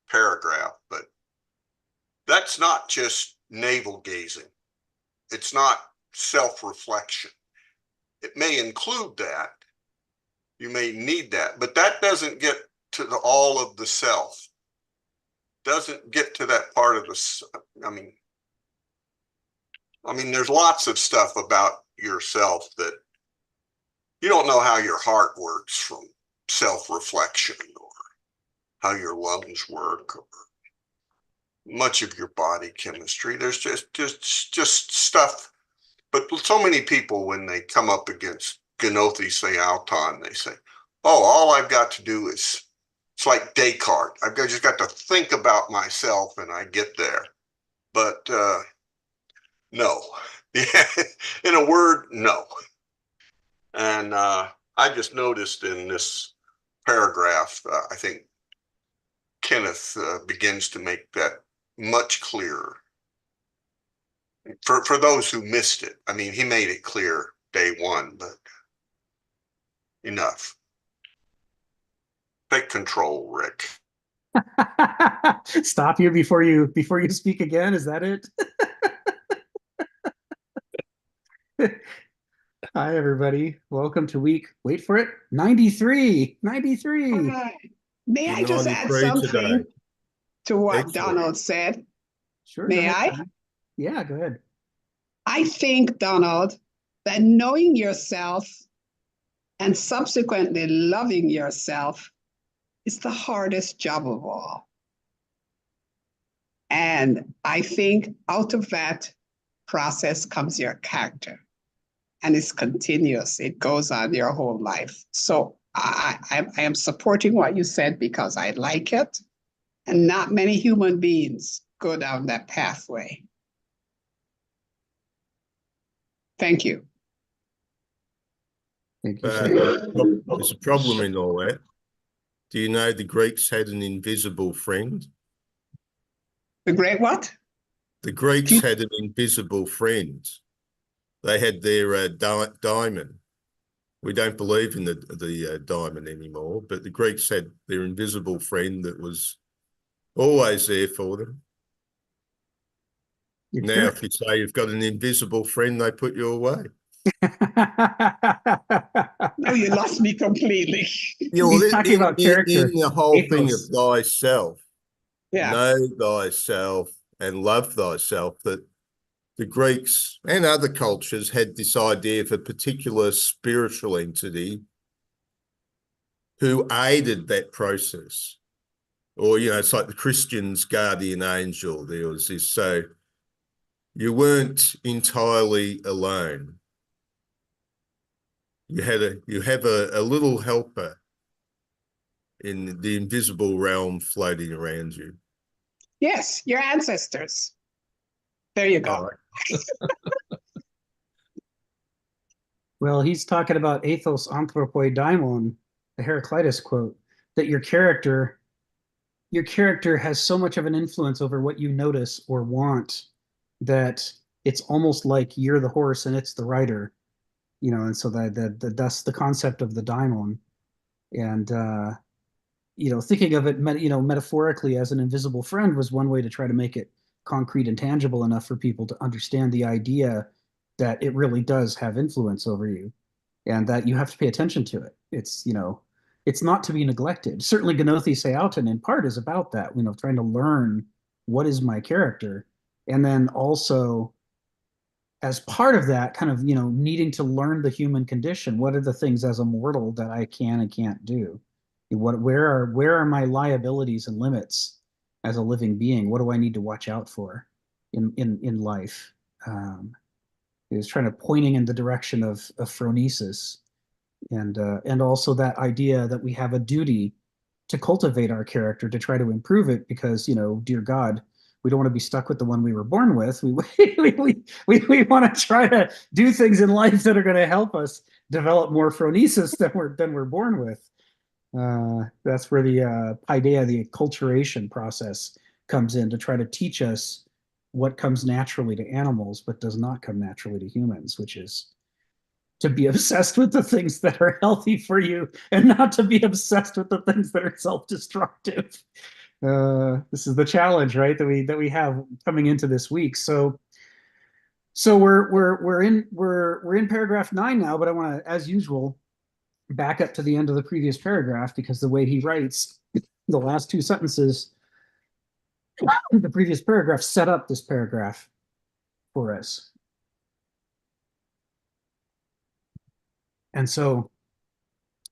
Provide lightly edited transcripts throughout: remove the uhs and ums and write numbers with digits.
paragraph, but that's not just navel gazing. It's not self-reflection. It may include that. You may need that, but that doesn't get to all of the self. Doesn't get to that part of the, I mean, there's lots of stuff about yourself that you don't know how your heart works from self-reflection, or how your lungs work, or much of your body chemistry. There's just stuff. But so many people, when they come up against Genothi's Theauton, they say, oh, all I've got to do is, it's like Descartes. Just got to think about myself and I get there. But no. In a word, no. And I just noticed in this paragraph, I think Kenneth begins to make that much clearer. For those who missed it, I mean, he made it clear day one, but enough. Take control, Rick. Stop you before you speak again. Is that it? Hi, everybody. Welcome to week, wait for it, 93. 93. May I just add something today to what Excellent. Donald said? Sure. May I? Yeah, go ahead. I think, Donald, that knowing yourself and subsequently loving yourself is the hardest job of all. And I think out of that process comes your character. And it's continuous. It goes on your whole life. So I am supporting what you said because I like it. And not many human beings go down that pathway. Thank you. Thank you. There's a problem in all that. Do you know the Greeks had an invisible friend? The great what? The Greeks had an invisible friend. They had their diamond. We don't believe in the diamond anymore, but the Greeks had their invisible friend that was always there for them. Now, if you say you've got an invisible friend, they put you away. No, you lost me completely. He's talking about character. In the whole thing of thyself, know thyself and love thyself, that the Greeks and other cultures had this idea of a particular spiritual entity who aided that process. Or, you know, it's like the Christians' guardian angel. There was this, so you weren't entirely alone. You have a little helper in the invisible realm floating around you. Yes, your ancestors. There you go. Well, he's talking about ethos anthropoi daimon, the Heraclitus quote, that your character has so much of an influence over what you notice or want that it's almost like you're the horse and it's the rider, you know. And so that's the concept of the daimon. And you know, thinking of it, metaphorically as an invisible friend was one way to try to make it concrete and tangible enough for people to understand the idea that it really does have influence over you, and that you have to pay attention to it. It's, you know, it's not to be neglected. Certainly, Genothi's Theauton in part is about that. You know, trying to learn what is my character, and then also as part of that, kind of, you know, needing to learn the human condition. What are the things as a mortal that I can and can't do? Where are my liabilities and limits as a living being? What do I need to watch out for in life? He was trying to pointing in the direction of phronesis, and also that idea that we have a duty to cultivate our character, to try to improve it, because, you know, dear God, we don't want to be stuck with the one we were born with. We want to try to do things in life that are going to help us develop more phronesis than we're born with. That's where the paideia, the acculturation process, comes in to try to teach us what comes naturally to animals but does not come naturally to humans, which is to be obsessed with the things that are healthy for you and not to be obsessed with the things that are self-destructive. This is the challenge, right? That we have coming into this week. So we're in paragraph 9 now, but I want to, as usual, back up to the end of the previous paragraph, because the way he writes the last 2 sentences, the previous paragraph set up this paragraph for us. And so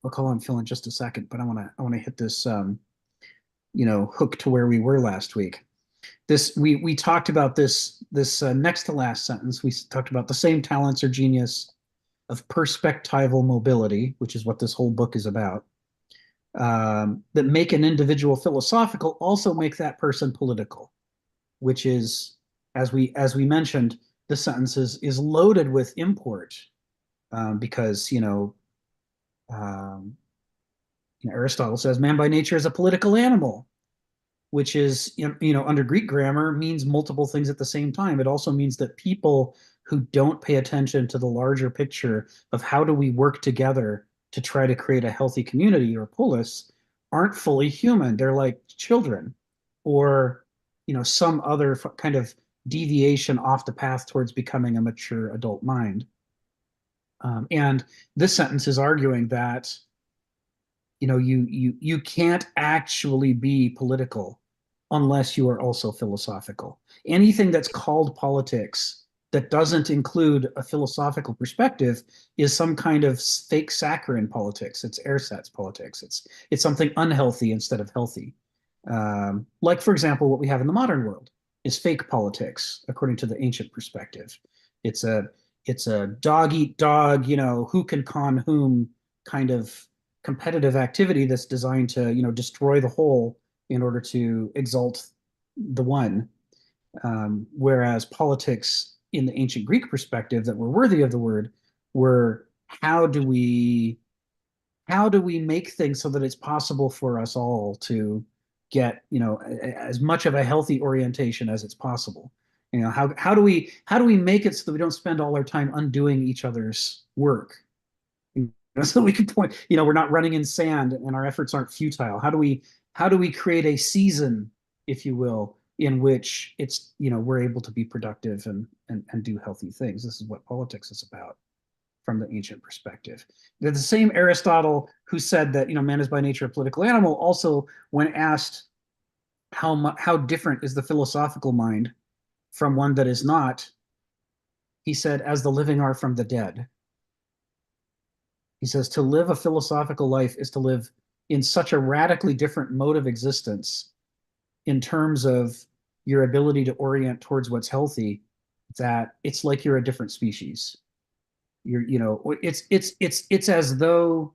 I'll call on Phil in just a second, but I want to hit this hook to where we were last week. We talked about this next to last sentence. We talked about the same talents or genius of perspectival mobility, which is what this whole book is about, that make an individual philosophical, also make that person political, which is, as we mentioned, the sentence is loaded with import, because Aristotle says man by nature is a political animal, which is, under Greek grammar, means multiple things at the same time. It also means that people who don't pay attention to the larger picture of how do we work together to try to create a healthy community or polis aren't fully human. They're like children, or some other kind of deviation off the path towards becoming a mature adult mind. And this sentence is arguing that you can't actually be political unless you are also philosophical. Anything that's called politics that doesn't include a philosophical perspective is some kind of fake saccharine politics. It's ersatz politics. It's something unhealthy instead of healthy. Like, for example, what we have in the modern world is fake politics, according to the ancient perspective. It's a dog eat dog, who can con whom kind of competitive activity that's designed to, destroy the whole in order to exalt the one. Whereas politics in the ancient Greek perspective that were worthy of the word were, how do we make things so that it's possible for us all to get, as much of a healthy orientation as it's possible? How do we make it so that we don't spend all our time undoing each other's work? So we can point, we're not running in sand and our efforts aren't futile. How do we create a season, if you will, in which it's, we're able to be productive and do healthy things? This is what politics is about from the ancient perspective. The same Aristotle who said that, man is by nature a political animal, also, when asked how different is the philosophical mind from one that is not, he said, as the living are from the dead. He says to live a philosophical life is to live in such a radically different mode of existence in terms of your ability to orient towards what's healthy, that it's like you're a different species. It's as though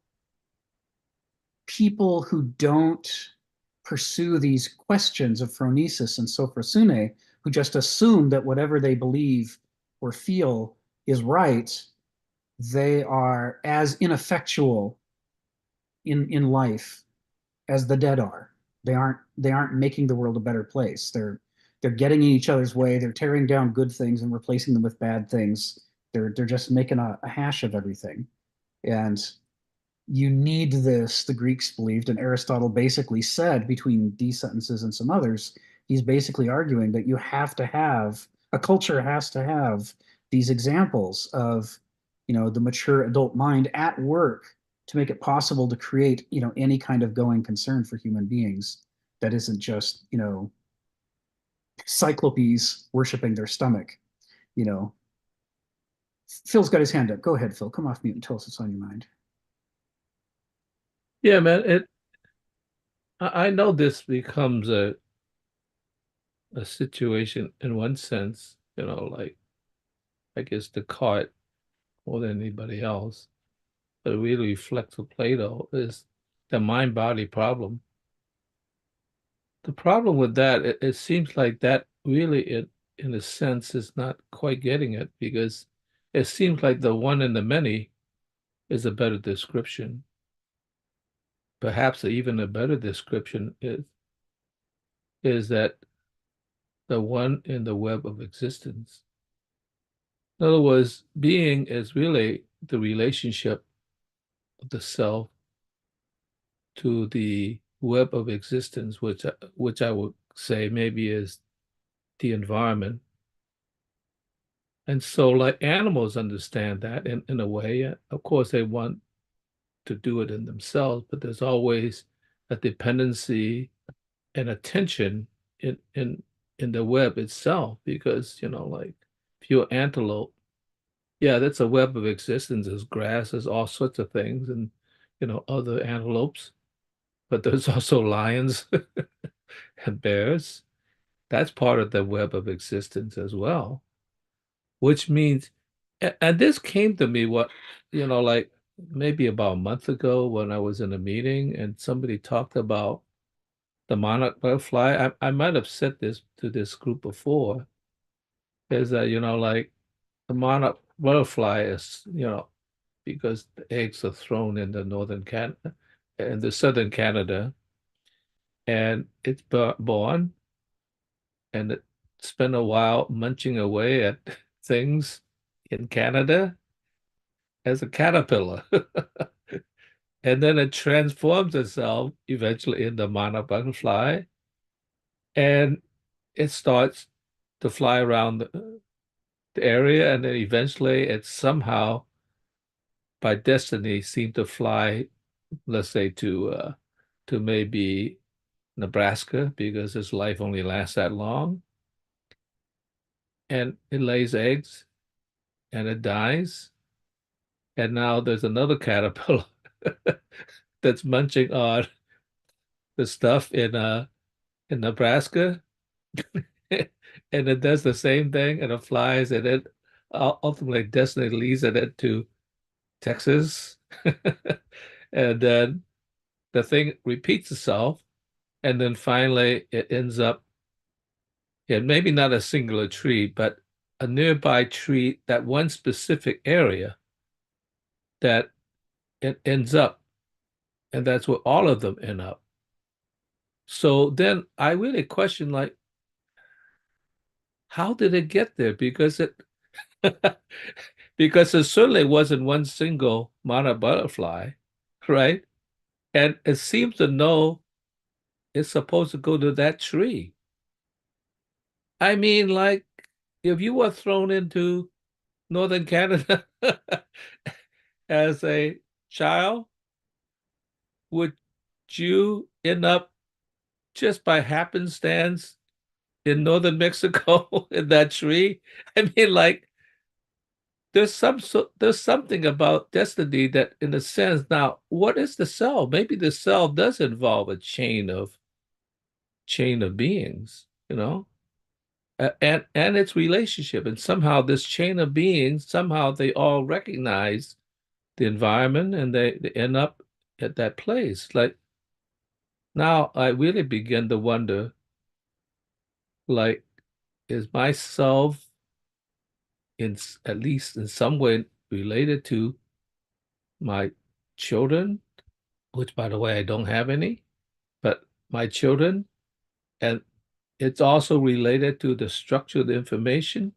people who don't pursue these questions of phronesis and sophrosune, who just assume that whatever they believe or feel is right, they are as ineffectual in life as the dead are. They aren't making the world a better place. They're getting in each other's way. They're tearing down good things and replacing them with bad things. They're just making a hash of everything. And you need this, the Greeks believed, and Aristotle basically said, between these sentences and some others, he's basically arguing that a culture has to have these examples of, the mature adult mind at work to make it possible to create, any kind of going concern for human beings that isn't just, cyclopes worshiping their stomach. Phil's got his hand up. Go ahead, Phil. Come off mute and tell us what's on your mind. Yeah, man. I know this becomes a situation in one sense, like, I guess Descartes more than anybody else, but it really reflects what Plato is, the mind-body problem. The problem with that, it seems like that really, in a sense, is not quite getting it, because it seems like the one and the many is a better description. Perhaps even a better description is that the one in the web of existence. In other words, being is really the relationship of the self to the web of existence, which I would say maybe is the environment. And so like animals understand that in a way. Of course, they want to do it in themselves, but there's always a dependency and attention in the web itself, because like if you're antelope, yeah, that's a web of existence. There's grass, there's all sorts of things, and other antelopes, but there's also lions and bears. That's part of the web of existence as well, which means, and this came to me like maybe about a month ago when I was in a meeting and somebody talked about the monarch butterfly. I might have said this to this group before, is that, like the monarch butterfly is, because the eggs are thrown in the northern Canada, in the southern Canada, and it's born and it spent a while munching away at things in Canada as a caterpillar. And then it transforms itself eventually into monarch butterfly, and it starts to fly around the area, and then eventually it somehow, by destiny, seemed to fly, let's say, to maybe Nebraska, because its life only lasts that long. And it lays eggs and it dies. And now there's another caterpillar that's munching on the stuff in Nebraska. And it does the same thing, and it flies, and it ultimately destiny leads it to Texas. And then the thing repeats itself, and then finally it ends up in maybe not a singular tree, but a nearby tree, that one specific area that it ends up, and that's where all of them end up. So then I really question, like, how did it get there? Because it because it certainly wasn't one single monarch butterfly, right? And it seems to know it's supposed to go to that tree. I mean, like, if you were thrown into northern Canada as a child, would you end up just by happenstance in northern Mexico in that tree? I mean, like, there's something about destiny that, in a sense, now, what is the cell? Maybe the cell does involve a chain of beings, and its relationship. And somehow this chain of beings, somehow they all recognize the environment, and they end up at that place. Like, now I really begin to wonder, like, is myself at least in some way related to my children, which, by the way, I don't have any, but my children, and it's also related to the structure of the information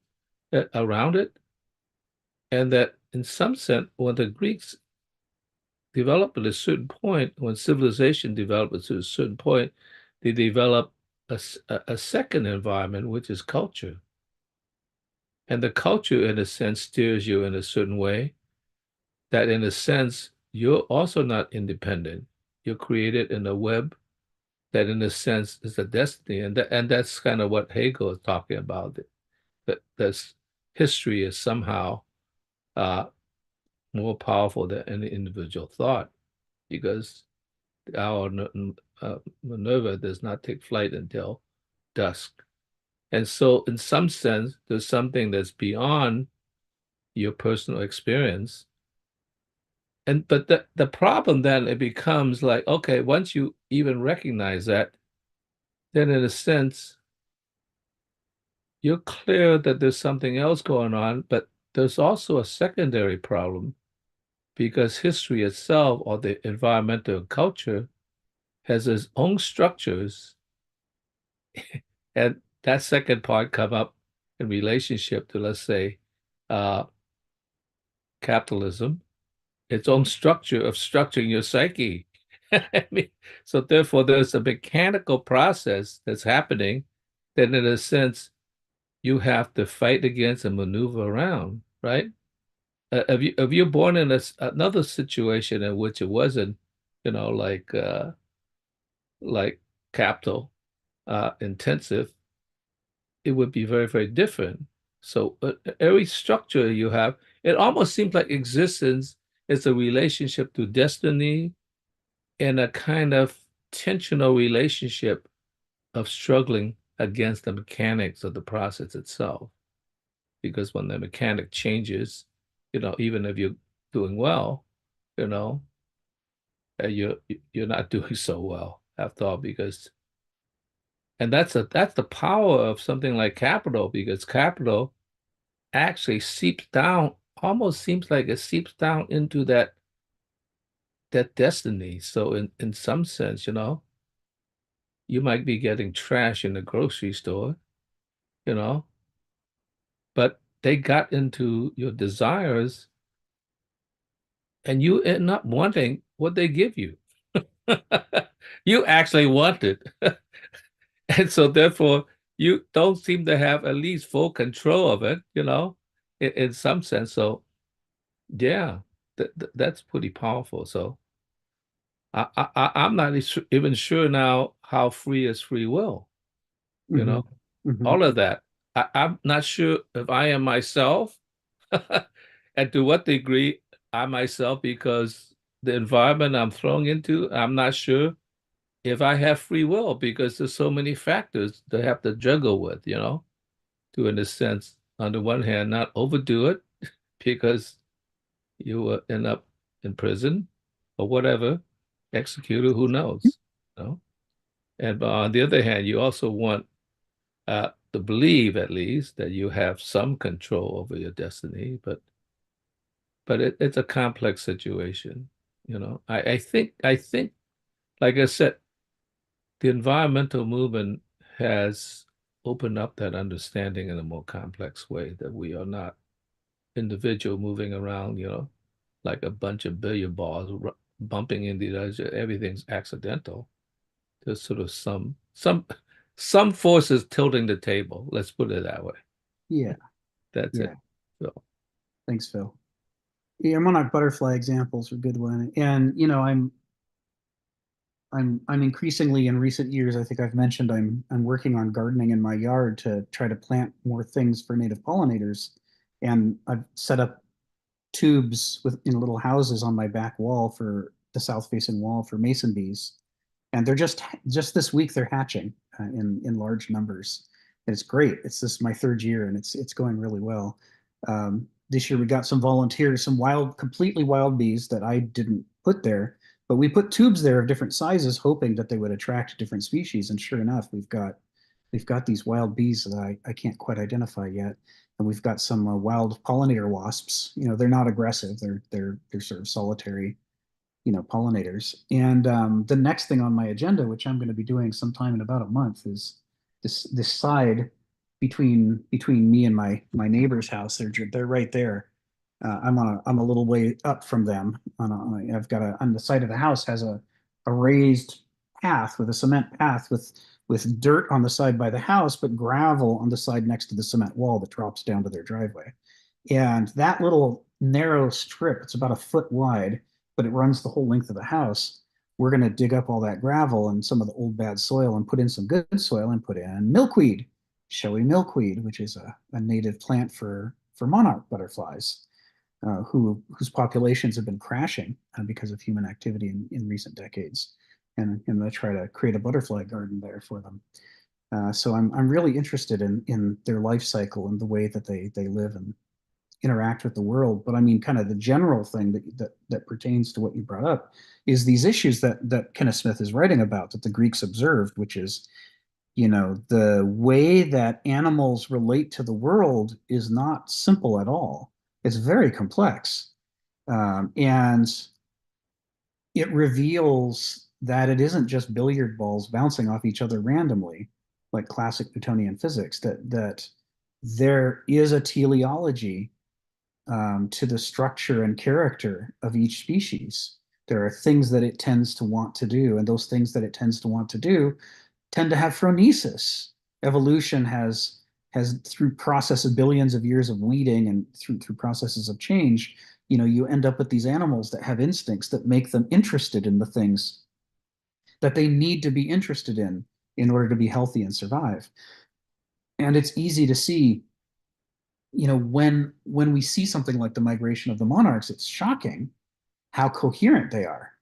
around it. And that in some sense, when the Greeks develop at a certain point, when civilization develops at a certain point, they develop a second environment, which is culture. And the culture, in a sense, steers you in a certain way that, in a sense, you're also not independent. You're created in a web that, in a sense, is a destiny. And that's kind of what Hegel is talking about, that this history is somehow more powerful than any individual thought, because our Minerva does not take flight until dusk. And so, in some sense, there's something that's beyond your personal experience. But the problem then, it becomes like, okay, once you even recognize that, then in a sense, you're clear that there's something else going on, but there's also a secondary problem, because history itself, or the environmental culture, has its own structures. And that second part come up in relationship to, let's say, capitalism, its own structure of structuring your psyche. I mean, so therefore, there's a mechanical process that's happening that, in a sense, you have to fight against and maneuver around, right? If you're born in another situation in which it wasn't, like capital intensive, it would be very, very different. So every structure you have, it almost seems like existence is a relationship to destiny and a kind of tensional relationship of struggling against the mechanics of the process itself. Because when the mechanic changes, even if you're doing well, you know, you're not doing so well after all, because and that's the power of something like capital, because capital actually seeps down, almost seems like it seeps down into that destiny. So in some sense, you might be getting trash in the grocery store, you know, but they got into your desires and you end up wanting what they give you. You actually want it. And so therefore you don't seem to have at least full control of it, in some sense. So yeah, that's pretty powerful. So I'm not even sure now how free is free will, you know, Mhm. all of that. I'm not sure if I am myself and to what degree I myself, because the environment I'm thrown into, I'm not sure if I have free will, because there's so many factors to have to juggle with, to, in a sense, on the one hand, not overdo it because you will end up in prison or whatever, executed, who knows, you know? And on the other hand, you also want to believe at least that you have some control over your destiny, but it's a complex situation, I think, like I said, the environmental movement has opened up that understanding in a more complex way, that we are not individual moving around, like a bunch of billiard balls bumping into each other. Everything's accidental. There's sort of some forces tilting the table. Let's put it that way. Yeah, That's yeah. it. So Thanks, Phil. Yeah, monarch butterfly examples are a good one. And I'm increasingly in recent years, I think I've mentioned I'm working on gardening in my yard to try to plant more things for native pollinators. And I've set up tubes in little houses on my back wall, for the south facing wall, for mason bees. And they're just this week they're hatching in large numbers. And it's great. It's this my third year, and it's going really well. This year we got some volunteers, some completely wild bees that I didn't put there, but we put tubes there of different sizes, hoping that they would attract different species. And sure enough, we've got these wild bees that I can't quite identify yet, and we've got some wild pollinator wasps. They're not aggressive. They're sort of solitary, pollinators. And the next thing on my agenda, which I'm going to be doing sometime in about a month, is this side between me and my neighbor's house. They're right there. I'm a little way up from them. I've got on the side of the house has a raised path, with a cement path with dirt on the side by the house, but gravel on the side next to the cement wall that drops down to their driveway. And that little narrow strip, it's about a foot wide, but it runs the whole length of the house. We're going to dig up all that gravel and some of the old bad soil and put in some good soil and put in milkweed, showy milkweed, which is a native plant for monarch butterflies, whose populations have been crashing because of human activity in recent decades. And I'm going to try to create a butterfly garden there for them. So I'm really interested in their life cycle and the way that they live and interact with the world. But I mean, kind of the general thing that pertains to what you brought up is these issues that Kenneth Smith is writing about, that the Greeks observed, which is, the way that animals relate to the world is not simple at all. It's very complex. And it reveals that it isn't just billiard balls bouncing off each other randomly, like classic Newtonian physics, that there is a teleology to the structure and character of each species. There are things that it tends to want to do, and those things that it tends to want to do tend to have phronesis. Evolution has through process of billions of years of weeding and through processes of change, you end up with these animals that have instincts that make them interested in the things that they need to be interested in order to be healthy and survive. And it's easy to see, when we see something like the migration of the monarchs, it's shocking how coherent they are.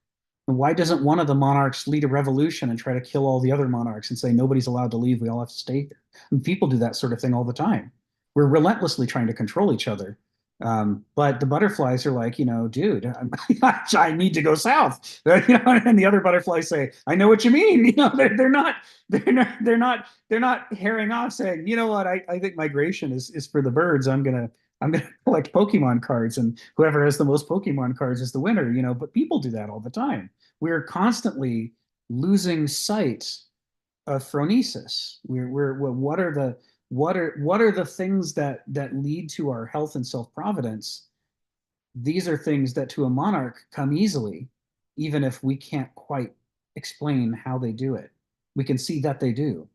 And why doesn't one of the monarchs lead a revolution and try to kill all the other monarchs and say nobody's allowed to leave, we all have to stay here? And people do that sort of thing all the time. We're relentlessly trying to control each other. But the butterflies are like, dude, I need to go south. And the other butterflies say, I know what you mean. They're not herring off saying, you know what, I think migration is for the birds. I'm gonna collect Pokemon cards, and whoever has the most Pokemon cards is the winner. But people do that all the time. We're constantly losing sight of phronesis. What are the things that lead to our health and self-providence? These are things that to a monarch come easily, even if we can't quite explain how they do it. We can see that they do.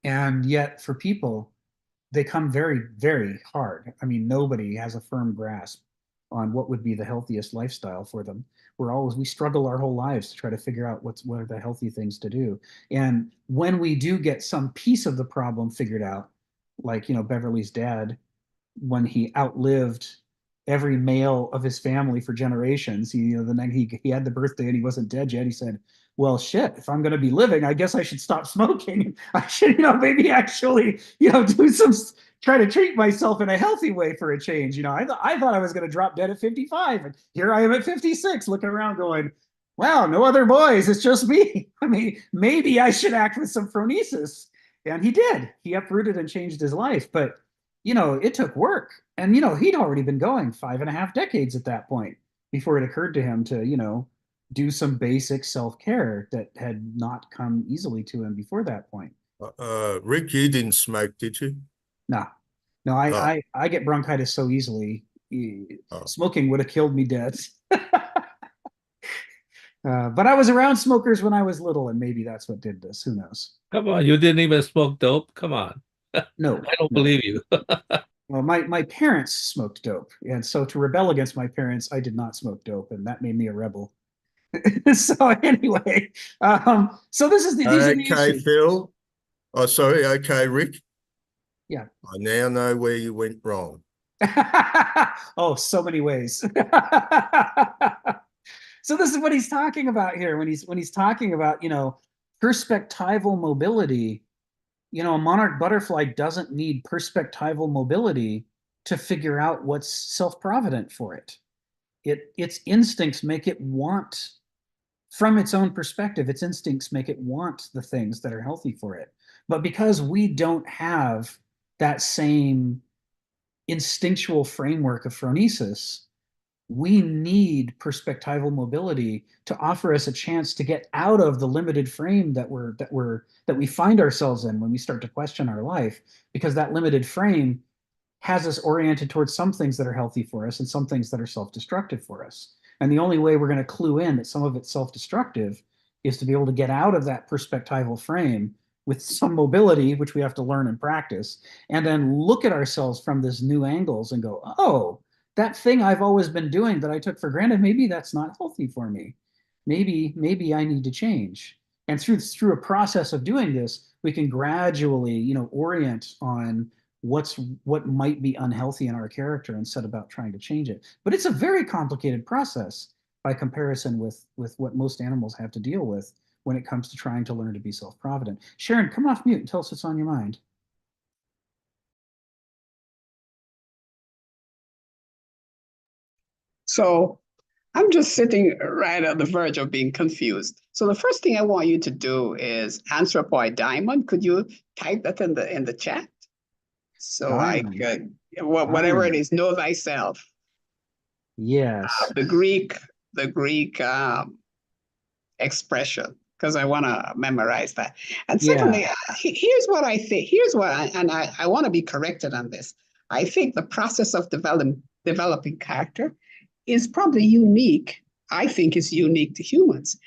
And yet for people, they come very, very hard. I mean, nobody has a firm grasp on what would be the healthiest lifestyle for them. We struggle our whole lives to try to figure out what are the healthy things to do. And when we do get some piece of the problem figured out, like, Beverly's dad, when he outlived every male of his family for generations, the night he had the birthday and he wasn't dead yet, he said, well, shit, if I'm going to be living, I guess I should stop smoking. I should, maybe actually, try to treat myself in a healthy way for a change. I thought I was going to drop dead at 55, and here I am at 56, looking around going, wow, no other boys, it's just me. I mean, maybe I should act with some phronesis. And he did. He uprooted and changed his life. But, it took work. And, he'd already been going 5.5 decades at that point before it occurred to him to, do some basic self-care that had not come easily to him before that point. Rick, you didn't smoke, did you? No, I get bronchitis so easily. Smoking would have killed me dead. But I was around smokers when I was little, and maybe that's what did this. Who knows? Come on, you didn't even smoke dope? Come on. No, I don't believe you. Well, my parents smoked dope, and so to rebel against my parents, I did not smoke dope, and that made me a rebel. So anyway, so these are the Okay, issues. Phil. Oh, sorry. Okay, Rick. Yeah. I now know where you went wrong. Oh, so many ways. So this is what he's talking about here when he's talking about, perspectival mobility. A monarch butterfly doesn't need perspectival mobility to figure out what's self-provident for it. Its instincts make it want, from its own perspective, its instincts make it want the things that are healthy for it. But because we don't have that same instinctual framework of phronesis, we need perspectival mobility to offer us a chance to get out of the limited frame that we find ourselves in when we start to question our life, because that limited frame has us oriented towards some things that are healthy for us and some things that are self-destructive for us. And the only way we're going to clue in that some of it's self-destructive is to be able to get out of that perspectival frame with some mobility, which we have to learn and practice, and then look at ourselves from this new angles and go, oh, that thing I've always been doing that I took for granted, maybe that's not healthy for me. Maybe I need to change. And through a process of doing this, we can gradually, orient on what might be unhealthy in our character and set about trying to change it. But it's a very complicated process by comparison with what most animals have to deal with when it comes to trying to learn to be self-provident. Sharon, come off mute and tell us what's on your mind. So I'm just sitting right on the verge of being confused. So the first thing I want you to do is anthropoid diamond. Could you type that in the chat? So Diamond. I could, whatever it is, know thyself. Yes. The Greek expression, because I want to memorize that. And secondly, here's what I think. I want to be corrected on this. I think the process of developing character is probably unique I think is unique to humans.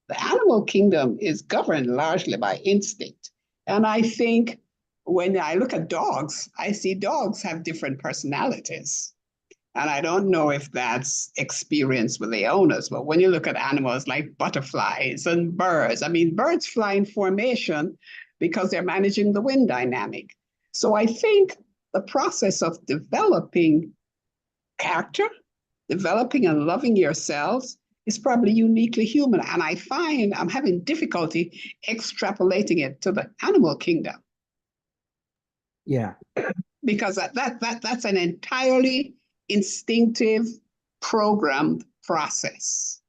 The animal kingdom is governed largely by instinct. And I think when I look at dogs, I see dogs have different personalities. And I don't know if that's experience with the owners, but when you look at animals like butterflies and birds, I mean, birds fly in formation because they're managing the wind dynamic. So I think the process of developing character, developing and loving yourselves is probably uniquely human. And I find I'm having difficulty extrapolating it to the animal kingdom. Yeah. Because that's an entirely instinctive, programmed process.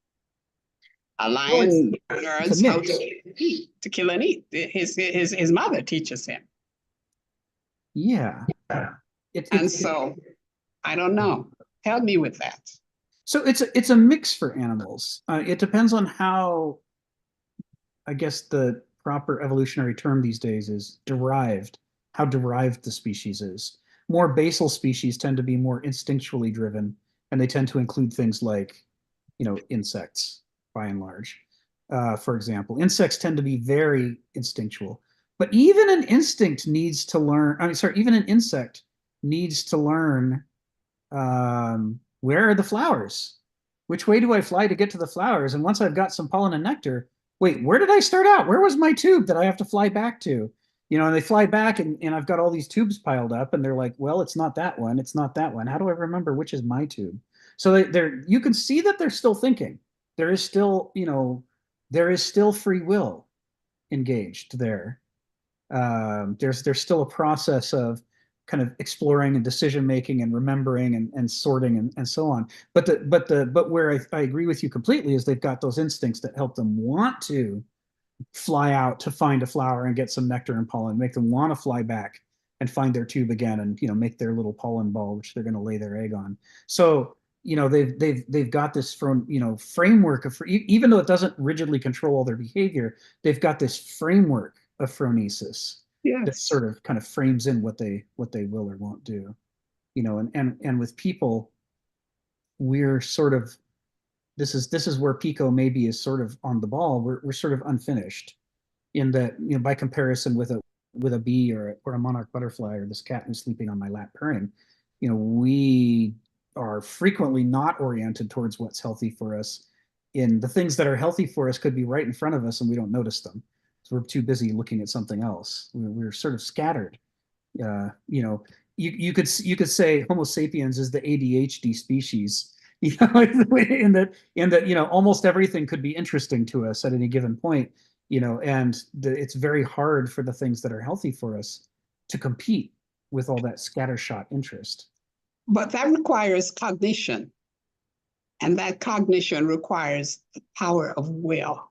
A lion learns how to kill and eat. His mother teaches him. Yeah. So I don't know. Help me with that. So it's a mix for animals. It depends on how, I guess the proper evolutionary term these days is derived, how derived the species is. More basal species tend to be more instinctually driven, and they tend to include things like, insects, by and large. For example, insects tend to be very instinctual. But even an instinct needs to learn, even an insect needs to learn where are the flowers? Which way do I fly to get to the flowers? And once I've got some pollen and nectar, wait, where did I start out? Where was my tube that I have to fly back to? And they fly back and I've got all these tubes piled up and they're like, well, it's not that one. It's not that one. How do I remember which is my tube? So you can see that they're still thinking. There is still, there is still free will engaged there. There's still a process of kind of exploring and decision making and remembering and sorting and so on. But where I agree with you completely is they've got those instincts that help them want to fly out to find a flower and get some nectar and pollen, make them want to fly back and find their tube again and make their little pollen ball which they're going to lay their egg on. So they've got this framework of, even though it doesn't rigidly control all their behavior, they've got this framework of phronesis. Yes. That sort of kind of frames in what they will or won't do, and with people, we're sort of, this is where Pico maybe is sort of on the ball. We're sort of unfinished in that, by comparison with a bee or a monarch butterfly or this cat who's sleeping on my lap purring, we are frequently not oriented towards what's healthy for us. In the things that are healthy for us could be right in front of us and we don't notice them. So we're too busy looking at something else. We're sort of scattered. You could say Homo sapiens is the ADHD species. In that almost everything could be interesting to us at any given point. And it's very hard for the things that are healthy for us to compete with all that scattershot interest. But that requires cognition, and that cognition requires the power of will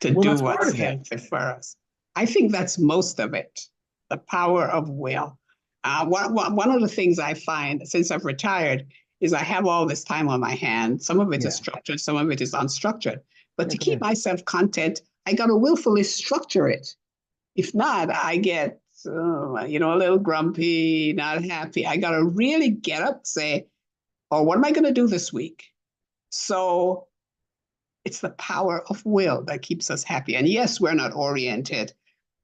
to do what's healthy for us. I think that's most of it, the power of will. One of the things I find since I've retired is I have all this time on my hands. Some of it is structured, some of it is unstructured. But to keep myself content, I got to willfully structure it. If not, I get, a little grumpy, not happy. I got to really get up, say, oh, what am I going to do this week? So it's the power of will that keeps us happy. And yes, we're not oriented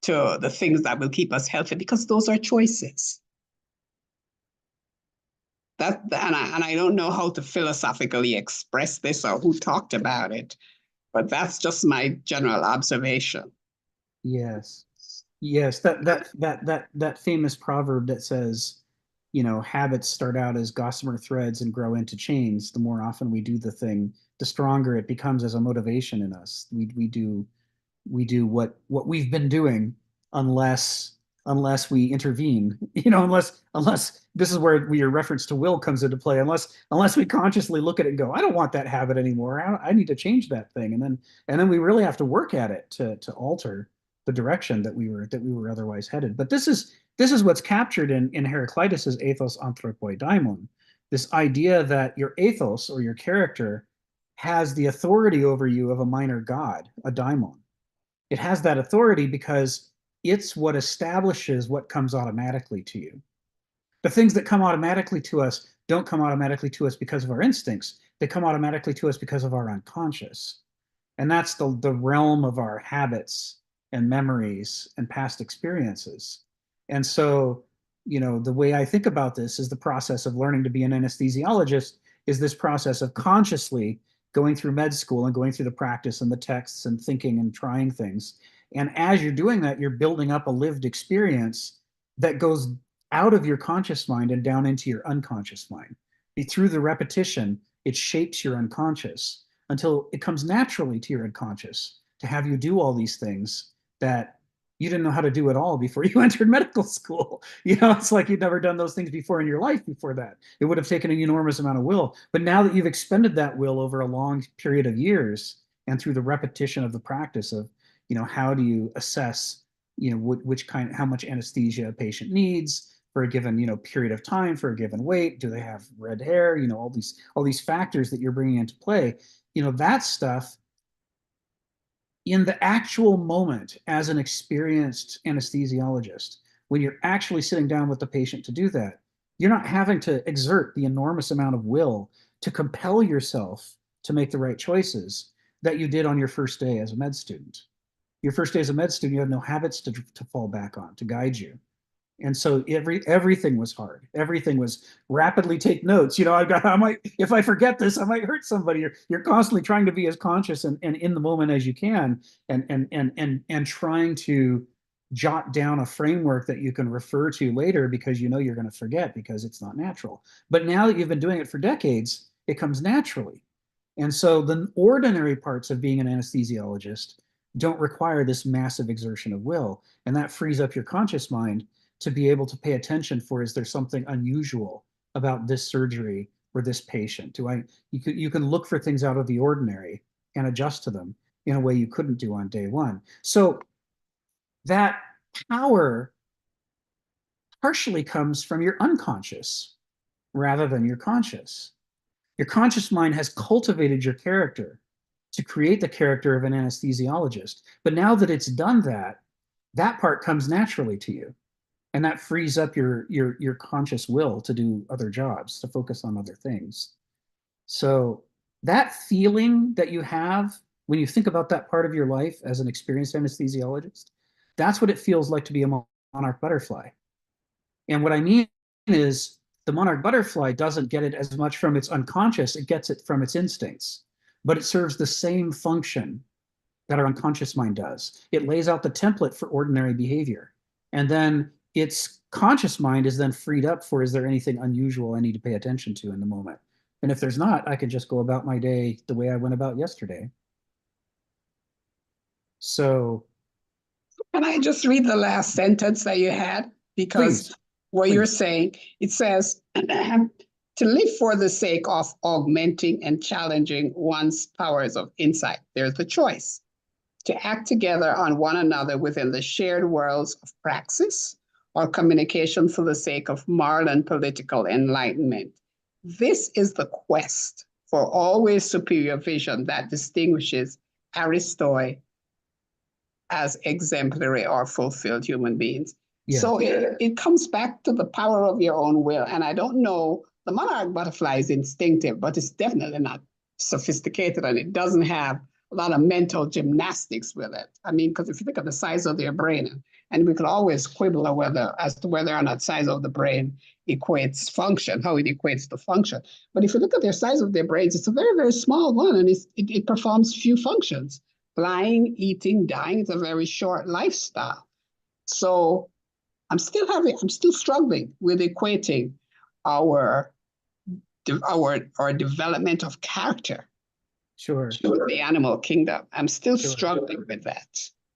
to the things that will keep us healthy because those are choices. And I don't know how to philosophically express this or who talked about it, but that's just my general observation. Yes. That famous proverb that says, habits start out as gossamer threads and grow into chains. The more often we do the thing, the stronger it becomes as a motivation in us. We do what we've been doing unless we intervene, unless this is where your reference to will comes into play, unless we consciously look at it and go, I don't want that habit anymore. I need to change that thing. And then we really have to work at it to alter the direction that we were otherwise headed. But this is what's captured in Heraclitus's ethos anthropoi daimon, this idea that your ethos or your character has the authority over you of a minor god, a daimon. It has that authority because it's what establishes what comes automatically to you. The things that come automatically to us don't come automatically to us because of our instincts. They come automatically to us because of our unconscious. And that's the realm of our habits and memories and past experiences. And so, the way I think about this is the process of learning to be an anesthesiologist is this process of consciously going through med school and going through the practice and the texts and thinking and trying things. And as you're doing that, you're building up a lived experience that goes out of your conscious mind and down into your unconscious mind. Through the repetition, it shapes your unconscious until it comes naturally to your unconscious to have you do all these things that you didn't know how to do at all before you entered medical school. It's like you'd never done those things before in your life before that. It would have taken an enormous amount of will. But now that you've expended that will over a long period of years and through the repetition of the practice of, how do you assess, how much anesthesia a patient needs for a given, period of time, for a given weight, do they have red hair, all these factors that you're bringing into play, that stuff in the actual moment as an experienced anesthesiologist, when you're actually sitting down with the patient to do that, you're not having to exert the enormous amount of will to compel yourself to make the right choices that you did on your first day as a med student. Your first day as a med student, you have no habits to fall back on, to guide you. And so everything was hard. Everything was rapidly take notes. I might, if I forget this, I might hurt somebody. You're constantly trying to be as conscious and in the moment as you can, and trying to jot down a framework that you can refer to later because you're going to forget because it's not natural. But now that you've been doing it for decades, it comes naturally. And so the ordinary parts of being an anesthesiologist don't require this massive exertion of will, and that frees up your conscious mind to be able to pay attention for, is there something unusual about this surgery or this patient? You can look for things out of the ordinary and adjust to them in a way you couldn't do on day one. So that power partially comes from your unconscious rather than your conscious. Your conscious mind has cultivated your character to create the character of an anesthesiologist. But now that it's done that part comes naturally to you. And that frees up your conscious will to do other jobs, to focus on other things. So that feeling that you have when you think about that part of your life as an experienced anesthesiologist, that's what it feels like to be a monarch butterfly. And what I mean is the monarch butterfly doesn't get it as much from its unconscious, it gets it from its instincts, but it serves the same function that our unconscious mind does. It lays out the template for ordinary behavior. And then its conscious mind is then freed up for, is there anything unusual I need to pay attention to in the moment? And if there's not, I can just go about my day the way I went about yesterday. So. Can I just read the last sentence that you had? Because what you're saying, it says, to live for the sake of augmenting and challenging one's powers of insight. There's the choice. To act together on one another within the shared worlds of praxis or communication for the sake of moral and political enlightenment. This is the quest for always superior vision that distinguishes Aristoi as exemplary or fulfilled human beings. Yeah. So it comes back to the power of your own will. And I don't know, the monarch butterfly is instinctive, but it's definitely not sophisticated, and it doesn't have a lot of mental gymnastics with it. I mean, because if you think of the size of their brain, and we could always quibble as to whether or not size of the brain equates function, how it equates to function. But if you look at their size of their brains, it's a very, very small one, and it performs few functions. Flying, eating, dying. It's a very short lifestyle. So I'm still struggling with equating our development of character. Sure. To the animal kingdom. I'm still struggling with that.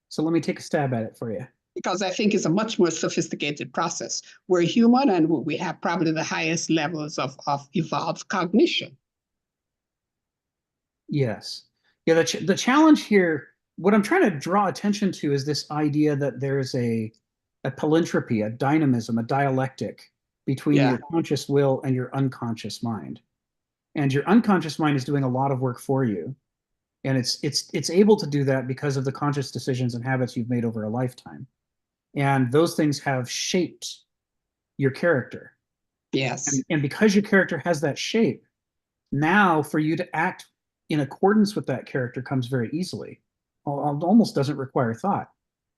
So let me take a stab at it for you. Because I think it's a much more sophisticated process. We're human, and we have probably the highest levels of evolved cognition. Yes. Yeah, the challenge here, what I'm trying to draw attention to is this idea that there's a polyntropy, a dynamism, a dialectic between your conscious will and your unconscious mind. And your unconscious mind is doing a lot of work for you. And it's able to do that because of the conscious decisions and habits you've made over a lifetime. And those things have shaped your character. Yes. And because your character has that shape, now for you to act in accordance with that character comes very easily. Almost doesn't require thought.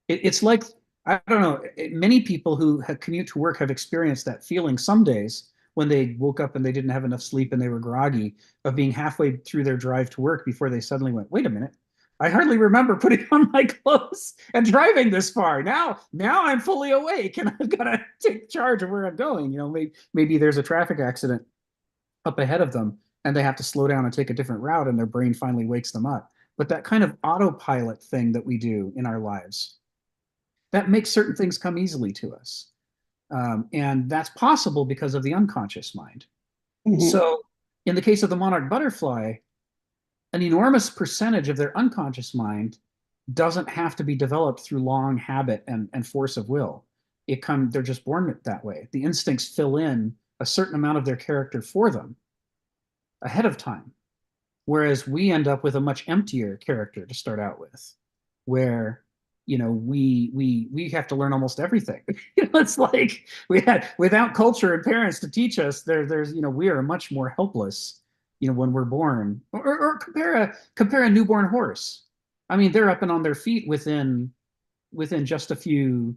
It's like, I don't know, many people who commute to work have experienced that feeling some days when they woke up and they didn't have enough sleep and they were groggy, of being halfway through their drive to work before they suddenly went, wait a minute, I hardly remember putting on my clothes and driving this far. Now I'm fully awake and I've got to take charge of where I'm going. You know, maybe there's a traffic accident up ahead of them and they have to slow down and take a different route, and their brain finally wakes them up. But that kind of autopilot thing that we do in our lives, that makes certain things come easily to us. And that's possible because of the unconscious mind. Mhm. So in the case of the monarch butterfly, an enormous percentage of their unconscious mind doesn't have to be developed through long habit and force of will. They're just born that way. The instincts fill in a certain amount of their character for them ahead of time. Whereas we end up with a much emptier character to start out with, where, you know, we have to learn almost everything. It's like we had, without culture and parents to teach us, there's, you know, we are much more helpless, you know, when we're born. Or compare a newborn horse. I mean, they're up and on their feet within just a few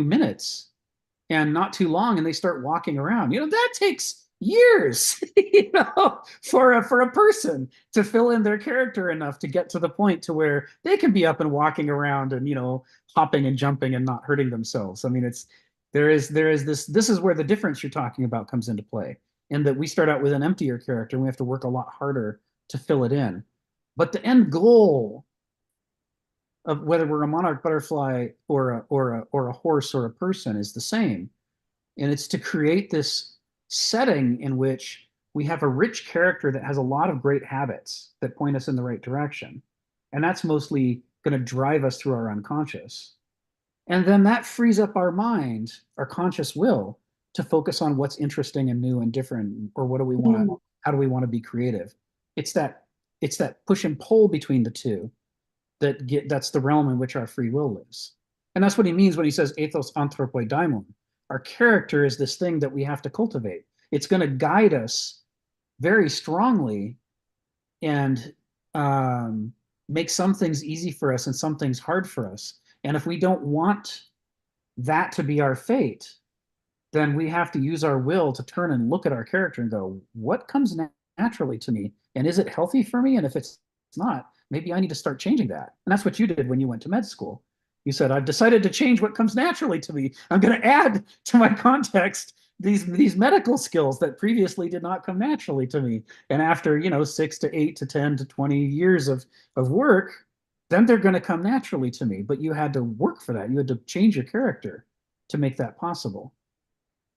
minutes, and not too long, and they start walking around. You know, that takes years, you know, for a person to fill in their character enough to get to the point to where they can be up and walking around and, you know, hopping and jumping and not hurting themselves. I mean, there is this is where the difference you're talking about comes into play, in that we start out with an emptier character and we have to work a lot harder to fill it in. But the end goal of whether we're a monarch butterfly or a horse or a person is the same. And it's to create this setting in which we have a rich character that has a lot of great habits that point us in the right direction. And that's mostly going to drive us through our unconscious. And then that frees up our mind, our conscious will, to focus on what's interesting and new and different, or what do we want to, how do we want to be creative? It's that push and pull between the two that's the realm in which our free will lives. And that's what he means when he says ethos anthropoi daimon. Our character is this thing that we have to cultivate. It's going to guide us very strongly and make some things easy for us and some things hard for us. And if we don't want that to be our fate, then we have to use our will to turn and look at our character and go, what comes naturally to me? And is it healthy for me? And if it's not, maybe I need to start changing that. And that's what you did when you went to med school. You said, I've decided to change what comes naturally to me. I'm going to add to my context these medical skills that previously did not come naturally to me. And after, you know, 6 to 8 to 10 to 20 years of work, then they're going to come naturally to me. But you had to work for that. You had to change your character to make that possible.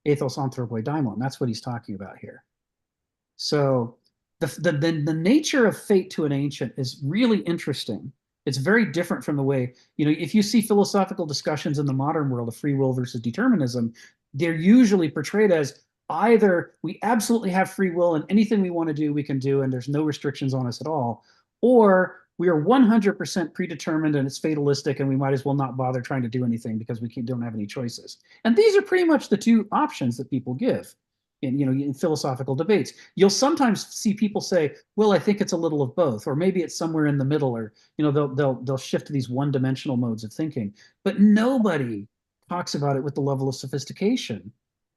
Ethos anthropoi daimon, that's what he's talking about here. So the nature of fate to an ancient is really interesting. It's very different from the way, you know, if you see philosophical discussions in the modern world of free will versus determinism, they're usually portrayed as either we absolutely have free will and anything we want to do, we can do, and there's no restrictions on us at all, or we are 100% predetermined and it's fatalistic and we might as well not bother trying to do anything because we don't have any choices. And these are pretty much the two options that people give in, you know, in philosophical debates. You'll sometimes see people say, well, I think it's a little of both, or maybe it's somewhere in the middle, or, you know, they'll shift to these one-dimensional modes of thinking. But nobody talks about it with the level of sophistication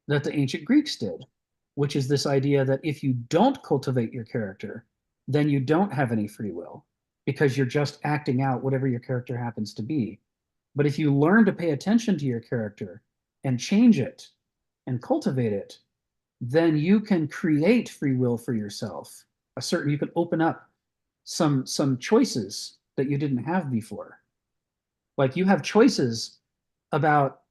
that the ancient Greeks did, which is this idea that if you don't cultivate your character, then you don't have any free will, because you're just acting out whatever your character happens to be. But if you learn to pay attention to your character and change it and cultivate it, then you can create free will for yourself. You can open up some choices that you didn't have before. Like you have choices about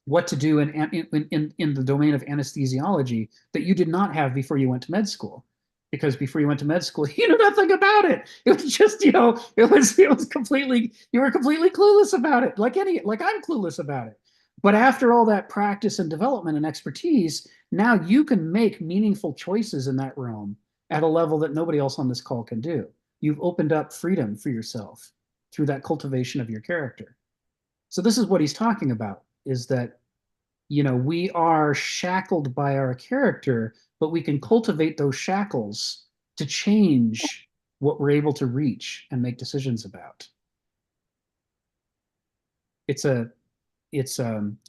what to do in the domain of anesthesiology that you did not have before you went to med school. Because before you went to med school, you knew nothing about it. It was just, you know, it was completely, you were completely clueless about it, like I'm clueless about it. But after all that practice and development and expertise, now you can make meaningful choices in that realm at a level that nobody else on this call can do. You've opened up freedom for yourself through that cultivation of your character. So this is what he's talking about, is that we are shackled by our character, but we can cultivate those shackles to change what we're able to reach and make decisions about. It's a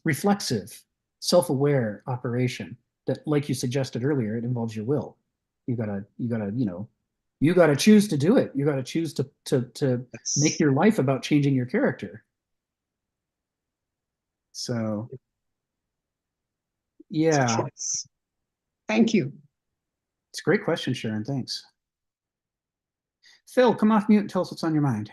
reflexive, self-aware operation that, like you suggested earlier, it involves your will. You gotta choose to do it. You gotta choose to make your life about changing your character. So yeah, Thank you. it's a great question, Sharon. Thanks. Phil, come off mute and tell us what's on your mind.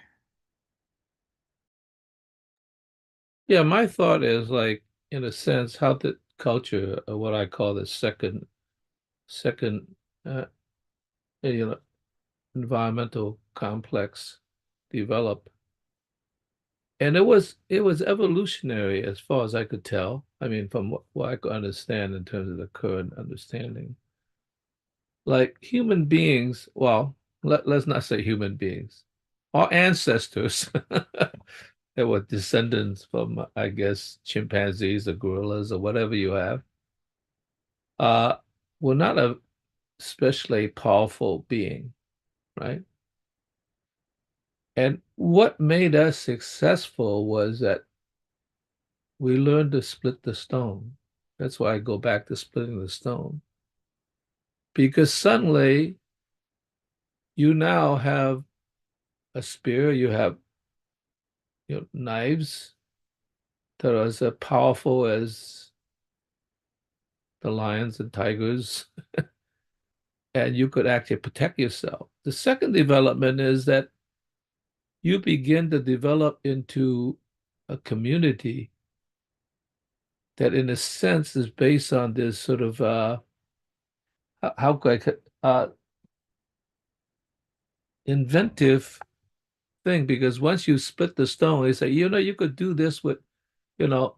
Yeah, my thought is like, in a sense, how did culture, or what I call the second, uh, environmental complex develop? And it was evolutionary as far as I could tell. I mean, from what I could understand in terms of the current understanding. Like human beings, well, let's not say human beings, our ancestors that were descendants from, I guess, chimpanzees or gorillas or whatever you have, uh, were not a especially powerful being, right? And what made us successful was that we learned to split the stone. That's why I go back to splitting the stone. Because suddenly you now have a spear, you have knives that are as powerful as the lions and tigers, and you could actually protect yourself. The second development is that you begin to develop into a community that, in a sense, is based on this sort of how could inventive thing. Because once you split the stone, they say, you could do this with, you know,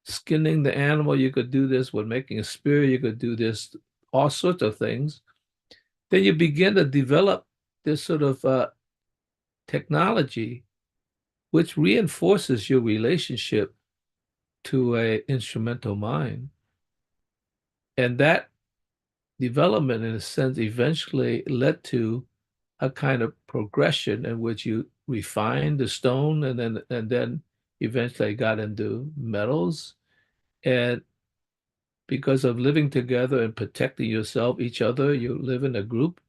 skinning the animal. You could do this with making a spear. You could do this, all sorts of things. Then you begin to develop this sort of technology, which reinforces your relationship to a instrumental mind. And that development, in a sense, eventually led to a kind of progression in which you refine the stone and then eventually got into metals. And because of living together and protecting yourself, each other, you live in a group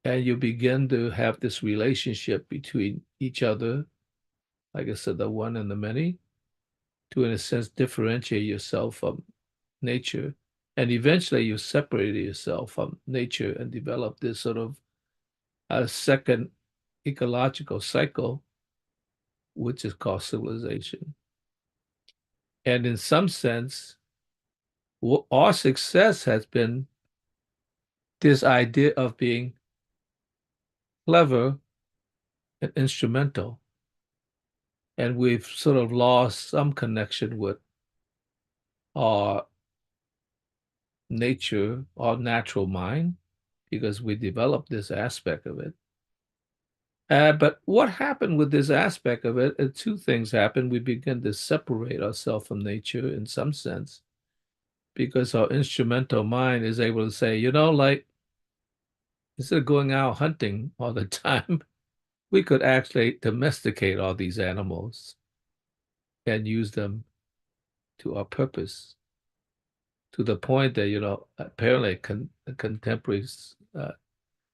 and you begin to have this relationship between each other, like I said, the one and the many, to, in a sense, differentiate yourself from nature. And eventually you separate yourself from nature and develop this sort of a second ecological cycle, which is called civilization. And in some sense, our success has been this idea of being clever and instrumental. And we've sort of lost some connection with our nature, our natural mind, because we developed this aspect of it. But what happened with this aspect of it? Two things happened. We begin to separate ourselves from nature in some sense, because our instrumental mind is able to say, like, instead of going out hunting all the time, we could actually domesticate all these animals and use them to our purpose, to the point that, apparently contemporaries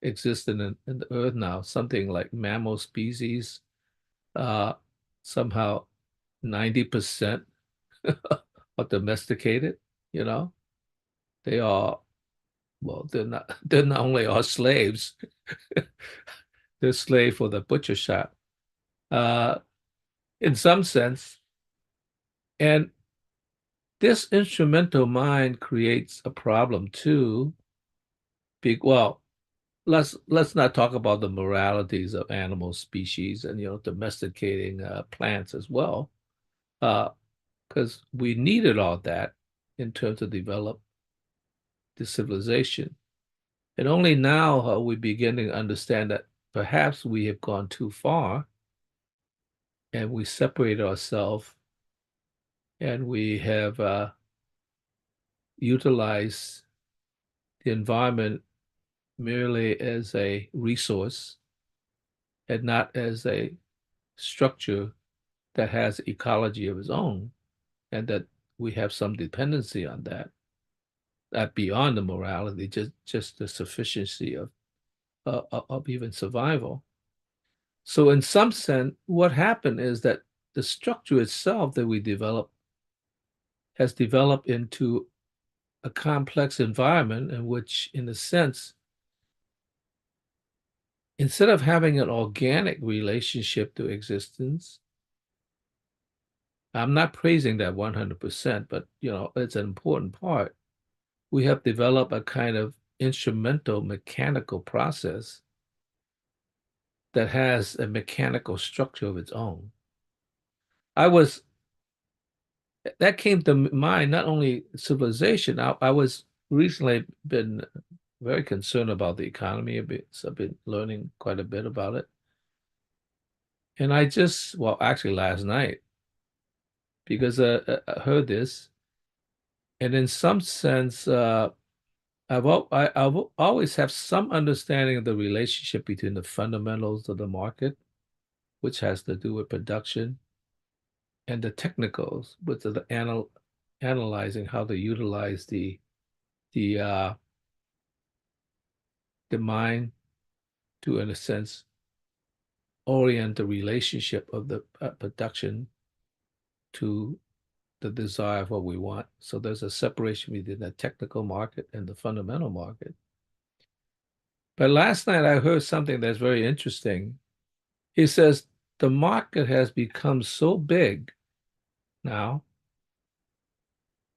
exist in the earth now, something like mammal species, somehow 90% are domesticated, you know. They are, well, they're not only our slaves, they're slave for the butcher shop, in some sense. And this instrumental mind creates a problem too. Well, let's not talk about the moralities of animal species and domesticating plants as well, because we needed all that in terms of develop the civilization. And only now are we beginning to understand that perhaps we have gone too far and we separate ourselves and we have utilize the environment merely as a resource and not as a structure that has ecology of its own, and that we have some dependency on that beyond the morality, just the sufficiency of even survival. So in some sense, what happened is that the structure itself that we develop has developed into a complex environment in which, in a sense, instead of having an organic relationship to existence, I'm not praising that 100%, but it's an important part. We have developed a kind of instrumental mechanical process that has a mechanical structure of its own. That came to mind, not only civilization. I was recently been very concerned about the economy a bit, so I've been learning quite a bit about it. And well, actually last night, because I heard this, and in some sense, I've always have some understanding of the relationship between the fundamentals of the market, which has to do with production, and the technicals, with the analyzing how to utilize the mind to, in a sense, orient the relationship of the production to the desire of what we want. So there's a separation between the technical market and the fundamental market. But last night I heard something that's very interesting. He says the market has become so big now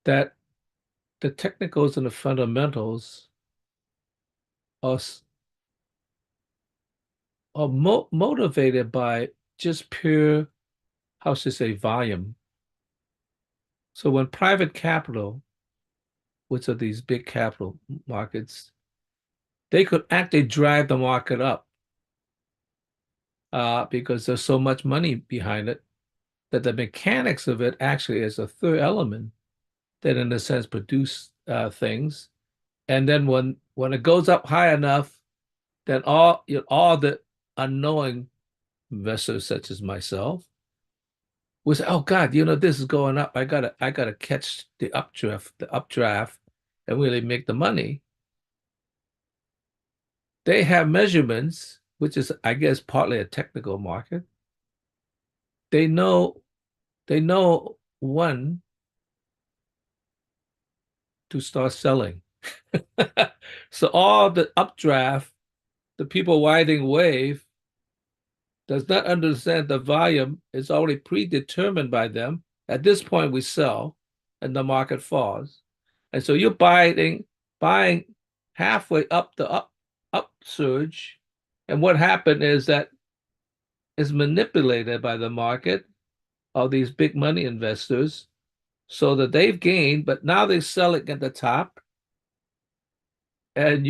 that the technicals and the fundamentals are motivated by just pure, how should I say, volume. So when private capital, which are these big capital markets, they could actually drive the market up because there's so much money behind it that the mechanics of it actually is a third element that, in a sense, produce things. And then when it goes up high enough, then all the unknowing investors, such as myself, will say, "Oh God, this is going up. I gotta catch the updraft, and really make the money." They have measurements, which is, I guess, partly a technical market. They know when to start selling. So all the updraft, the people riding wave, does not understand the volume is already predetermined by them. At this point, we sell, and the market falls. And so you're buying halfway up the upsurge, and what happened is that is manipulated by the market of these big money investors, so that they've gained, but now they sell it at the top, and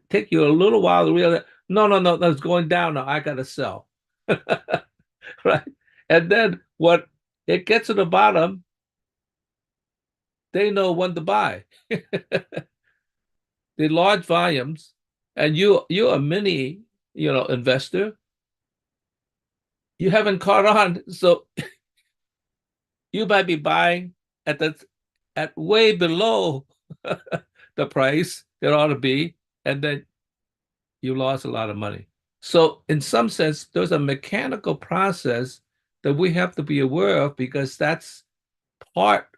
take you a little while to realize, no, that's going down now. I gotta sell. Right? And then when it gets to the bottom, they know when to buy. The large volumes, and you're a mini, investor. You haven't caught on, so you might be buying at way below the price it ought to be, and then you lost a lot of money. So in some sense, there's a mechanical process that we have to be aware of, because that's part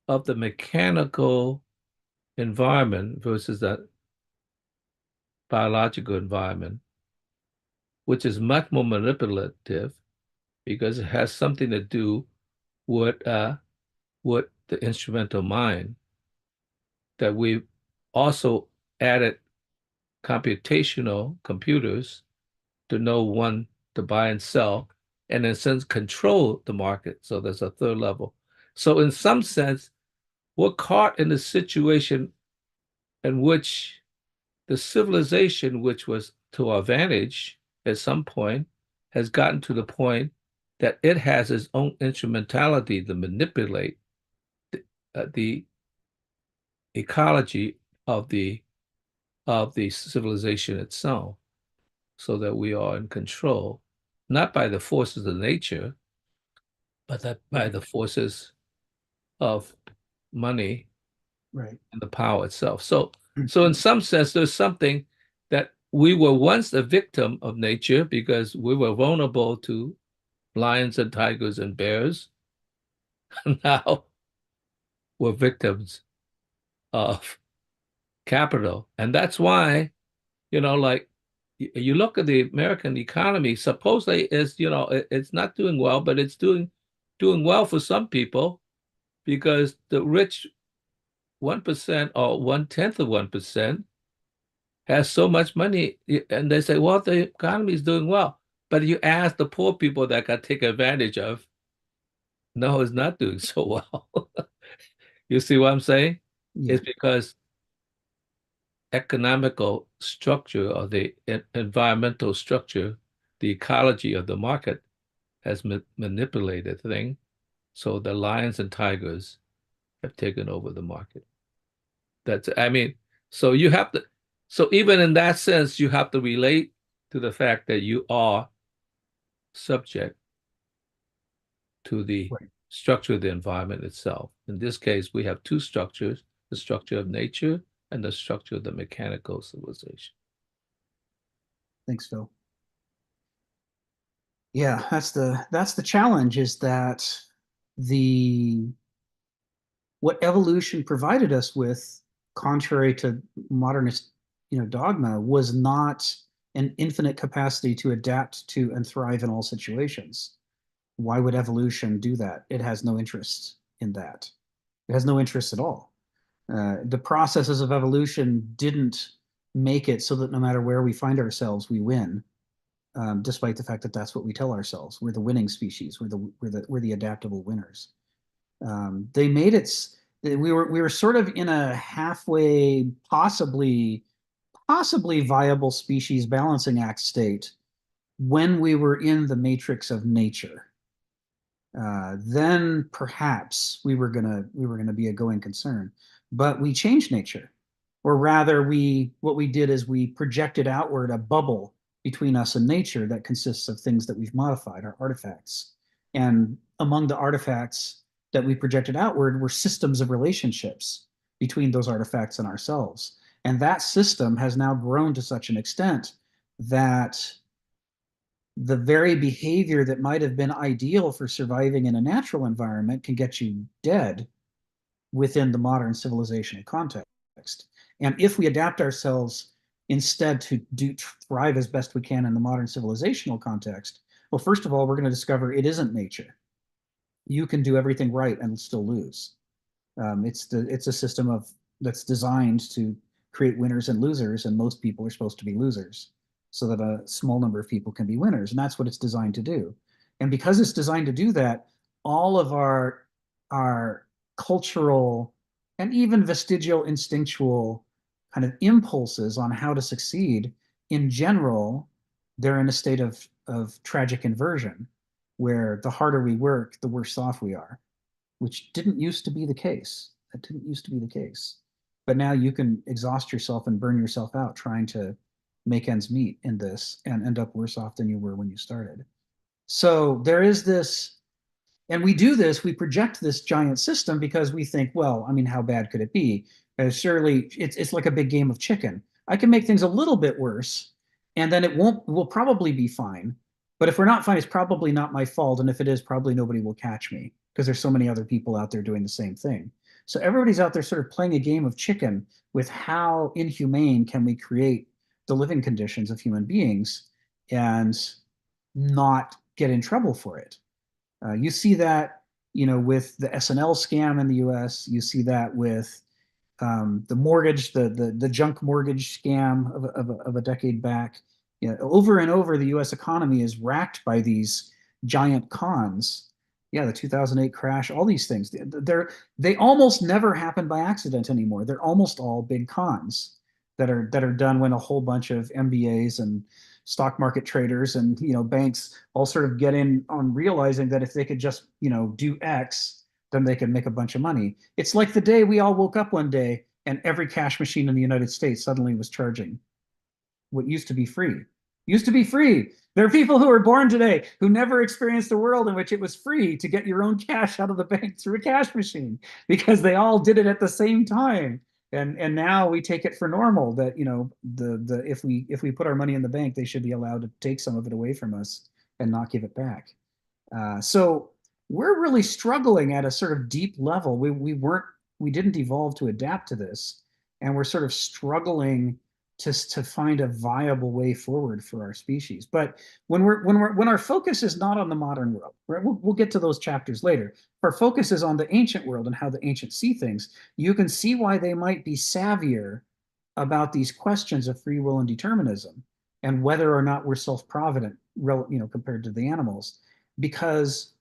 of the mechanical environment versus the biological environment, which is much more manipulative because it has something to do with the instrumental mind, that we also added computational computers to know when to buy and sell, and in a sense control the market. So there's a third level. So in some sense, we're caught in a situation in which the civilization, which was to our advantage at some point, has gotten to the point that it has its own instrumentality to manipulate the ecology of the civilization itself, so that we are in control, not by the forces of nature, but that by the forces of money Right. and the power itself. So in some sense, there's something that we were once a victim of nature because we were vulnerable to lions and tigers and bears. Now we're victims of capital. And that's why, like you look at the American economy, supposedly is, it's not doing well, but it's doing well for some people because the rich 1% or 1/10 of 1% has so much money, and they say, well, the economy is doing well. But you ask the poor people that got taken advantage of, no, it's not doing so well. You see what I'm saying? Yeah. It's because economical structure or the environmental structure, the ecology of the market has manipulated thing. So the lions and tigers have taken over the market. I mean, so you have to, so even in that sense, you have to relate to the fact that you are subject to the Right. structure of the environment itself. In this case, we have two structures, the structure of nature and the structure of the mechanical civilization. Thanks, Phil. Yeah, that's the challenge, is that what evolution provided us with, contrary to modernist, dogma, was not an infinite capacity to adapt to and thrive in all situations. Why would evolution do that? It has no interest in that. It has no interest at all. The processes of evolution didn't make it so that no matter where we find ourselves, we win, despite the fact that that's what we tell ourselves. We're the winning species. We're the adaptable winners. They made it. We were sort of in a halfway, possibly viable species balancing act state when we were in the matrix of nature. Then perhaps we were gonna be a going concern, but we changed nature, or rather, what we did is we projected outward a bubble between us and nature that consists of things that we've modified, our artifacts. And among the artifacts that we projected outward were systems of relationships between those artifacts and ourselves. And that system has now grown to such an extent that the very behavior that might have been ideal for surviving in a natural environment can get you dead within the modern civilizational context. And if we adapt ourselves instead to thrive as best we can in the modern civilizational context, well, first of all, we're going to discover it isn't nature. You can do everything right and still lose. It's a system that's designed to create winners and losers, and most people are supposed to be losers, so that a small number of people can be winners, and that's what it's designed to do. And because it's designed to do that, all of our cultural and even vestigial instinctual kind of impulses on how to succeed, in general, they're in a state of tragic inversion, where the harder we work, the worse off we are, which didn't used to be the case. That didn't used to be the case. But now you can exhaust yourself and burn yourself out trying to make ends meet in this and end up worse off than you were when you started. So there is this, and we do this, we project this giant system because we think, well, I mean, how bad could it be? Surely it's like a big game of chicken. I can make things a little bit worse, and then we'll probably be fine. But if we're not fine, it's probably not my fault. And if it is, probably nobody will catch me because there's so many other people out there doing the same thing. So everybody's out there sort of playing a game of chicken with how inhumane can we create the living conditions of human beings and not get in trouble for it. You see that, with the SNL scam in the US. You see that with the mortgage, the junk mortgage scam of a decade back. Over and over, the US economy is racked by these giant cons. Yeah, the 2008 crash, all these things. They almost never happen by accident anymore. They're almost all big cons that are done when a whole bunch of MBAs and stock market traders and banks all sort of get in on realizing that if they could just do X, then they can make a bunch of money. It's like the day we all woke up one day and every cash machine in the United States suddenly was charging what used to be free. Used to be free. There are people who were born today who never experienced a world in which it was free to get your own cash out of the bank through a cash machine because they all did it at the same time. And now we take it for normal that, you know, the if we put our money in the bank, they should be allowed to take some of it away from us and not give it back. So we're really struggling at a sort of deep level. We didn't evolve to adapt to this, and we're sort of struggling to find a viable way forward for our species. But when our focus is not on the modern world, right? We'll get to those chapters later. If our focus is on the ancient world and how the ancients see things, you can see why they might be savvier about these questions of free will and determinism and whether or not we're self-provident, you know, compared to the animals, because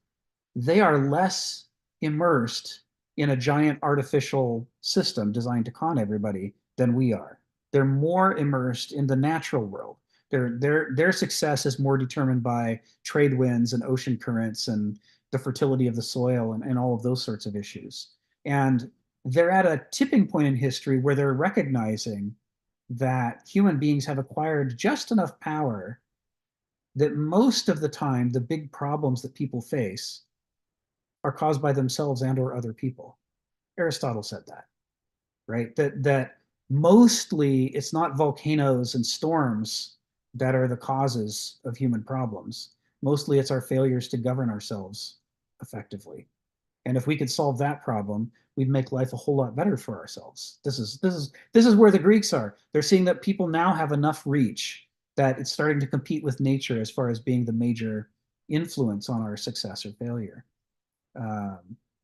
they are less immersed in a giant artificial system designed to con everybody than we are. They're more immersed in the natural world. Their success is more determined by trade winds and ocean currents and the fertility of the soil and all of those sorts of issues. And they're at a tipping point in history where they're recognizing that human beings have acquired just enough power that most of the time the big problems that people face are caused by themselves and or other people. Aristotle said that, right? That mostly it's not volcanoes and storms that are the causes of human problems. Mostly it's our failures to govern ourselves effectively. And if we could solve that problem, we'd make life a whole lot better for ourselves. This is where the Greeks are. They're seeing that people now have enough reach that it's starting to compete with nature as far as being the major influence on our success or failure.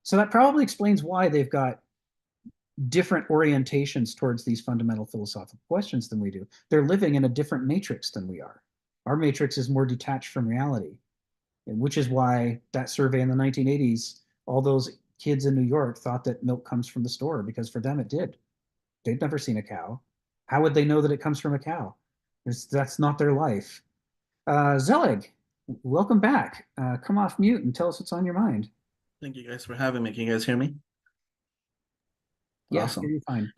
So that probably explains why they've got different orientations towards these fundamental philosophical questions than we do. They're living in a different matrix than we are. Our matrix is more detached from reality, which is why that survey in the 1980s, all those kids in New York thought that milk comes from the store, because for them it did. They'd never seen a cow. How would they know that it comes from a cow? That's not their life. Zelig, welcome back. Come off mute and tell us what's on your mind. Thank you guys for having me. Can you guys hear me? Yes, Awesome. you're fine.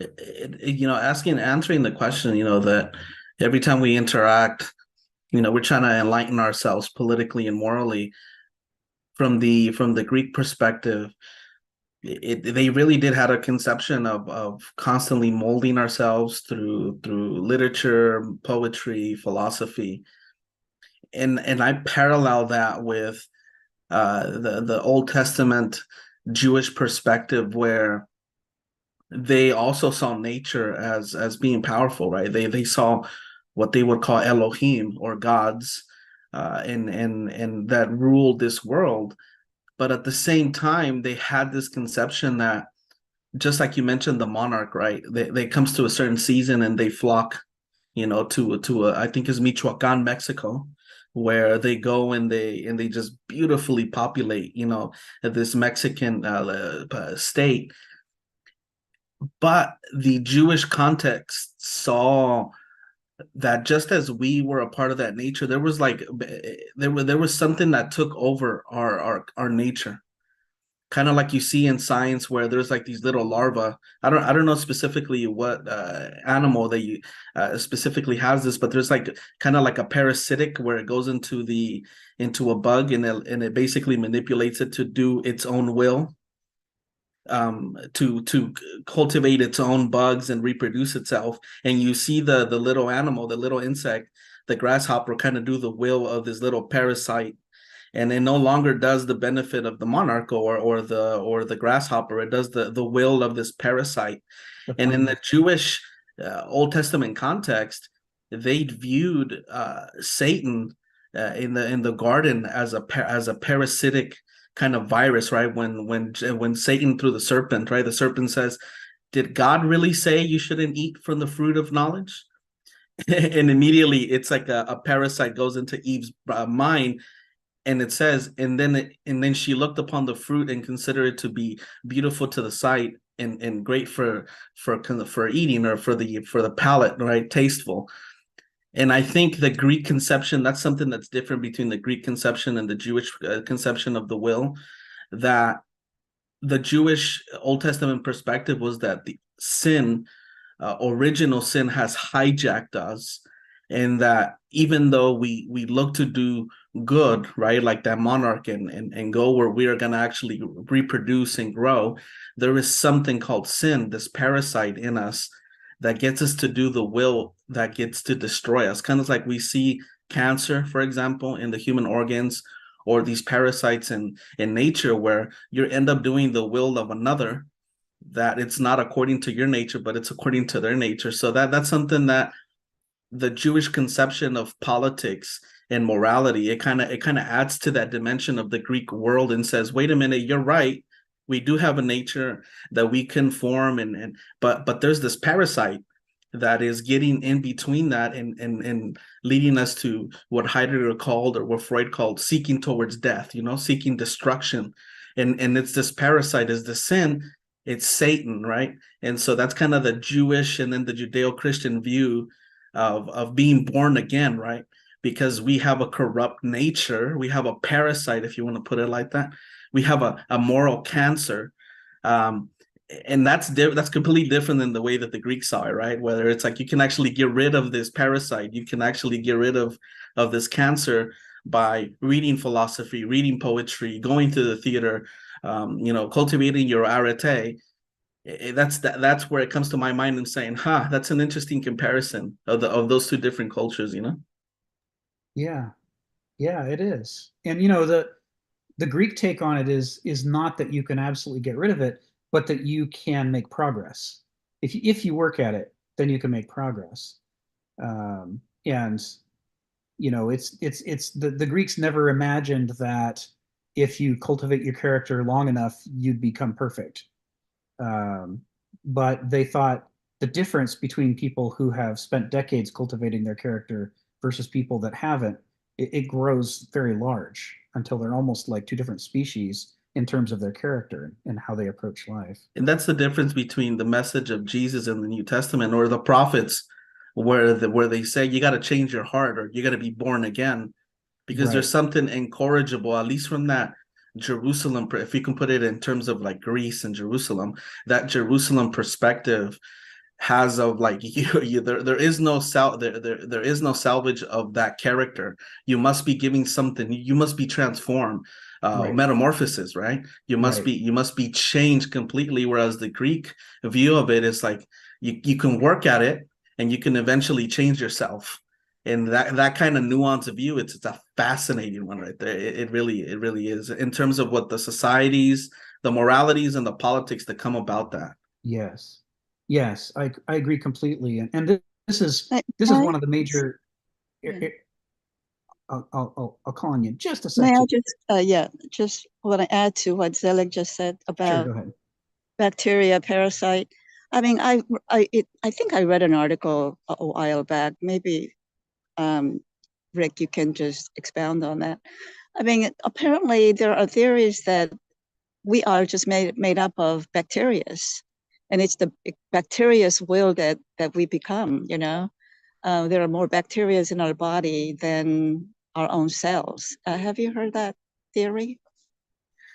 You know, answering the question, you know, that every time we interact, you know, we're trying to enlighten ourselves politically and morally. From the Greek perspective, they really did have a conception of constantly molding ourselves through literature, poetry, philosophy, and I parallel that with the Old Testament Jewish perspective, where they also saw nature as being powerful, right? They saw what they would call Elohim, or gods, and that ruled this world. But at the same time, they had this conception that, just like you mentioned, the monarch, right? They comes to a certain season and they flock, you know, to I think it's Michoacan, Mexico, where they go and they just beautifully populate, you know, this Mexican state. But the Jewish context saw that just as we were a part of that nature, there was something that took over our nature. Kind of like you see in science, where there's like these little larvae. I don't know specifically what animal that you specifically has this, but there's like kind of like a parasitic where it goes into a bug, and it basically manipulates it to do its own will, to cultivate its own bugs and reproduce itself. And you see the little animal, the little insect, the grasshopper, kind of do the will of this little parasite, and it no longer does the benefit of the monarch or the grasshopper. It does the will of this parasite. And in the Jewish Old Testament context, they viewed Satan in the garden as a parasitic kind of virus, right? When Satan threw the serpent, right? The serpent says, "Did God really say you shouldn't eat from the fruit of knowledge?" And immediately it's like a parasite goes into Eve's mind, and it says, and then she looked upon the fruit and considered it to be beautiful to the sight and great for eating, or for the palate, right? Tasteful. And I think the Greek conception, that's something that's different between the Greek conception and the Jewish conception of the will, that the Jewish Old Testament perspective was that the sin, original sin, has hijacked us, and that even though we look to do good, right, like that monarch, and go where we are going to actually reproduce and grow, there is something called sin, this parasite in us that gets us to do the will that gets to destroy us. Kind of like we see cancer, for example, in the human organs, or these parasites in nature, where you end up doing the will of another, that it's not according to your nature, but it's according to their nature. So that's something that the Jewish conception of politics and morality, it kind of adds to that dimension of the Greek world and says, wait a minute, you're right. We do have a nature that we conform, but there's this parasite that is getting in between that, and leading us to what Heidegger called, or what Freud called, seeking towards death, seeking destruction. And it's this parasite, is the sin, it's Satan, right? And so that's kind of the Jewish and then the Judeo-Christian view of being born again, right? Because we have a corrupt nature, we have a parasite, if you want to put it like that. We have a moral cancer, and that's completely different than the way that the Greeks saw it, right? Whether it's like you can actually get rid of this parasite, you can actually get rid of this cancer by reading philosophy, reading poetry, going to the theater, cultivating your arete. That's where it comes to my mind and saying, that's an interesting comparison of those two different cultures, Yeah, it is. And the Greek take on it is not that you can absolutely get rid of it, but that you can make progress. If you work at it, then you can make progress. And it's the Greeks never imagined that if you cultivate your character long enough, you'd become perfect. But they thought the difference between people who have spent decades cultivating their character versus people that haven't, it grows very large until they're almost like two different species in terms of their character and how they approach life. And that's the difference between the message of Jesus in the New Testament or the prophets, where they say you got to change your heart, or you got to be born again, because there's something incorrigible, at least from that Jerusalem, if you can put it in terms of like Greece and Jerusalem, that Jerusalem perspective has of like there is no salvage of that character. You must be giving something, you must be transformed, metamorphosis, right? You must be changed completely. Whereas the Greek view of it is like you can work at it and you can eventually change yourself. And that kind of nuance of view, it's a fascinating one right there. It really is, in terms of what the societies, the moralities, and the politics that come about that. Yes, I agree completely. And this is one of the major. I'll call on you in just a second. May I just want to add to what Zelig just said about bacteria, parasite. I mean, I think I read an article a while back. Maybe Rick, you can just expound on that. I mean, apparently there are theories that we are just made up of bacterias, and it's the bacteria's will that we become. There are more bacterias in our body than our own cells. Have you heard that theory?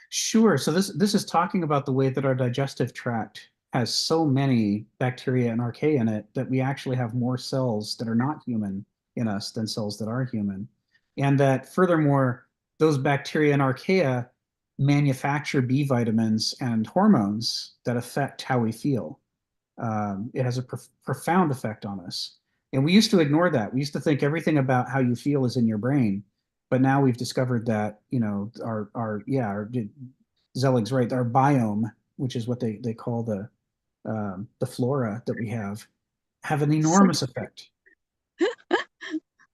Sure. So this is talking about the way that our digestive tract has so many bacteria and archaea in it that we actually have more cells that are not human in us than cells that are human. And that furthermore, those bacteria and archaea manufacture B vitamins and hormones that affect how we feel. It has a profound effect on us. And we used to ignore that. We used to think everything about how you feel is in your brain. But now we've discovered that, our Zelig's right, our biome, which is what they call the flora that we have an enormous effect.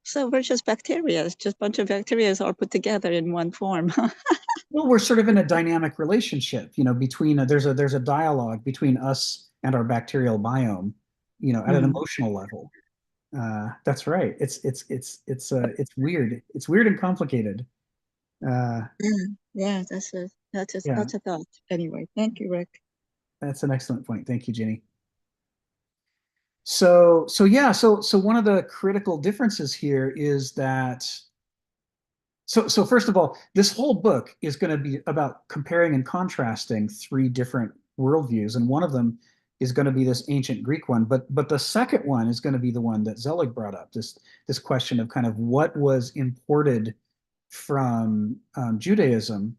So we're just bacteria. It's just a bunch of bacteria all put together in one form. Well, we're sort of in a dynamic relationship, between there's a dialogue between us and our bacterial biome, at an emotional level. That's right. It's weird. It's weird and complicated. Yeah, that's a thought. Anyway, thank you, Rick. That's an excellent point. Thank you, Ginny. So one of the critical differences here is that So first of all, this whole book is going to be about comparing and contrasting three different worldviews, and one of them is going to be this ancient Greek one. But the second one is going to be the one that Zelig brought up. This question of kind of what was imported from Judaism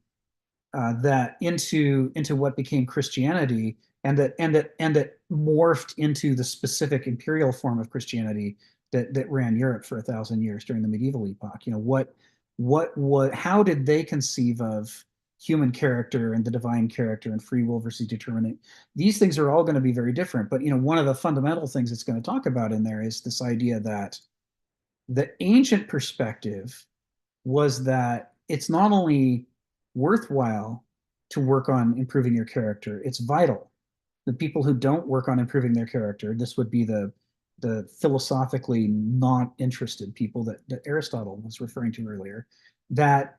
that into what became Christianity, and that morphed into the specific imperial form of Christianity that ran Europe for 1,000 years during the medieval epoch. You know, how did they conceive of human character and the divine character and free will versus determinate? These things are all going to be very different. But, you know, one of the fundamental things it's going to talk about in there is this idea that the ancient perspective was that it's not only worthwhile to work on improving your character, it's vital. The people who don't work on improving their character, this would be the philosophically not interested people that Aristotle was referring to earlier, that,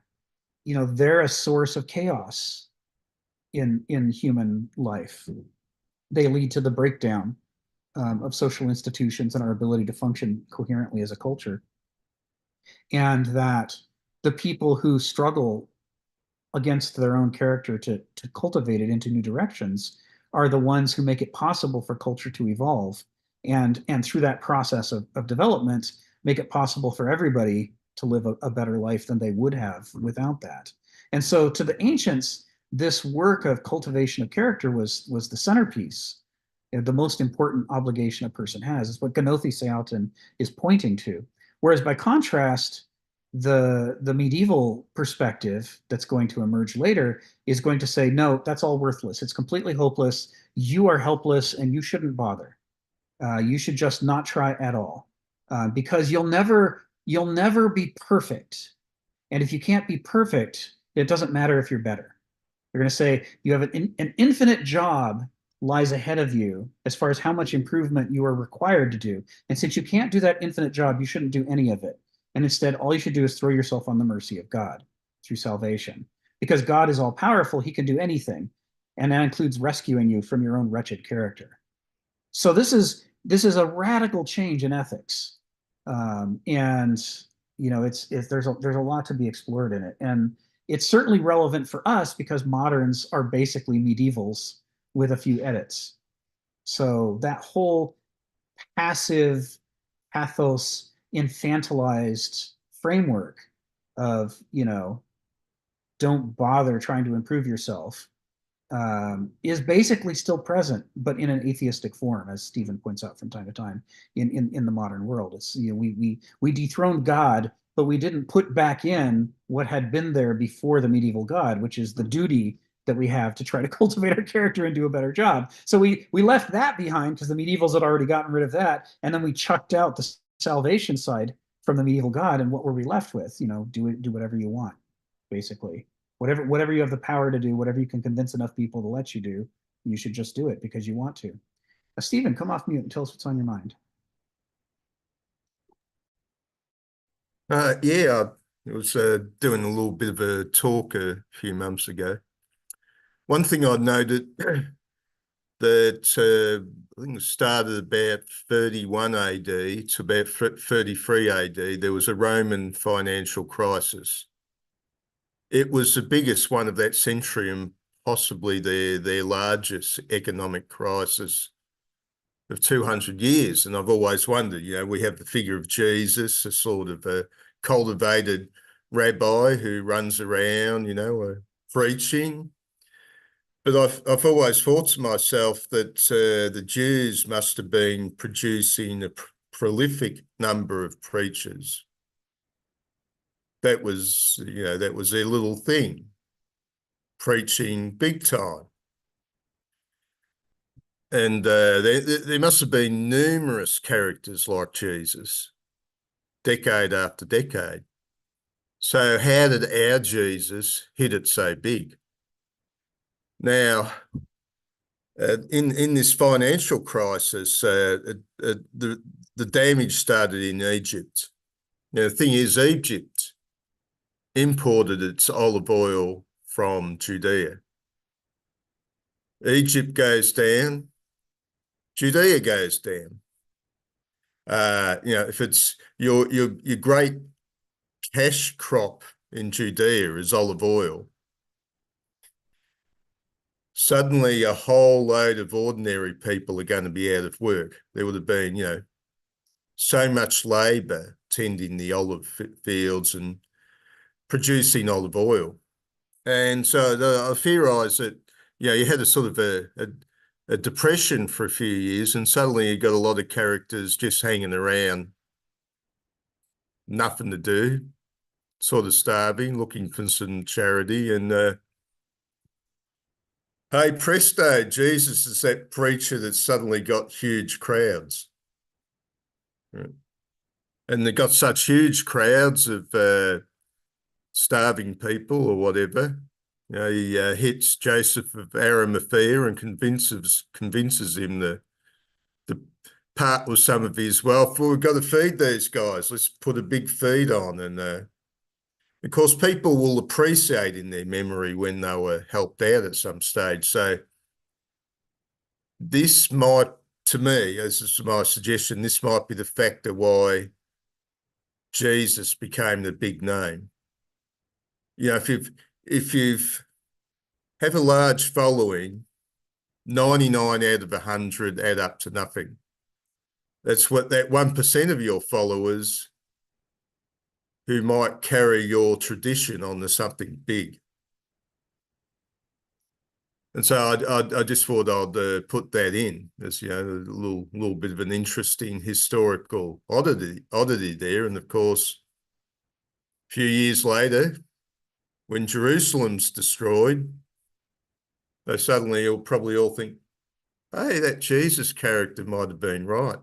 you know, they're a source of chaos in human life. They lead to the breakdown of social institutions and our ability to function coherently as a culture. And that the people who struggle against their own character to cultivate it into new directions are the ones who make it possible for culture to evolve, and through that process of development, make it possible for everybody to live a better life than they would have without that. And so to the ancients, this work of cultivation of character was the centerpiece. You know, the most important obligation a person has is what Ganothi Seauton is pointing to. Whereas by contrast, the medieval perspective that's going to emerge later is going to say, no, that's all worthless. It's completely hopeless. You are helpless and you shouldn't bother. You should just not try at all, because you'll never be perfect. And if you can't be perfect, it doesn't matter if you're better. They're going to say you have an infinite job lies ahead of you as far as how much improvement you are required to do. And since you can't do that infinite job, you shouldn't do any of it. And instead, all you should do is throw yourself on the mercy of God through salvation. Because God is all powerful, he can do anything. And that includes rescuing you from your own wretched character. So this is a radical change in ethics. And you know, there's a lot to be explored in it. And it's certainly relevant for us because moderns are basically medievals with a few edits. So that whole passive, pathos, infantilized framework of, you know, don't bother trying to improve yourself, is basically still present, but in an atheistic form, as Stephen points out from time to time in the modern world. It's, you know, we dethroned God, but we didn't put back in what had been there before the medieval God, which is the duty that we have to try to cultivate our character and do a better job. So we left that behind because the medievals had already gotten rid of that, and then we chucked out the salvation side from the medieval God, and what were we left with? You know, do whatever you want, basically. Whatever you have the power to do, whatever you can convince enough people to let you do, you should just do it because you want to. Stephen, come off mute and tell us what's on your mind. Yeah, I was doing a little bit of a talk a few months ago. One thing I noted that I think it started about 31 AD to about 33 AD, there was a Roman financial crisis. It was the biggest one of that century and possibly their largest economic crisis of 200 years. And I've always wondered, you know, we have the figure of Jesus, a sort of a cultivated rabbi who runs around, you know, preaching. But I've always thought to myself that the Jews must have been producing a prolific number of preachers. That was, you know, that was their little thing, preaching big time. And there must have been numerous characters like Jesus, decade after decade. So how did our Jesus hit it so big? Now, in this financial crisis, the damage started in Egypt. Now, the thing is, Egypt imported its olive oil from Judea. Egypt goes down, Judea goes down. You know, if it's your great cash crop in Judea is olive oil. Suddenly a whole load of ordinary people are going to be out of work. There would have been, you know, so much labour tending the olive fields and producing olive oil. And so I theorised that, you know, you had a sort of a depression for a few years, and suddenly you got a lot of characters just hanging around, nothing to do, sort of starving, looking for some charity. And hey, presto, Jesus is that preacher that suddenly got huge crowds. Right. And they got such huge crowds of starving people or whatever. You know, he hits Joseph of Arimathea and convinces him to part with some of his wealth. Well, we've got to feed these guys. Let's put a big feed on. And of course, people will appreciate in their memory when they were helped out at some stage. So this might, to me, as is my suggestion, this might be the factor why Jesus became the big name. You know, if you've have a large following, 99 out of 100 add up to nothing. That's what that 1% of your followers who might carry your tradition on to something big. And so I just thought I'd put that in as, you know, a little bit of an interesting historical oddity there. And of course, a few years later, when Jerusalem's destroyed, they suddenly will probably all think, hey, that Jesus character might have been right.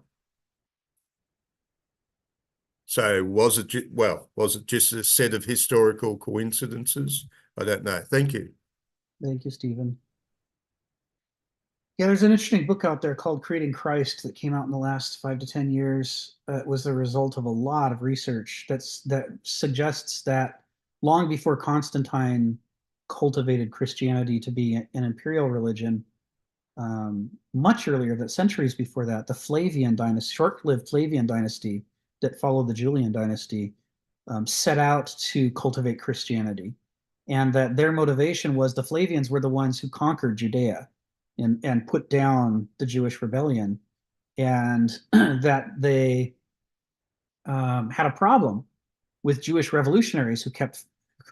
So was it just a set of historical coincidences? I don't know. Thank you. Thank you, Stephen. Yeah, there's an interesting book out there called Creating Christ that came out in the last 5 to 10 years. It was the result of a lot of research that suggests that long before Constantine cultivated Christianity to be an imperial religion, much earlier, that centuries before that, the Flavian dynasty, short-lived Flavian dynasty that followed the Julian dynasty, set out to cultivate Christianity. And that their motivation was the Flavians were the ones who conquered Judea and put down the Jewish rebellion, and that they had a problem with Jewish revolutionaries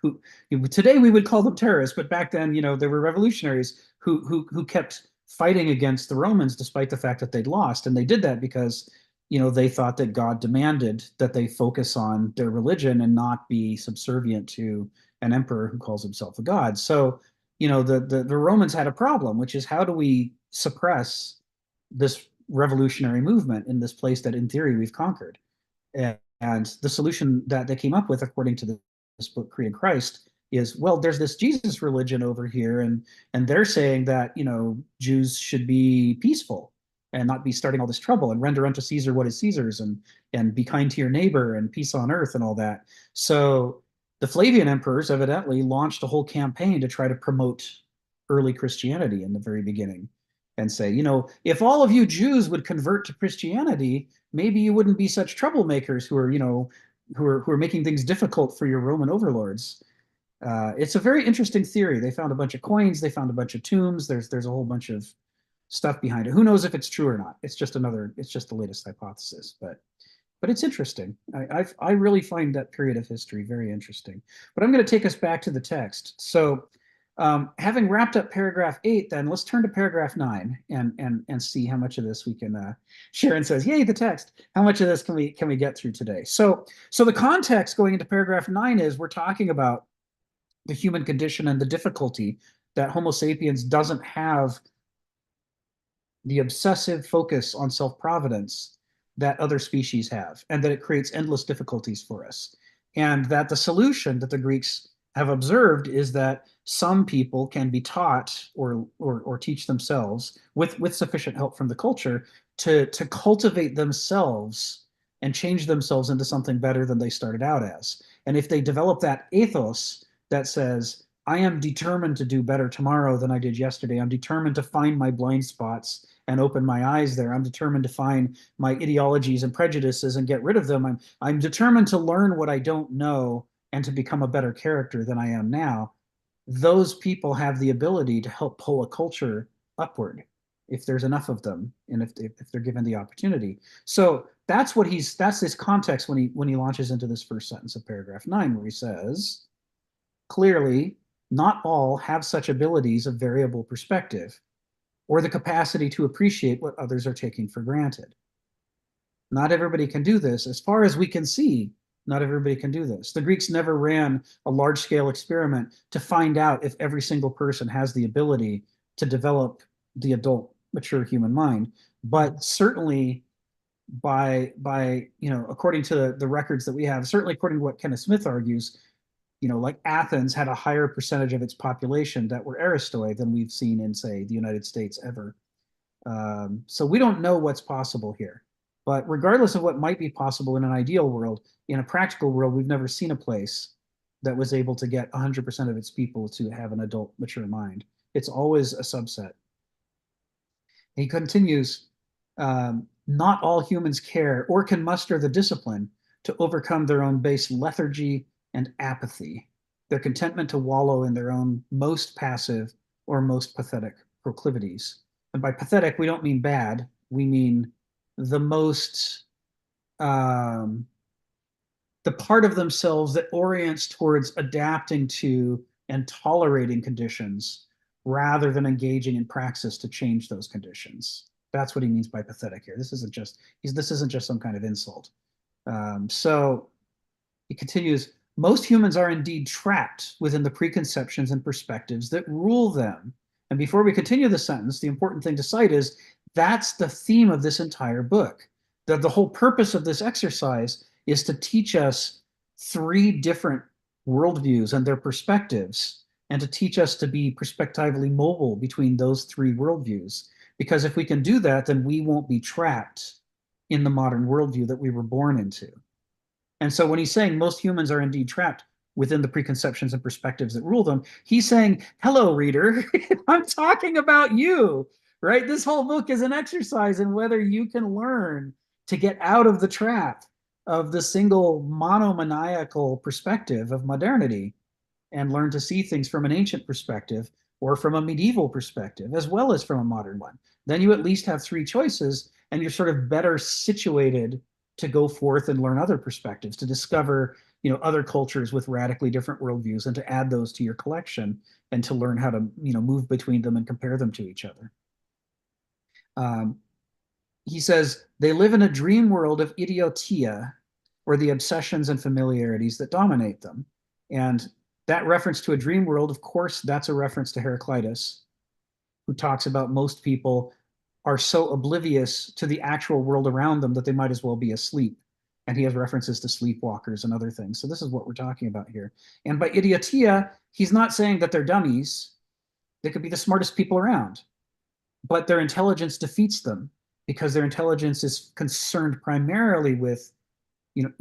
who today we would call them terrorists, but back then, you know, there were revolutionaries who kept fighting against the Romans despite the fact that they'd lost. And they did that because, you know, they thought that God demanded that they focus on their religion and not be subservient to an emperor who calls himself a god. So, you know, the Romans had a problem, which is, how do we suppress this revolutionary movement in this place that in theory we've conquered? And the solution that they came up with, according to this book, Creating Christ, is, well, there's this Jesus religion over here, and they're saying that, you know, Jews should be peaceful and not be starting all this trouble, and render unto Caesar what is Caesar's, and be kind to your neighbor, and peace on earth, and all that. So the Flavian emperors evidently launched a whole campaign to try to promote early Christianity in the very beginning, and say, you know, if all of you Jews would convert to Christianity, maybe you wouldn't be such troublemakers who are, you know, who are making things difficult for your Roman overlords. It's a very interesting theory. They found a bunch of coins, they found a bunch of tombs. There's a whole bunch of stuff behind it. Who knows if it's true or not? It's just the latest hypothesis, but it's interesting. I really find that period of history very interesting. But I'm going to take us back to the text. So having wrapped up paragraph 8, then let's turn to paragraph 9 and see how much of this we can. Sharon says, "Yay, the text! How much of this can we get through today?" So the context going into paragraph 9 is we're talking about the human condition and the difficulty that Homo sapiens doesn't have the obsessive focus on self-providence that other species have, and that it creates endless difficulties for us. And that the solution that the Greeks have observed is that some people can be taught or teach themselves with sufficient help from the culture to cultivate themselves and change themselves into something better than they started out as. And if they develop that ethos that says, I am determined to do better tomorrow than I did yesterday. I'm determined to find my blind spots and open my eyes there. I'm determined to find my ideologies and prejudices and get rid of them. I'm determined to learn what I don't know and to become a better character than I am now, those people have the ability to help pull a culture upward if there's enough of them and if they're given the opportunity. So that's this context when he launches into this first sentence of paragraph 9, where he says, clearly, not all have such abilities of variable perspective or the capacity to appreciate what others are taking for granted. Not everybody can do this. As far as we can see, not everybody can do this. The Greeks never ran a large-scale experiment to find out if every single person has the ability to develop the adult, mature human mind. But certainly by according to the records that we have, certainly according to what Kenneth Smith argues, like Athens had a higher percentage of its population that were Aristoi than we've seen in, say, the United States ever. So we don't know what's possible here. But regardless of what might be possible in an ideal world, in a practical world, we've never seen a place that was able to get 100% of its people to have an adult, mature mind. It's always a subset. He continues, not all humans care or can muster the discipline to overcome their own base lethargy and apathy, their contentment to wallow in their own most passive or most pathetic proclivities. And by pathetic, we don't mean bad. We mean the most, the part of themselves that orients towards adapting to and tolerating conditions rather than engaging in praxis to change those conditions. That's what he means by pathetic here. This isn't just some kind of insult. So he continues, most humans are indeed trapped within the preconceptions and perspectives that rule them. And before we continue the sentence, the important thing to cite is that's the theme of this entire book. The whole purpose of this exercise is to teach us 3 different worldviews and their perspectives, and to teach us to be perspectively mobile between those 3 worldviews. Because if we can do that, then we won't be trapped in the modern worldview that we were born into. And so when he's saying most humans are indeed trapped within the preconceptions and perspectives that rule them, he's saying, hello, reader, I'm talking about you, right? This whole book is an exercise in whether you can learn to get out of the trap of the single monomaniacal perspective of modernity and learn to see things from an ancient perspective or from a medieval perspective, as well as from a modern one. Then you at least have 3 choices, and you're sort of better situated to go forth and learn other perspectives, to discover, other cultures with radically different worldviews, and to add those to your collection, and to learn how to, move between them and compare them to each other. He says, they live in a dream world of idiotia, or the obsessions and familiarities that dominate them. And that reference to a dream world, of course, that's a reference to Heraclitus, who talks about most people are so oblivious to the actual world around them that they might as well be asleep. And he has references to sleepwalkers and other things. So this is what we're talking about here. And by idiotia, he's not saying that they're dummies. They could be the smartest people around, but their intelligence defeats them because their intelligence is concerned primarily with,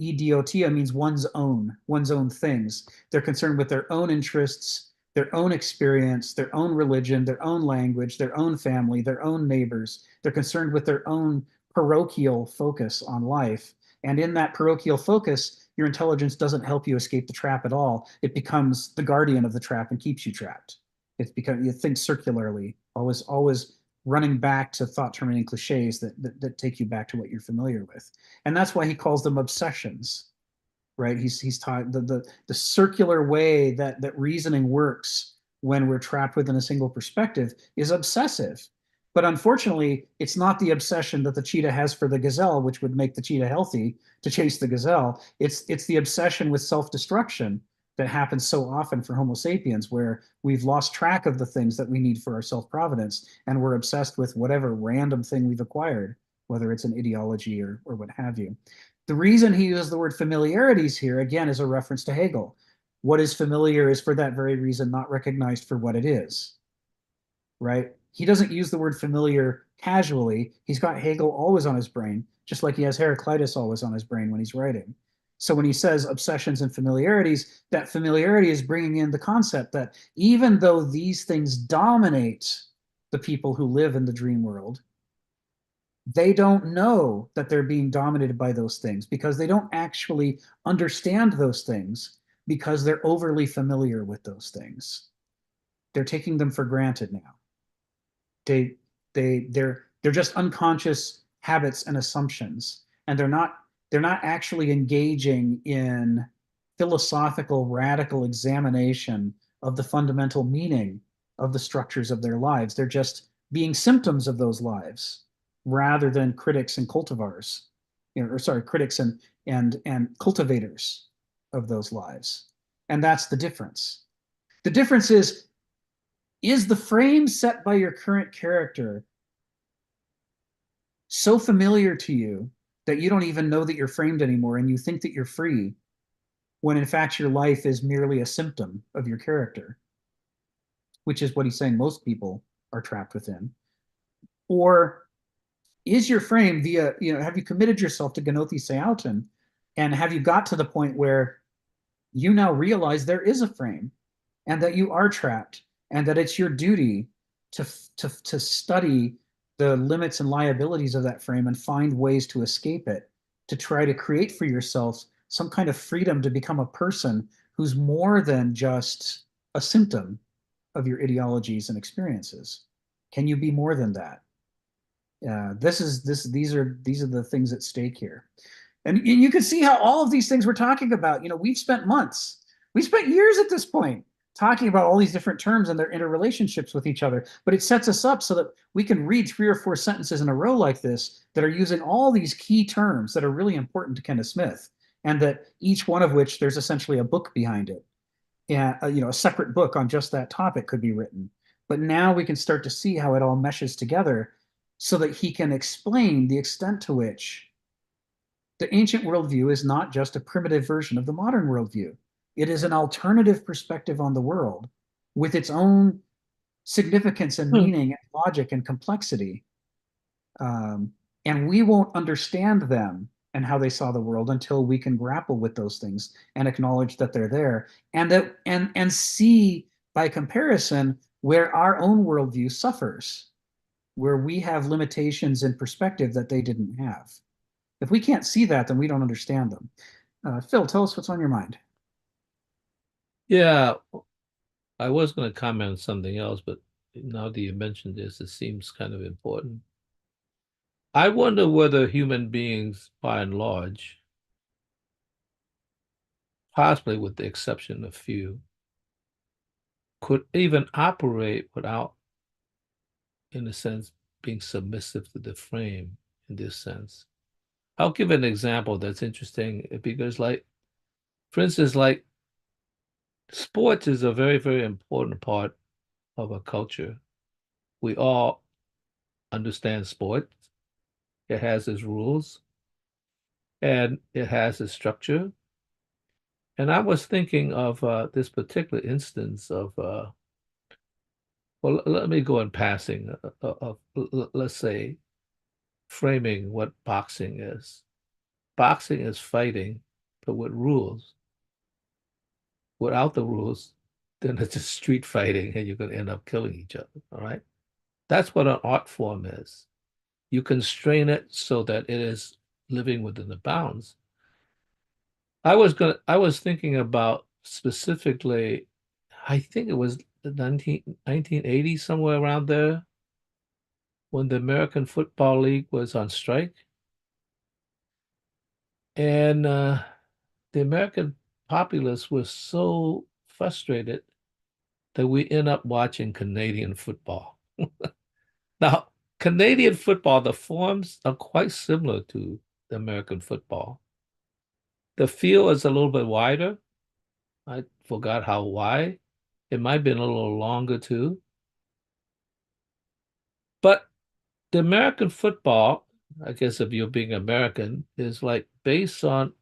idiotia means one's own things. They're concerned with their own interests, their own experience, their own religion, their own language, their own family, their own neighbors. They're concerned with their own parochial focus on life. And in that parochial focus, your intelligence doesn't help you escape the trap at all. It becomes the guardian of the trap and keeps you trapped. It's because you think circularly, always running back to thought-terminating cliches that take you back to what you're familiar with. And that's why he calls them obsessions, right? He's taught the circular way that reasoning works when we're trapped within a single perspective is obsessive. But unfortunately, it's not the obsession that the cheetah has for the gazelle, which would make the cheetah healthy to chase the gazelle. It's the obsession with self-destruction that happens so often for Homo sapiens, where we've lost track of the things that we need for our self-providence, and we're obsessed with whatever random thing we've acquired, whether it's an ideology or what have you. The reason he uses the word familiarities here, again, is a reference to Hegel. What is familiar is for that very reason not recognized for what it is, right? He doesn't use the word familiar casually. He's got Hegel always on his brain, just like he has Heraclitus always on his brain when he's writing. So when he says obsessions and familiarities, that familiarity is bringing in the concept that even though these things dominate the people who live in the dream world, they don't know that they're being dominated by those things because they don't actually understand those things. because they're overly familiar with those things. They're taking them for granted now. They're just unconscious habits and assumptions, and they're not actually engaging in philosophical radical examination of the fundamental meaning of the structures of their lives. They're just being symptoms of those lives rather than critics and cultivars, or sorry, critics and cultivators of those lives. And that's the difference. The difference is the frame set by your current character so familiar to you that you don't even know that you're framed anymore, and you think that you're free, when in fact your life is merely a symptom of your character, which is what he's saying most people are trapped within? Or is your frame via, have you committed yourself to Ganothi Seautin, and have you got to the point where you now realize there is a frame and that you are trapped, and that it's your duty to study the limits and liabilities of that frame and find ways to escape it, to try to create for yourself some kind of freedom to become a person who's more than just a symptom of your ideologies and experiences? Can you be more than that? These are the things at stake here. And you can see how all of these things we're talking about, we've spent months, we spent years at this point talking about all these different terms and their interrelationships with each other. But it sets us up so that we can read 3 or 4 sentences in a row like this that are using all these key terms that are really important to Kenneth Smith, and that each one of which there's essentially a book behind it. And a separate book on just that topic could be written. But now we can start to see how it all meshes together so that he can explain the extent to which the ancient worldview is not just a primitive version of the modern worldview. It is an alternative perspective on the world with its own significance and meaning and logic and complexity. And we won't understand them and how they saw the world until we can grapple with those things and acknowledge that they're there, and see by comparison where our own worldview suffers, where we have limitations in perspective that they didn't have. If we can't see that, then we don't understand them. Phil, tell us what's on your mind. Yeah, I was going to comment on something else, but now that you mentioned this, it seems kind of important. I wonder whether human beings, by and large, possibly with the exception of few, could even operate without, in a sense, being submissive to the frame in this sense. I'll give an example that's interesting, because, for instance, sports is a very, very important part of a culture. We all understand sports. It has its rules and it has its structure. And I was thinking of this particular instance of, well, let me go in passing of, let's say, framing what boxing is. Boxing is fighting, but with rules. Without the rules, then it's just street fighting and you're going to end up killing each other, all right? That's what an art form is. You constrain it so that it is living within the bounds. I was thinking about specifically, I think it was the 1980, somewhere around there, when the American Football League was on strike. And the American populace was so frustrated that we end up watching Canadian football. Now, Canadian football, the forms are quite similar to the American football. The field is a little bit wider. I forgot how wide. It might have been a little longer too. But the American football, I guess if you're being American, is based on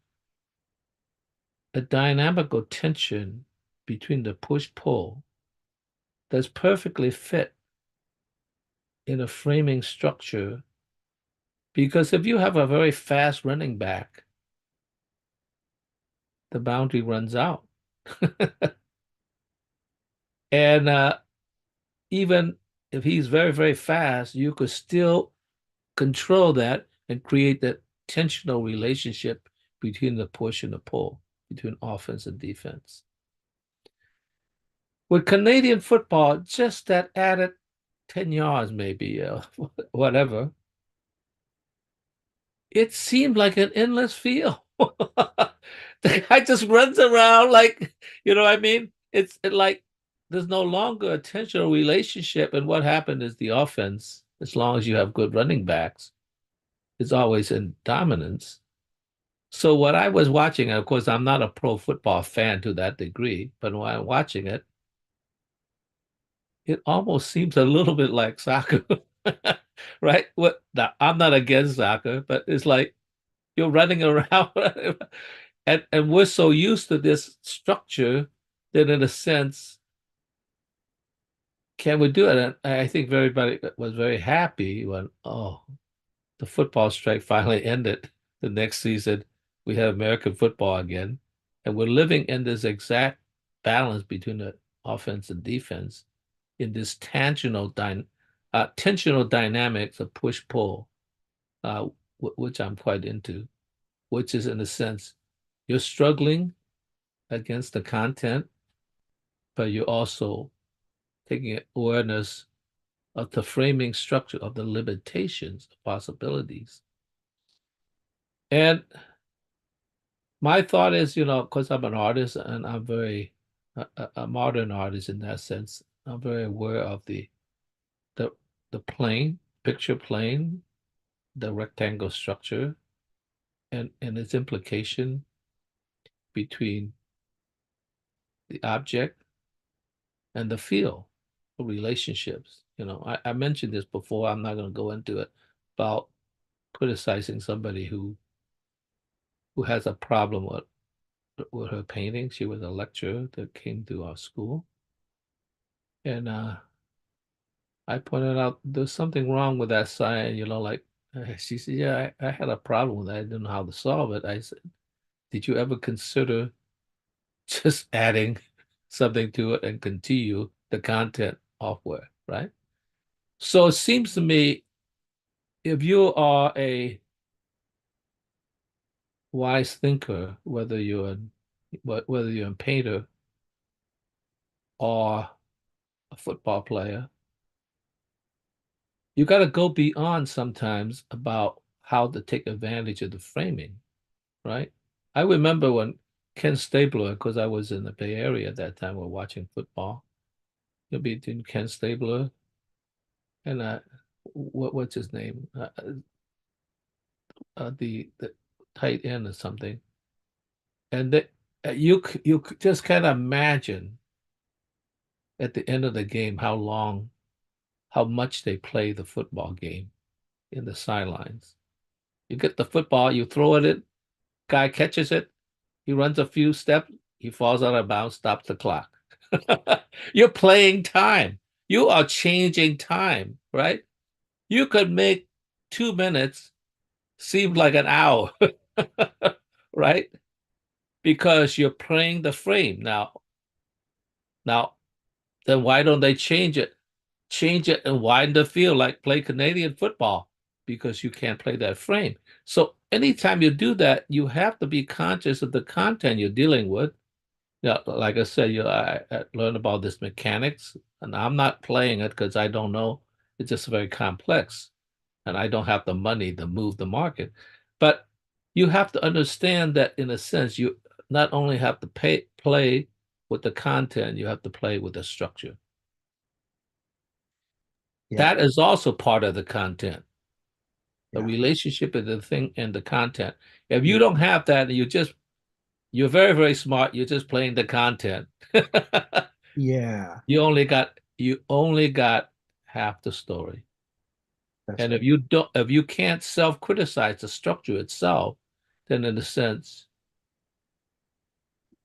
a dynamical tension between the push-pull that's perfectly fit in a framing structure. Because if you have a very fast running back, the boundary runs out. And even if he's very, very fast, you could still control that and create that tensional relationship between the push and the pull. between offense and defense. With Canadian football, just that added 10 yards, maybe, whatever, it seemed like an endless field. The guy just runs around like, you know what I mean? It's like there's no longer a tensional relationship. And what happened is the offense, as long as you have good running backs, is always in dominance. So what I was watching, and of course, I'm not a pro football fan to that degree, but when I'm watching it, it almost seems a little bit like soccer, right? What? Now, I'm not against soccer, but it's like you're running around, and we're so used to this structure that, in a sense, can we do it? And I think everybody was very happy when, oh, the football strike finally ended. The next season, we have American football again, and we're living in this exact balance between the offense and defense in this tensional dynamics of push-pull, which I'm quite into, which is, in a sense, you're struggling against the content, but you're also taking awareness of the framing structure of the limitations, the possibilities. And my thought is, because I'm an artist and I'm very a modern artist in that sense, I'm very aware of the plane, picture plane, the rectangle structure, and its implication between the object and the field, the relationships. I mentioned this before, I'm not going to go into it, about criticizing somebody who has a problem with her painting. She was a lecturer that came to our school. And I pointed out there's something wrong with that sign, like she said, yeah, I had a problem with that. I didn't know how to solve it. I said, did you ever consider just adding something to it and continue the content offward, right? So it seems to me, if you are a wise thinker, whether you're a painter or a football player, you got to go beyond sometimes about how to take advantage of the framing, right? I remember when Ken Stabler, because I was in the Bay Area at that time, we're watching football. You'll be doing Ken Stabler and what's his name? The tight end or something. And you just kind of imagine at the end of the game how much they play the football game in the sidelines. You get the football, you throw it in, guy catches it, he runs a few steps, he falls out of bounds, stops the clock. You're playing time. You are changing time, right? You could make 2 minutes seem like an hour, right? Because you're playing the frame. Now, then why don't they change it? Change it and widen the field like play Canadian football, because you can't play that frame. So anytime you do that, you have to be conscious of the content you're dealing with. Like I said, I learned about this mechanics, and I'm not playing it because I don't know. It's just very complex, and I don't have the money to move the market. But you have to understand that, in a sense, you not only have to play with the content, you have to play with the structure. Yeah. That is also part of the content. The relationship of the thing and the content. If you don't have that, and you're very, very smart, you're just playing the content. Yeah. You only got half the story. And if you can't self-criticize the structure itself, then in a sense,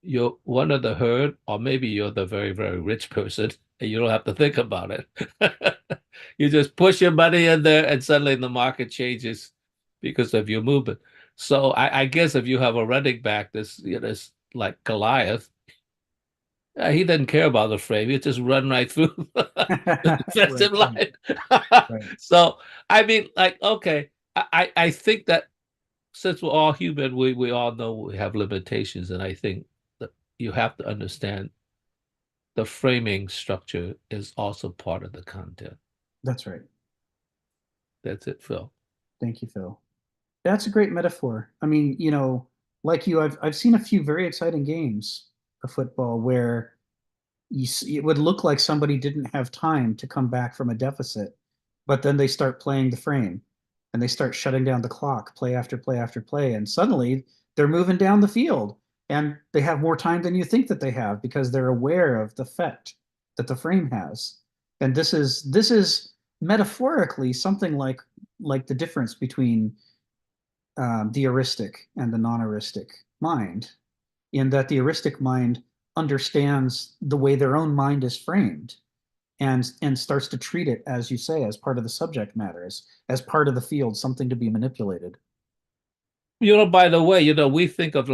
you're one of the herd, or maybe you're the very, very rich person, and you don't have to think about it. You just push your money in there, and suddenly the market changes because of your movement. So I guess if you have a running back that's like Goliath, he doesn't care about the frame. He just run right through the defensive line. So I mean, like, okay, I think that since we're all human, we all know we have limitations, and I think that you have to understand the framing structure is also part of the content. That's right. That's it, Phil. Thank you, Phil. That's a great metaphor. I mean, like you, I've seen a few very exciting games of football where it would look like somebody didn't have time to come back from a deficit, but then they start playing the frame and they start shutting down the clock, play after play after play, and suddenly they're moving down the field and they have more time than you think that they have because they're aware of the effect that the frame has. And this is metaphorically something like the difference between the heuristic and the non-heuristic mind, in that the heuristic mind understands the way their own mind is framed and starts to treat it, as you say, as part of the subject matter, as part of the field, something to be manipulated. By the way, we think of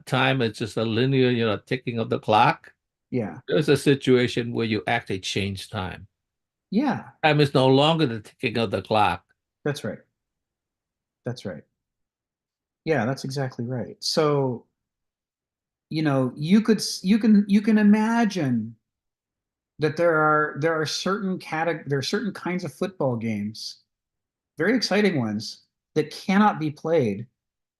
time as just a linear, ticking of the clock. Yeah. There's a situation where you actually change time. Yeah. Time is no longer the ticking of the clock. That's right. That's right. Yeah, that's exactly right. So, you can imagine that there are certain kinds of football games, very exciting ones, that cannot be played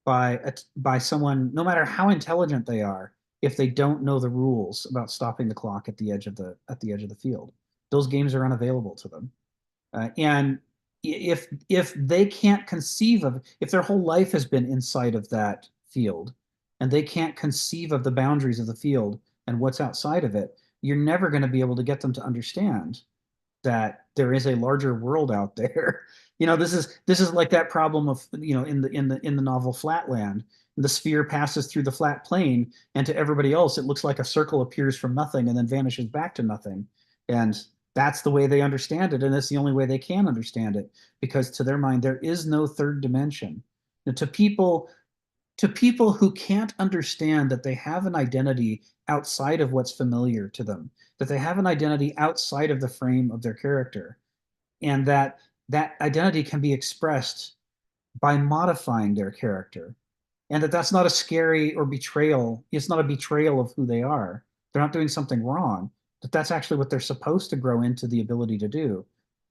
by someone, no matter how intelligent they are, if they don't know the rules about stopping the clock at the edge of the field. Those games are unavailable to them, and if they can't conceive of, if their whole life has been inside of that field and they can't conceive of the boundaries of the field and what's outside of it, you're never going to be able to get them to understand that there is a larger world out there. This is like that problem of, in the novel Flatland. The sphere passes through the flat plane, and to everybody else, it looks like a circle appears from nothing and then vanishes back to nothing. And that's the way they understand it, and it's the only way they can understand it, because to their mind, there is no third dimension. And to people who can't understand that they have an identity outside of what's familiar to them, that they have an identity outside of the frame of their character, and that identity can be expressed by modifying their character, and that's not a scary or betrayal. It's not a betrayal of who they are. They're not doing something wrong, but that's actually what they're supposed to grow into the ability to do.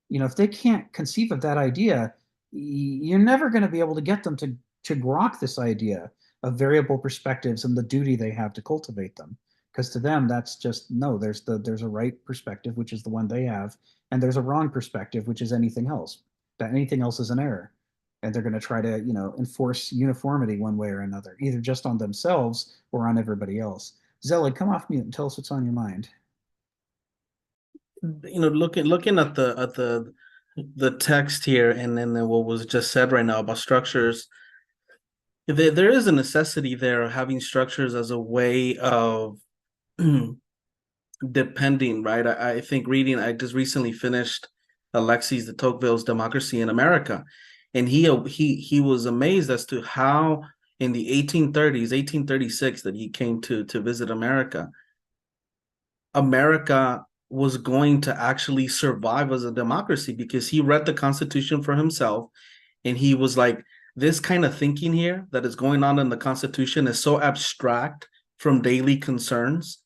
If they can't conceive of that idea, you're never going to be able to get them to grok this idea of variable perspectives and the duty they have to cultivate them. Because to them, that's just, no, there's a right perspective, which is the one they have, and there's a wrong perspective, which is anything else. That anything else is an error. And they're going to try to, enforce uniformity one way or another, either just on themselves or on everybody else. Zelig, come off mute and tell us what's on your mind. Looking at the text here, and then what was just said right now about structures, there is a necessity there of having structures as a way of depending, right? I think I just recently finished Alexis de Tocqueville's Democracy in America, and he was amazed as to how in the 1830s, 1836, that he came to visit America was going to actually survive as a democracy, because he read the Constitution for himself, and he was like, this kind of thinking here that is going on in the Constitution is so abstract from daily concerns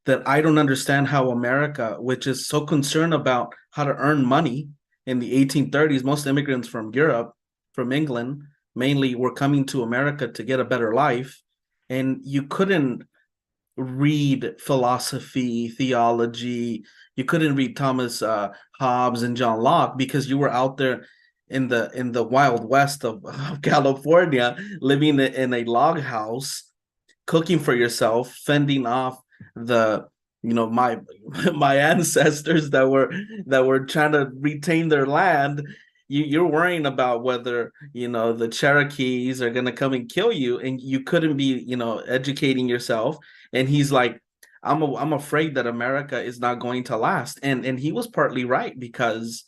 that I don't understand how America, which is so concerned about how to earn money in the 1830s, most immigrants from Europe, from England, mainly were coming to America to get a better life. And you couldn't read philosophy, theology. You couldn't read Thomas Hobbes and John Locke, because you were out there in the wild west of California, living in a log house, cooking for yourself, fending off my ancestors that were trying to retain their land. You're worrying about whether the Cherokees are going to come and kill you, and you couldn't be educating yourself. And he's like, I'm afraid that America is not going to last, and he was partly right, because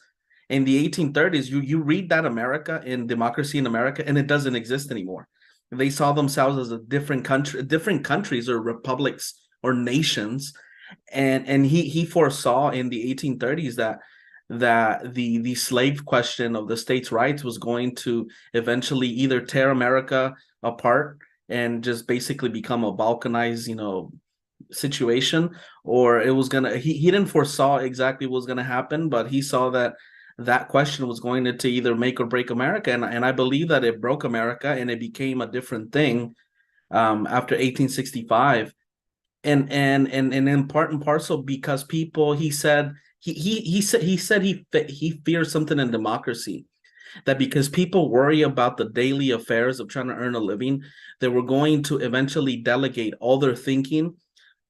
in the 1830s, you read that America in Democracy in America, and it doesn't exist anymore. They saw themselves as a different countries or republics or nations, and he foresaw in the 1830s that that the slave question of the states' rights was going to eventually either tear America apart and just basically become a balkanized, situation, or it was gonna. He didn't foresaw exactly what was gonna happen, but he saw that question was going to either make or break America, and I believe that it broke America and it became a different thing after 1865, and in part and parcel because people, he said he fears something in democracy, that because people worry about the daily affairs of trying to earn a living, they were going to eventually delegate all their thinking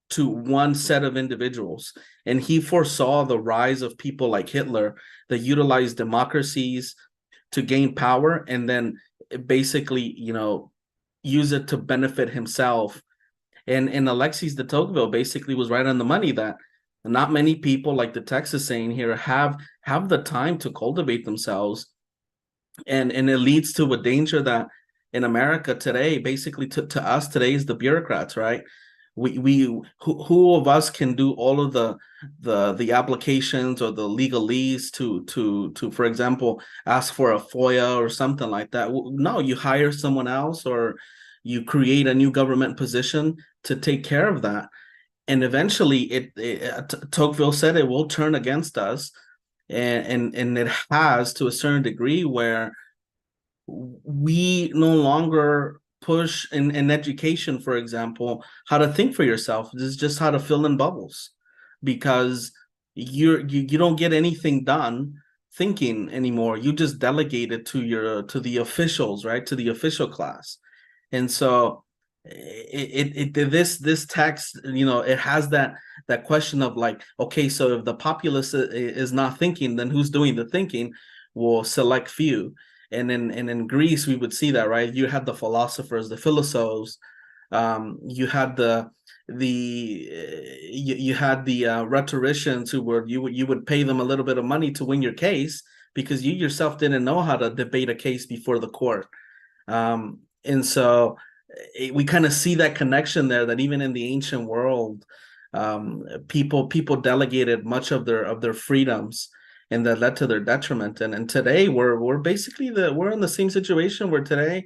to one set of individuals. And he foresaw the rise of people like Hitler that utilized democracies to gain power and then basically, use it to benefit himself. And Alexis de Tocqueville basically was right on the money that not many people, like the text is saying here, have the time to cultivate themselves. And it leads to a danger that in America today, basically to us today, is the bureaucrats, right? Who of us can do all of the applications or the legalese to for example ask for a FOIA or something like that? No, you hire someone else or you create a new government position to take care of that, and eventually Tocqueville said it will turn against us, and it has to a certain degree where we no longer push in education, for example, how to think for yourself. This is just how to fill in bubbles, because you don't get anything done thinking anymore. You just delegate it to the officials, right? To the official class. And so this text, it has that question of like, okay, so if the populace is not thinking, then who's doing the thinking? Well, select few. And in Greece, we would see that, right? You had the philosophers, the philosophers. You had the rhetoricians who were you would pay them a little bit of money to win your case because you yourself didn't know how to debate a case before the court. And so we kind of see that connection there, that even in the ancient world, people delegated much of their freedoms, and that led to their detriment. And today we're basically we're in the same situation where today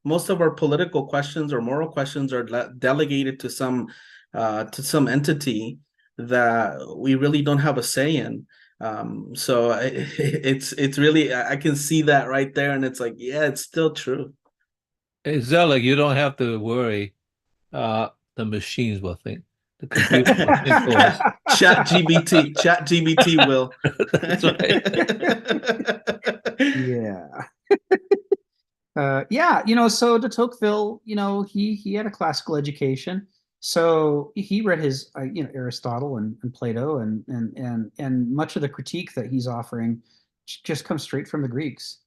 most of our political questions or moral questions are delegated to some entity that we really don't have a say in. So it's really, I can see that right there, and it's like, yeah, it's still true. Hey, Zelig, you don't have to worry. The machines will think. The computer will think for us. Chat GBT will. That's right. Yeah. So de Tocqueville, he had a classical education. So he read his, Aristotle and Plato, and much of the critique that he's offering just comes straight from the Greeks.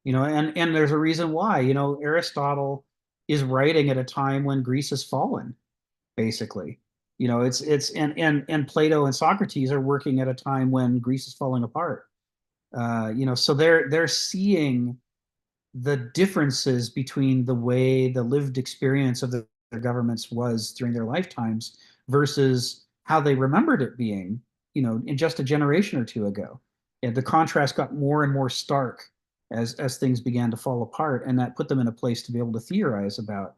And there's a reason why. Aristotle is writing at a time when Greece has fallen, basically. And Plato and Socrates are working at a time when Greece is falling apart. So they're seeing the differences between the way the lived experience of their governments was during their lifetimes versus how they remembered it being, in just a generation or two ago. And the contrast got more and more stark as things began to fall apart, and that put them in a place to be able to theorize about,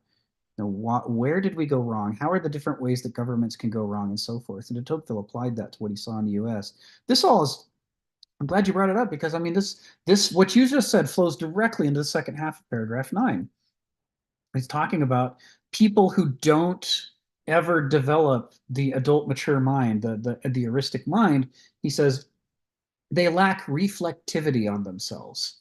where did we go wrong? How are the different ways that governments can go wrong, and so forth. And de Tocqueville applied that to what he saw in the U.S. This all is, I'm glad you brought it up, because I mean, this what you just said flows directly into the second half of paragraph 9. He's talking about people who don't ever develop the adult mature mind, the heuristic mind. He says they lack reflectivity on themselves.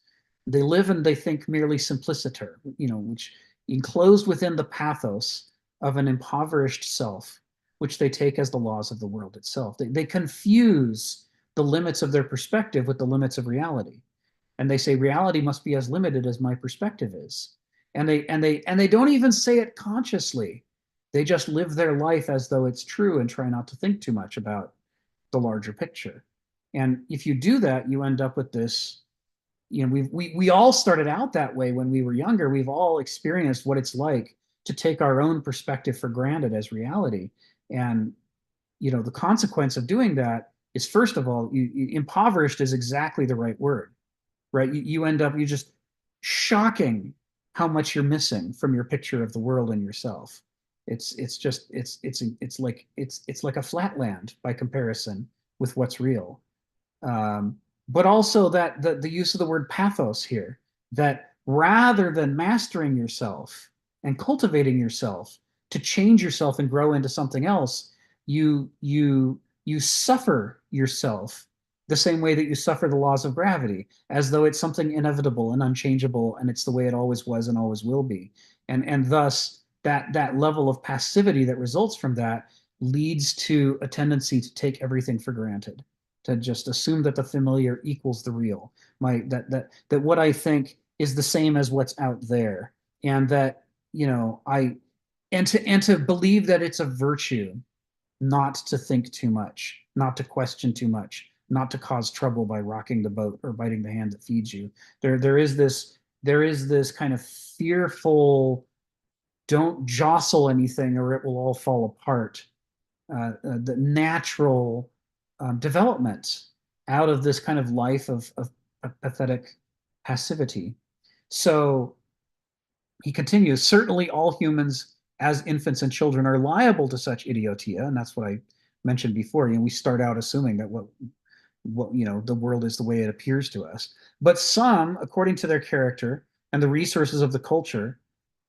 They live and they think merely simpliciter, which enclosed within the pathos of an impoverished self, which they take as the laws of the world itself. They confuse the limits of their perspective with the limits of reality. And they say reality must be as limited as my perspective is. And they don't even say it consciously. They just live their life as though it's true and try not to think too much about the larger picture. And if you do that, you end up with this, we all started out that way when we were younger. We've all experienced what it's like to take our own perspective for granted as reality. And, the consequence of doing that is, first of all, impoverished is exactly the right word, right? You end up, you just shocking how much you're missing from your picture of the world and yourself. It's like a flatland by comparison with what's real. But also that the use of the word pathos here, that rather than mastering yourself and cultivating yourself to change yourself and grow into something else, you suffer yourself the same way that you suffer the laws of gravity, as though it's something inevitable and unchangeable, and it's the way it always was and always will be. And thus that level of passivity that results from that leads to a tendency to take everything for granted, to just assume that the familiar equals the real. That what I think is the same as what's out there, and that, you know, and to believe that it's a virtue not to think too much, not to question too much, not to cause trouble by rocking the boat or biting the hand that feeds you. There is this kind of fearful, don't jostle anything or it will all fall apart. The natural development out of this kind of life of pathetic passivity. So he continues, certainly all humans as infants and children are liable to such idiotia, and that's what I mentioned before. You know, we start out assuming that what you know, the world is the way it appears to us. But some, according to their character and the resources of the culture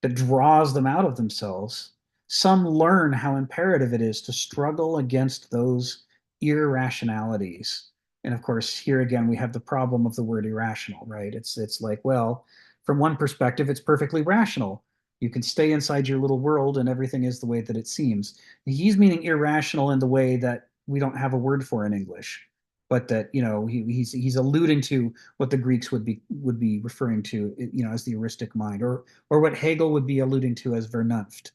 that draws them out of themselves, some learn how imperative it is to struggle against those irrationalities. And of course, here again, we have the problem of the word irrational, right? It's like, well, from one perspective, it's perfectly rational. You can stay inside your little world and everything is the way that it seems. He's meaning irrational in the way that we don't have a word for in English, but that, you know, he's alluding to what the Greeks would be referring to, you know, as the heuristic mind, or what Hegel would be alluding to as Vernunft.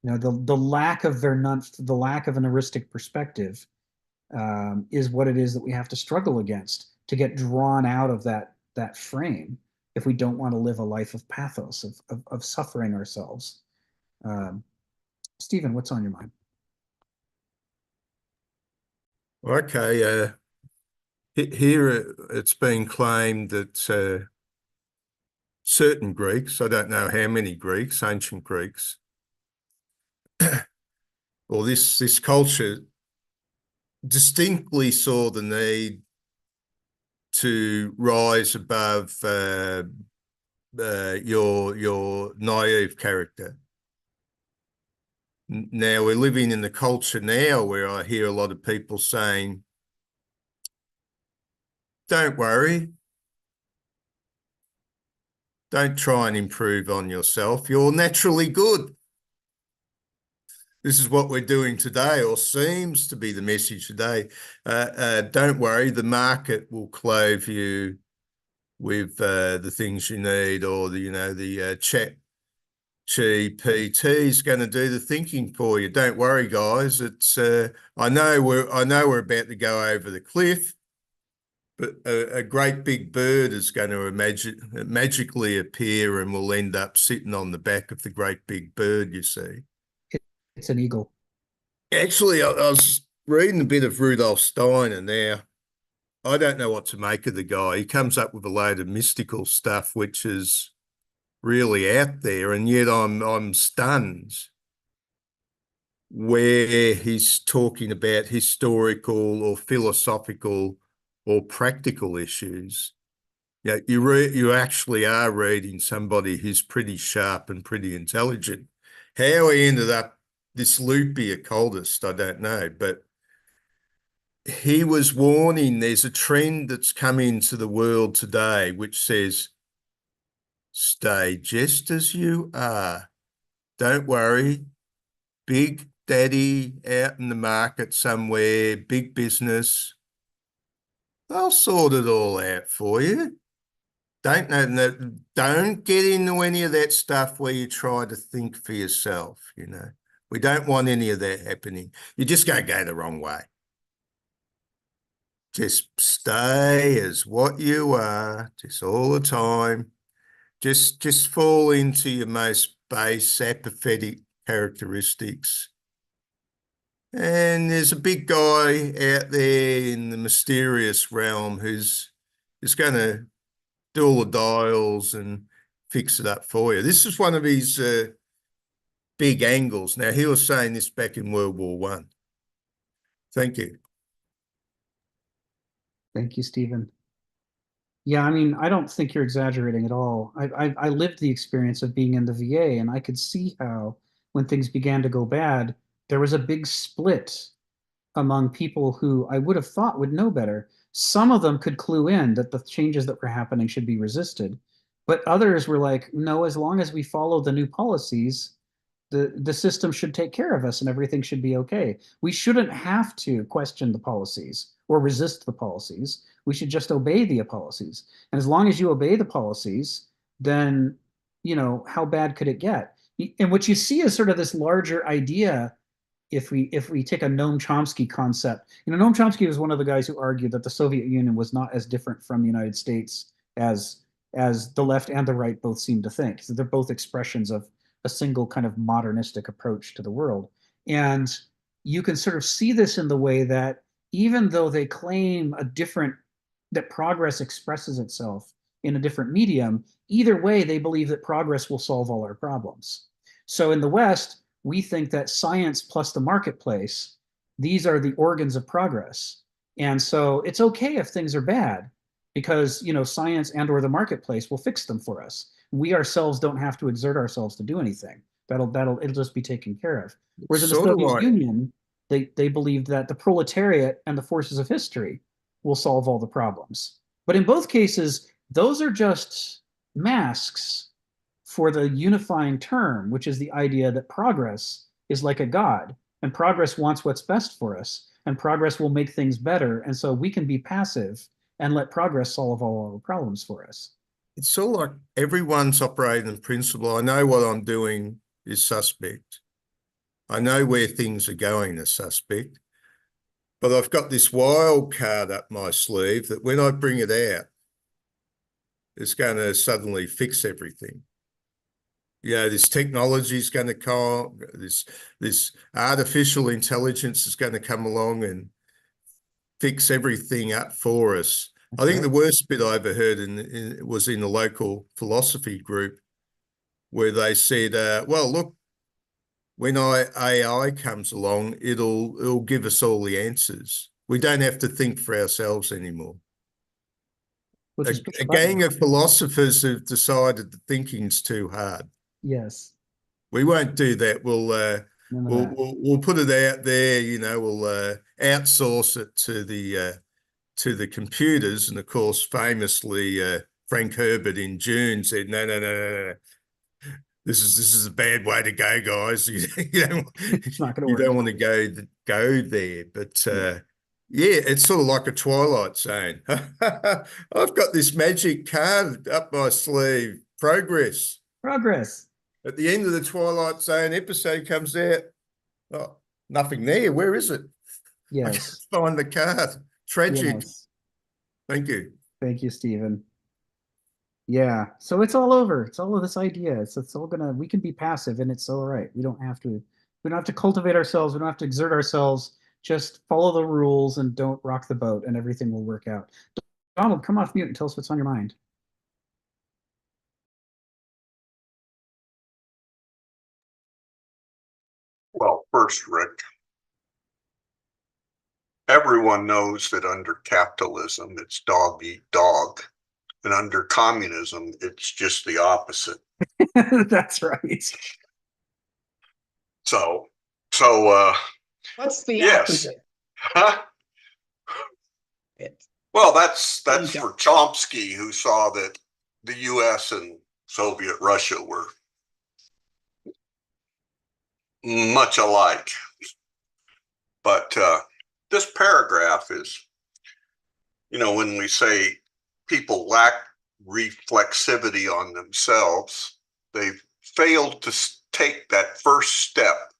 You know, the lack of Vernunft, the lack of an heuristic perspective, is what it is that we have to struggle against to get drawn out of that frame if we don't want to live a life of pathos, of suffering ourselves. Stephen, what's on your mind? Okay, here it's been claimed that certain Greeks, I don't know how many Greeks, ancient Greeks, or this culture distinctly saw the need to rise above your naive character. Now we're living in the culture now where I hear a lot of people saying, don't worry, don't try and improve on yourself, you're naturally good. This is what we're doing today, or seems to be the message today. Don't worry, the market will clothe you with the things you need, or the chat GPT is going to do the thinking for you. Don't worry, guys. It's I know we're about to go over the cliff, but a great big bird is going to magically appear and will end up sitting on the back of the great big bird, you see. It's an eagle. Actually, I was reading a bit of Rudolf Steiner now. I don't know what to make of the guy. He comes up with a load of mystical stuff, which is really out there, and yet I'm stunned where he's talking about historical or philosophical or practical issues. Yeah, you actually are reading somebody who's pretty sharp and pretty intelligent. How he ended up this loopy occultist, I don't know, but he was warning there's a trend that's come into the world today which says, stay just as you are. Don't worry. Big daddy out in the market somewhere, big business, they'll sort it all out for you. Don't get into any of that stuff where you try to think for yourself, you know. We don't want any of that happening. You're just going to go the wrong way. Just stay as what you are, just all the time. Just fall into your most base apathetic characteristics. And there's a big guy out there in the mysterious realm who's going to do all the dials and fix it up for you. This is one of his big angles. Now, he was saying this back in World War One. Thank you. Thank you, Stephen. Yeah, I mean, I don't think you're exaggerating at all. I lived the experience of being in the VA, and I could see how when things began to go bad, there was a big split among people who I would have thought would know better. Some of them could clue in that the changes that were happening should be resisted, but others were like, no, as long as we follow the new policies, the system should take care of us and everything should be okay. We shouldn't have to question the policies or resist the policies. We should just obey the policies. And as long as you obey the policies, then, you know, how bad could it get? And what you see is sort of this larger idea. If we take a Noam Chomsky concept, you know, Noam Chomsky was one of the guys who argued that the Soviet Union was not as different from the United States as the left and the right both seem to think. So they're both expressions of a single kind of modernistic approach to the world. And you can sort of see this in the way that even though they claim that progress expresses itself in a different medium, either way, they believe that progress will solve all our problems. So in the West, we think that science plus the marketplace, these are the organs of progress. And so it's okay if things are bad because, you know, science and or the marketplace will fix them for us. We ourselves don't have to exert ourselves to do anything. It'll just be taken care of. Whereas in the Soviet Union, they believed that the proletariat and the forces of history will solve all the problems. But in both cases, those are just masks for the unifying term, which is the idea that progress is like a god, and progress wants what's best for us, and progress will make things better. And so we can be passive and let progress solve all our problems for us. It's sort of like everyone's operating in principle. I know what I'm doing is suspect. I know where things are going as suspect. But I've got this wild card up my sleeve that when I bring it out, it's going to suddenly fix everything. You know, this technology is going to come, this artificial intelligence is going to come along and fix everything up for us. I think the worst bit I ever heard was in a local philosophy group where they said, well, look, when AI comes along, it'll give us all the answers. We don't have to think for ourselves anymore. A gang of philosophers have decided that thinking's too hard. Yes. We won't do that. We'll put it out there. You know, we'll outsource it to the computers. And of course, famously, Frank Herbert in June said, no. This is a bad way to go, guys. You don't want to go there. But yeah, it's sort of like a Twilight Zone. I've got this magic card up my sleeve. Progress. At the end of the Twilight Zone episode comes out. Oh, nothing there. Where is it? Yes. I can't find the card. Tragic. Yes. Thank you. Thank you, Stephen. Yeah, so it's all over. It's all of this idea. It's all we can be passive and it's all right. We don't have to cultivate ourselves. We don't have to exert ourselves. Just follow the rules and don't rock the boat and everything will work out. Donald, come off mute and tell us what's on your mind. Well, first, Rick, everyone knows that under capitalism, it's dog eat dog. And under communism, it's just the opposite. That's right. So what's the yes. opposite? Huh? Well, that's for Chomsky, who saw that the US and Soviet Russia were much alike. But this paragraph is, you know, when we say people lack reflexivity on themselves, they've failed to take that first step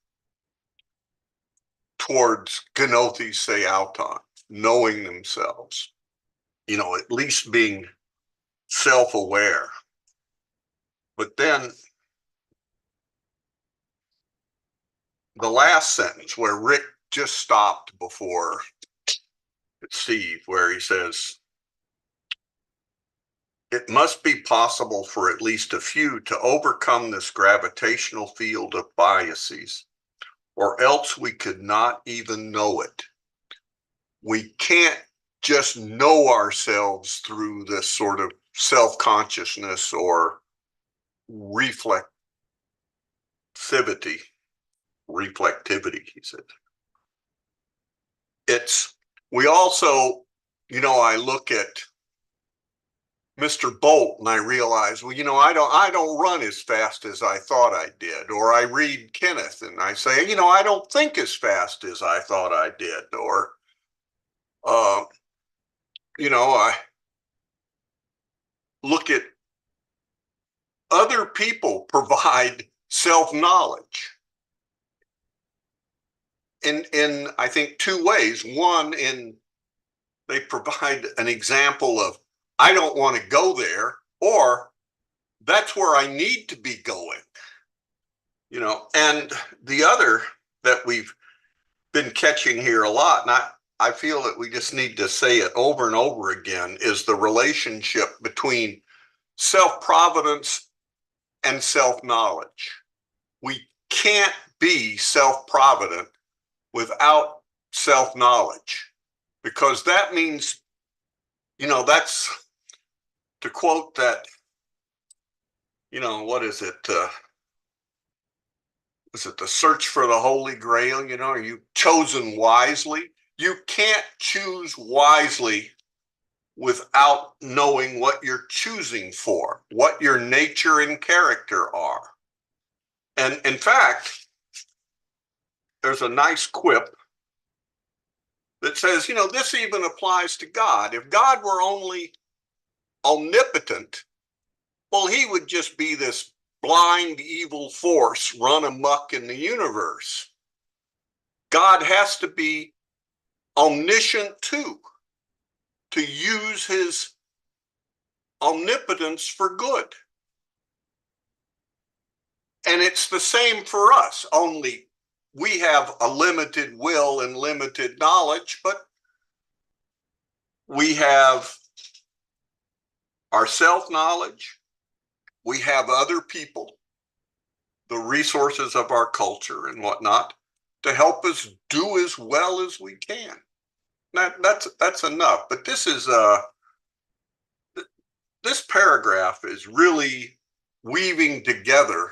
towards gnothes se auton, knowing themselves, you know, at least being self-aware. But then the last sentence where Rick just stopped before Steve, where he says, it must be possible for at least a few to overcome this gravitational field of biases, or else we could not even know it. We can't just know ourselves through this sort of self-consciousness or reflectivity, he said. We also, I look at Mr. Bolt and I realize, well, I don't run as fast as I thought I did. Or I read Kenneth and I say, I don't think as fast as I thought I did. Or, I look at other people provide self-knowledge in I think two ways. One, they provide an example of, I don't want to go there, or that's where I need to be going. And the other that we've been catching here a lot, and I feel that we just need to say it over and over again, is the relationship between self-providence and self-knowledge. We can't be self-provident without self-knowledge, because that means, that's, to quote that, what is it? Is it the search for the Holy Grail? Are you chosen wisely? You can't choose wisely without knowing what you're choosing for, what your nature and character are. And in fact, there's a nice quip that says, this even applies to God. If God were only omnipotent, well, he would just be this blind evil force run amok in the universe. God has to be omniscient too, to use his omnipotence for good. And it's the same for us, only we have a limited will and limited knowledge, but we have our self-knowledge, we have other people, the resources of our culture and whatnot, to help us do as well as we can. That's enough. But this paragraph is really weaving together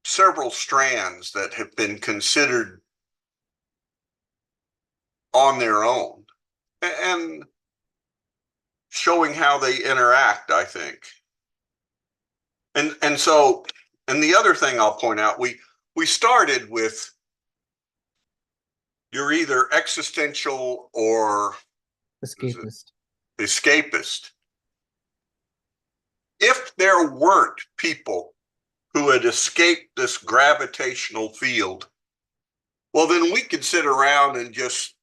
several strands that have been considered on their own and showing how they interact, I think. And so, and the other thing I'll point out, we started with, you're either existential or escapist. If there weren't people who had escaped this gravitational field, well, then we could sit around and just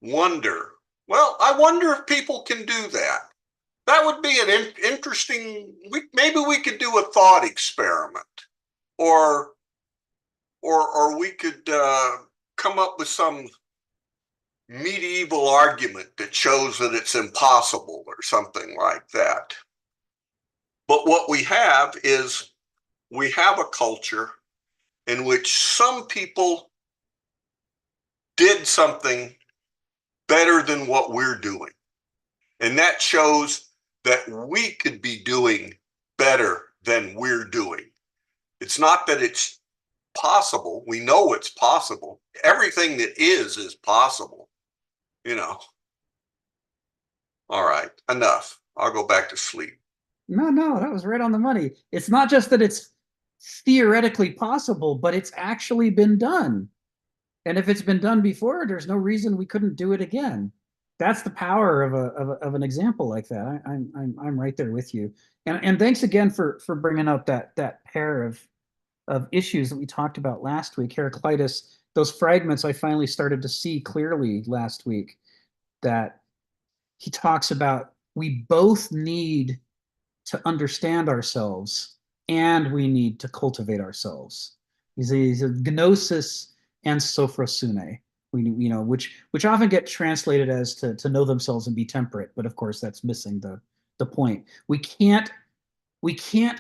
wonder, well, I wonder if people can do that. That would be an interesting, maybe we could do a thought experiment, or we could come up with some medieval argument that shows that it's impossible or something like that. But what we have is, we have a culture in which some people did something better than what we're doing. And that shows that we could be doing better than we're doing. It's not that it's possible. We know it's possible. Everything that is possible, All right, enough. I'll go back to sleep. No, that was right on the money. It's not just that it's theoretically possible, but it's actually been done. And if it's been done before, there's no reason we couldn't do it again. That's the power of an example like that. I'm right there with you. And thanks again for bringing up that pair of issues that we talked about last week. Heraclitus, those fragments I finally started to see clearly last week, that he talks about, we both need to understand ourselves and we need to cultivate ourselves. He's a gnosis and sophrosune. Which often get translated as to know themselves and be temperate, but of course that's missing the point. We can't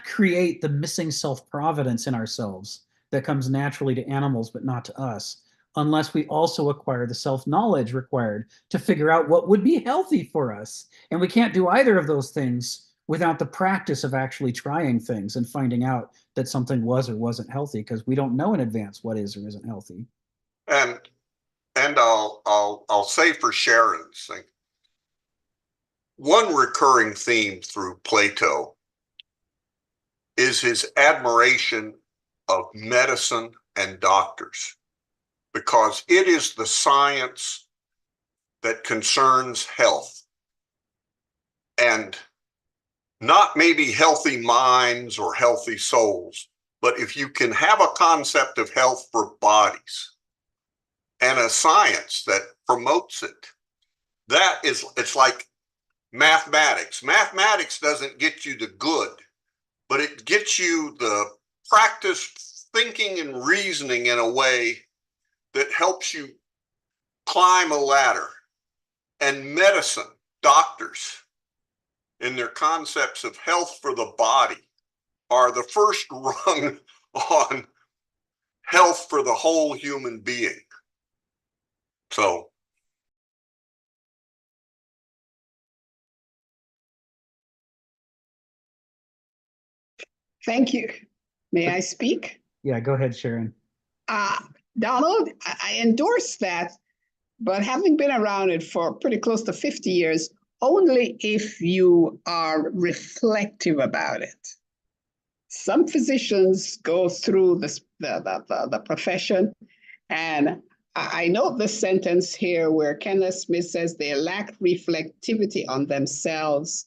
create the missing self-providence in ourselves that comes naturally to animals but not to us, unless we also acquire the self-knowledge required to figure out what would be healthy for us. And we can't do either of those things without the practice of actually trying things and finding out that something was or wasn't healthy, because we don't know in advance what is or isn't healthy. And I'll say for Sharon's sake, one recurring theme through Plato is his admiration of medicine and doctors, because it is the science that concerns health, and not maybe healthy minds or healthy souls, but if you can have a concept of health for bodies and a science that promotes it, it's like mathematics. Mathematics doesn't get you the good, but it gets you the practice thinking and reasoning in a way that helps you climb a ladder. And medicine, doctors, in their concepts of health for the body, are the first rung on health for the whole human being. So thank you. May I speak? Yeah, go ahead, Sharon. Donald, I endorse that, but having been around it for pretty close to 50 years, only if you are reflective about it. Some physicians go through the profession, and I note this sentence here where Kenneth Smith says they lack reflectivity on themselves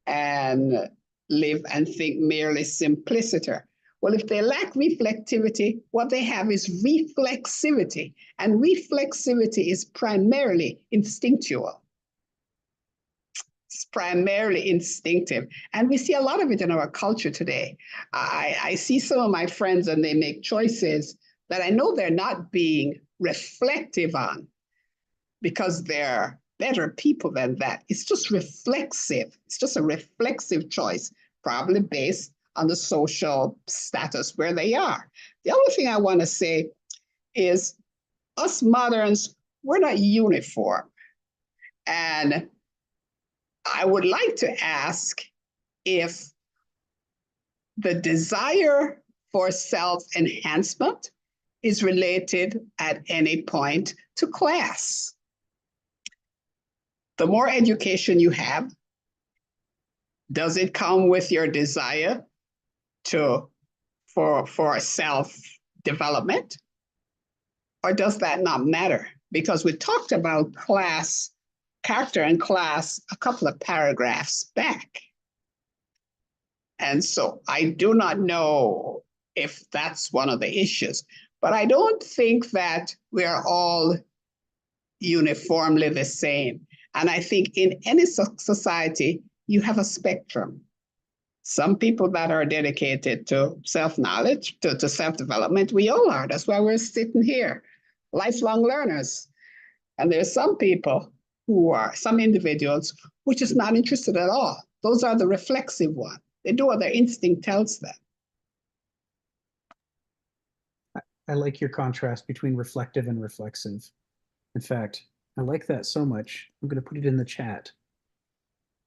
and live and think merely simplicity. Well, if they lack reflectivity, what they have is reflexivity, and reflexivity is primarily instinctual. It's primarily instinctive, and we see a lot of it in our culture today. I see some of my friends and they make choices that I know they're not being reflective on because they're better people than that. It's just reflexive. It's just a reflexive choice, probably based on the social status where they are. The other thing I want to say is us moderns, we're not uniform. And I would like to ask if the desire for self-enhancement is related at any point to class. The more education you have, does it come with your desire for self-development? Or does that not matter? Because we talked about class, character and class, a couple of paragraphs back. And so I do not know if that's one of the issues, but I don't think that we are all uniformly the same. And I think in any society, you have a spectrum. Some people that are dedicated to self-knowledge, to self-development, we all are. That's why we're sitting here, lifelong learners. And there's some people who are, some individuals, who are just not interested at all. Those are the reflexive ones. They do what their instinct tells them. I like your contrast between reflective and reflexive. In fact, I like that so much. I'm going to put it in the chat.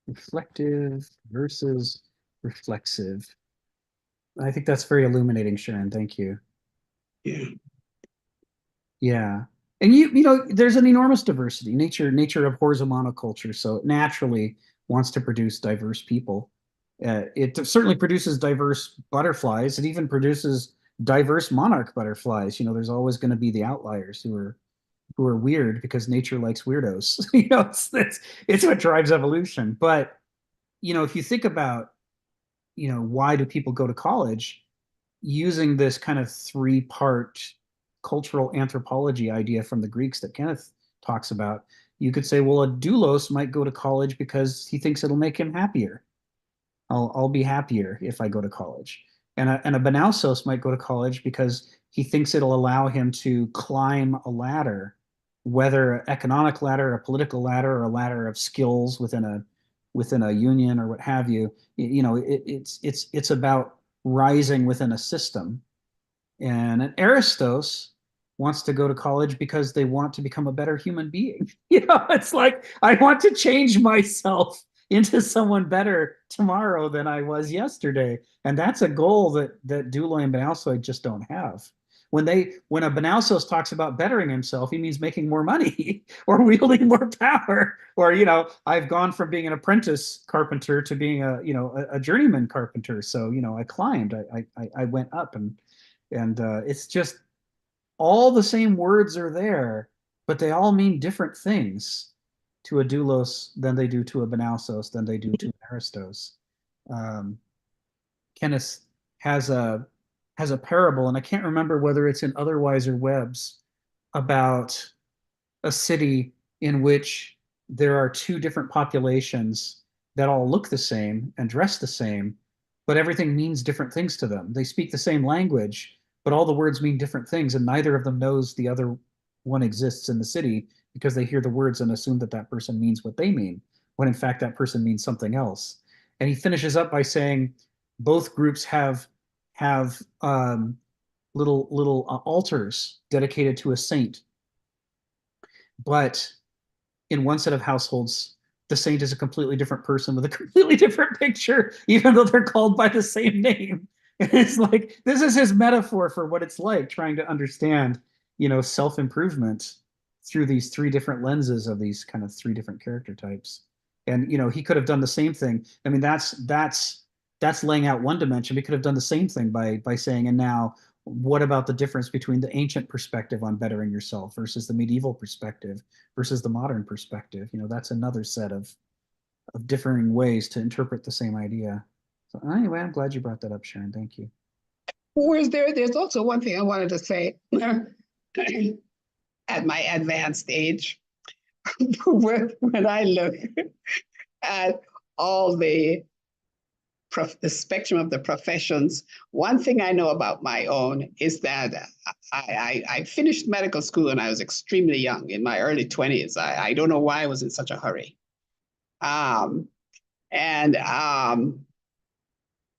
Reflective versus reflexive. I think that's very illuminating, Sharon. Thank you. Yeah. Yeah. And you know, there's an enormous diversity. Nature abhors a monoculture, so it naturally wants to produce diverse people. It certainly produces diverse butterflies. It even produces diverse monarch butterflies. You know, there's always going to be the outliers who are weird because nature likes weirdos. You know, it's what drives evolution. But you know, if you think about, you know, why do people go to college, using this kind of three-part cultural anthropology idea from the Greeks that Kenneth talks about, you could say, well, a doulos might go to college because he thinks it'll make him happier. I'll be happier if I go to college. And a banausos might go to college because he thinks it'll allow him to climb a ladder, whether an economic ladder, a political ladder, or a ladder of skills within a union or what have you. You know, it's about rising within a system. And an Aristos wants to go to college because they want to become a better human being. You know, it's like, I want to change myself into someone better tomorrow than I was yesterday. And that's a goal that Duloi and Benalsoy just don't have. When a Benalsos talks about bettering himself, he means making more money or wielding more power. Or, you know, I've gone from being an apprentice carpenter to being a journeyman carpenter. So, you know, I climbed, I went up, and it's just all the same words are there, but they all mean different things to a doulos than they do to a Benalsos, than they do to an Aristos. Kenneth has a parable, and I can't remember whether it's in Otherwise or Webb's, about a city in which there are two different populations that all look the same and dress the same, but everything means different things to them. They speak the same language, but all the words mean different things, and neither of them knows the other one exists in the city because they hear the words and assume that that person means what they mean, when in fact that person means something else. And he finishes up by saying both groups have little altars dedicated to a saint, but in one set of households, the saint is a completely different person with a completely different picture, even though they're called by the same name. And it's like, this is his metaphor for what it's like trying to understand, you know, self-improvement through these three different lenses of these kind of three different character types. And, you know, he could have done the same thing. I mean, that's laying out one dimension. We could have done the same thing by saying, and now what about the difference between the ancient perspective on bettering yourself versus the medieval perspective versus the modern perspective? You know, that's another set of differing ways to interpret the same idea. So anyway, I'm glad you brought that up, Sharon. Thank you. There's also one thing I wanted to say at my advanced age. When I look at all the spectrum of the professions, one thing I know about my own is that I finished medical school when I was extremely young, in my early 20s. I don't know why I was in such a hurry.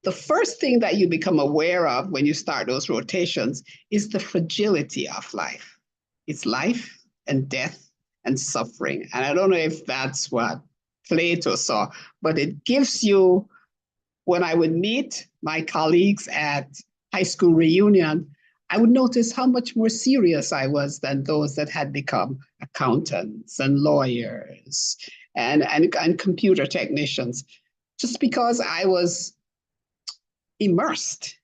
The first thing that you become aware of when you start those rotations is the fragility of life. It's life and death and suffering. And I don't know if that's what Plato saw, but it gives you, when I would meet my colleagues at high school reunion, I would notice how much more serious I was than those that had become accountants and lawyers and computer technicians, just because I was immersed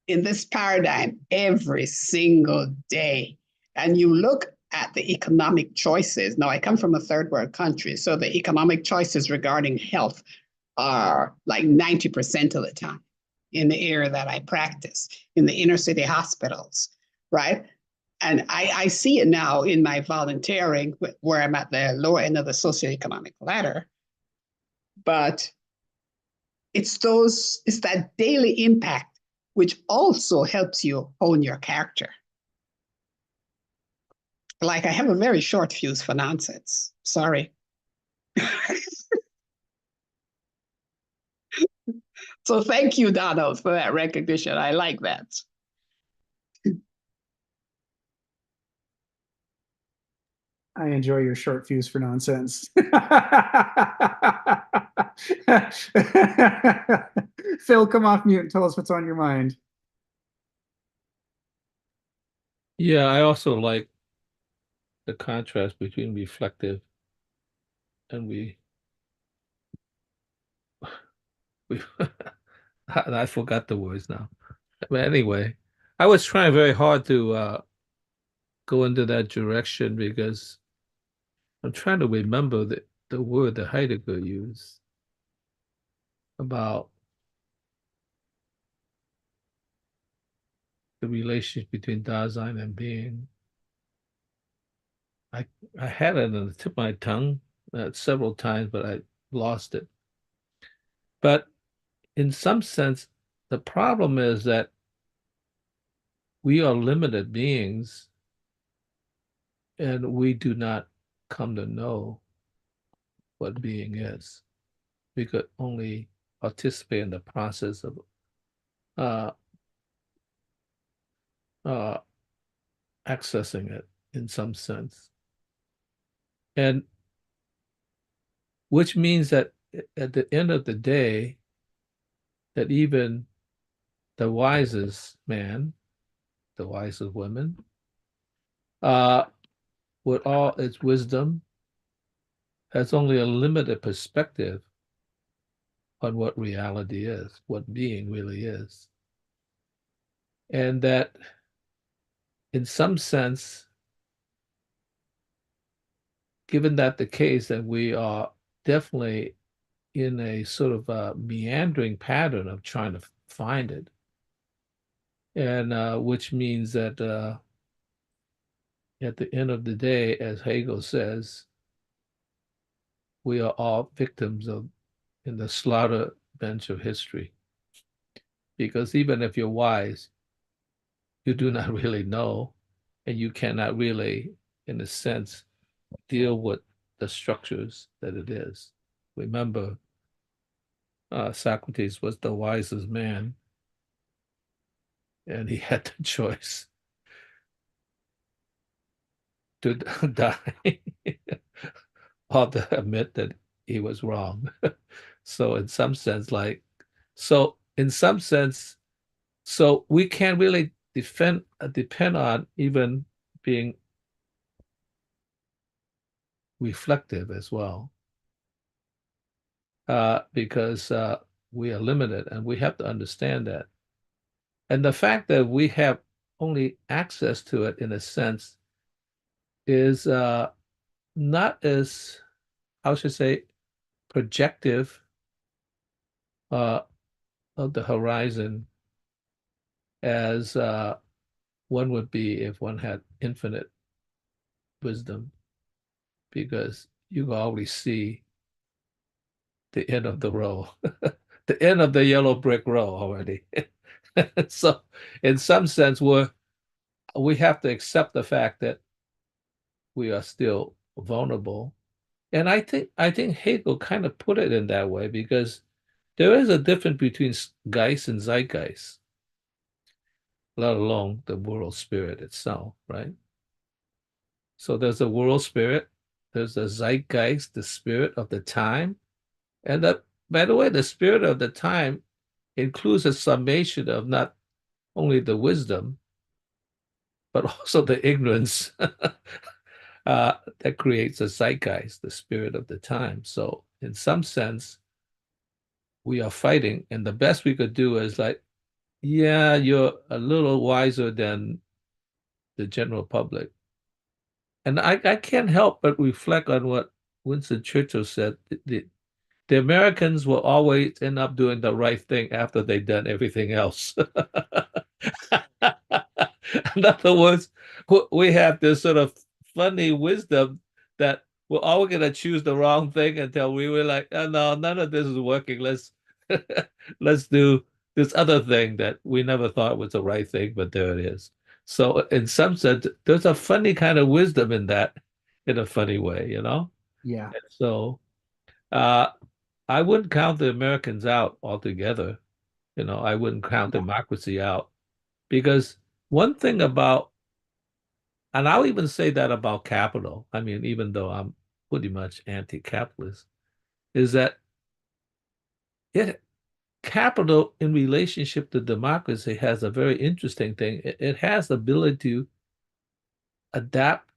in this paradigm every single day. And you look at the economic choices. Now, I come from a third world country, so the economic choices regarding health are like 90% of the time in the area that I practice, in the inner city hospitals, right? And I see it now in my volunteering, where I'm at the lower end of the socioeconomic ladder. But it's that daily impact which also helps you hone your character. Like, I have a very short fuse for nonsense. Sorry. So thank you, Donald, for that recognition. I like that. I enjoy your short fuse for nonsense. Phil, come off mute and tell us what's on your mind. Yeah, I also like the contrast between reflective and we I forgot the words now. But anyway, I was trying very hard to go into that direction because I'm trying to remember the word that Heidegger used about the relationship between Dasein and being. I had it on the tip of my tongue several times, but I lost it. But in some sense, the problem is that we are limited beings, and we do not come to know what being is. We could only participate in the process of accessing it in some sense. And which means that at the end of the day, that even the wisest man, the wisest woman, with all its wisdom, has only a limited perspective on what reality is, what being really is. And that in some sense, given that the case, that we are definitely in a sort of a meandering pattern of trying to find it. And which means that at the end of the day, as Hegel says, we are all victims of in the slaughter bench of history. Because even if you're wise, you do not really know, and you cannot really, in a sense, deal with the structures that it is. Remember, Socrates was the wisest man, and he had the choice to die or to admit that he was wrong. So in some sense, so we can't really depend on even being reflective as well, because we are limited, and we have to understand that. And the fact that we have only access to it, in a sense, is not as, how should I say, projective of the horizon as one would be if one had infinite wisdom, because you can always see the end of the row, the end of the yellow brick row already. So in some sense, we have to accept the fact that we are still vulnerable. And I think Hegel kind of put it in that way, because there is a difference between Geist and Zeitgeist, let alone the world spirit itself, right? So there's a world spirit, there's the Zeitgeist, the spirit of the time. And that, by the way, the spirit of the time includes a summation of not only the wisdom, but also the ignorance that creates a zeitgeist, the spirit of the time. So in some sense, we are fighting, and the best we could do is like, yeah, you're a little wiser than the general public. And I can't help but reflect on what Winston Churchill said. The Americans will always end up doing the right thing after they've done everything else. In other words, we have this sort of funny wisdom that we're always going to choose the wrong thing until we were like, oh, no, none of this is working. Let's do this other thing that we never thought was the right thing, but there it is. So in some sense, there's a funny kind of wisdom in that, in a funny way, you know? Yeah. And so uh, I wouldn't count the Americans out altogether. You know, I wouldn't count democracy out, because one thing about, and I'll even say that about capital, I mean, even though I'm pretty much anti-capitalist, is that capital in relationship to democracy has a very interesting thing. It has the ability to adapt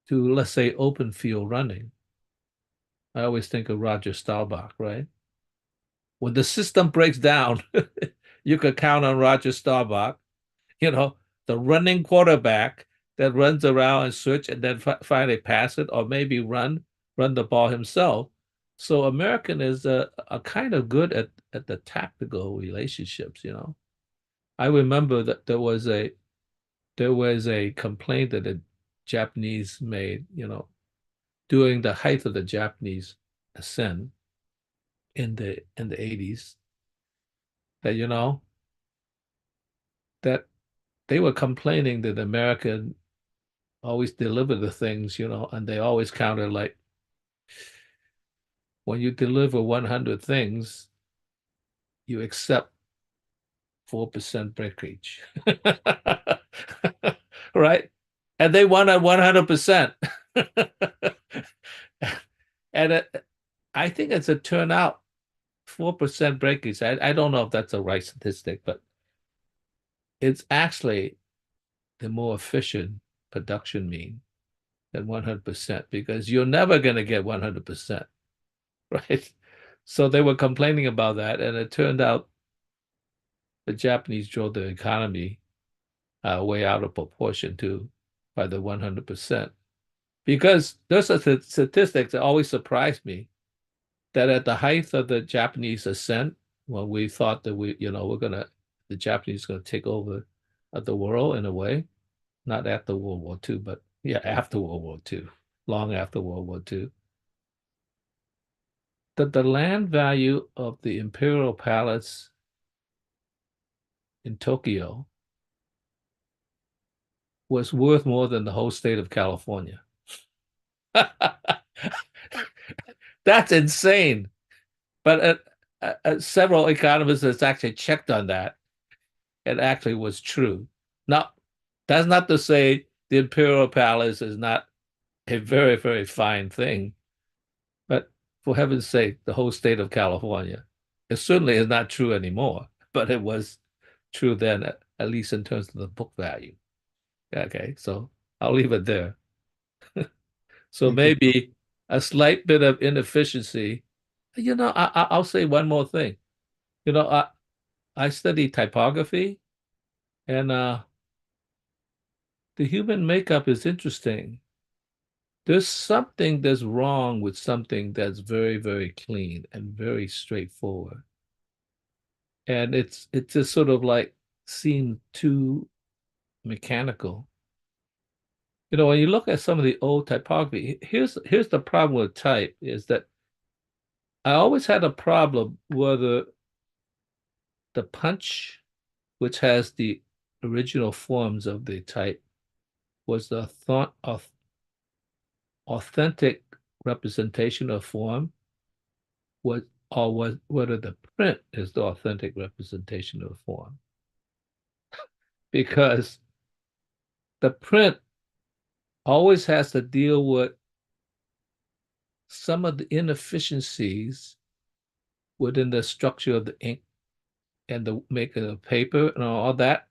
to, let's say, open field running. I always think of Roger Staubach, right? When the system breaks down, you could count on Roger Staubach, you know, the running quarterback that runs around and search and then finally pass it, or maybe run the ball himself. So American is a kind of good at the tactical relationships, you know. I remember that there was a complaint that the Japanese made, you know, during the height of the Japanese ascent in the 80s, that, you know, that they were complaining that America always deliver the things, and they always counted like, when you deliver 100 things, you accept 4% breakage. Right? And they wanted 100%. And I think it's a turnout, 4% breakage. I don't know if that's a right statistic, but it's actually the more efficient production mean than 100%, because you're never going to get 100%, right? So they were complaining about that, and it turned out the Japanese drove the economy way out of proportion to by the 100%. Because there's a statistics that always surprised me, that at the height of the Japanese ascent, when we thought that the Japanese gonna take over the world in a way, not after World War II, but yeah, after World War II, long after World War II, that the land value of the Imperial Palace in Tokyo was worth more than the whole state of California. That's insane. But several economists has actually checked on that. It actually was true. Now, that's not to say the Imperial Palace is not a very, very fine thing, but for heaven's sake, the whole state of California. It certainly is not true anymore, but it was true then, at least in terms of the book value. Okay, so I'll leave it there. So maybe a slight bit of inefficiency. I'll say one more thing. I study typography, and the human makeup is interesting. There's something that's wrong with something that's very, very clean and very straightforward. And it's just sort of like seemed too mechanical. When you look at some of the old typography, here's the problem with type, is that I always had a problem whether the punch, which has the original forms of the type, was the authentic representation of form, or whether the print is the authentic representation of form. Because the print always has to deal with some of the inefficiencies within the structure of the ink and the making of paper and all that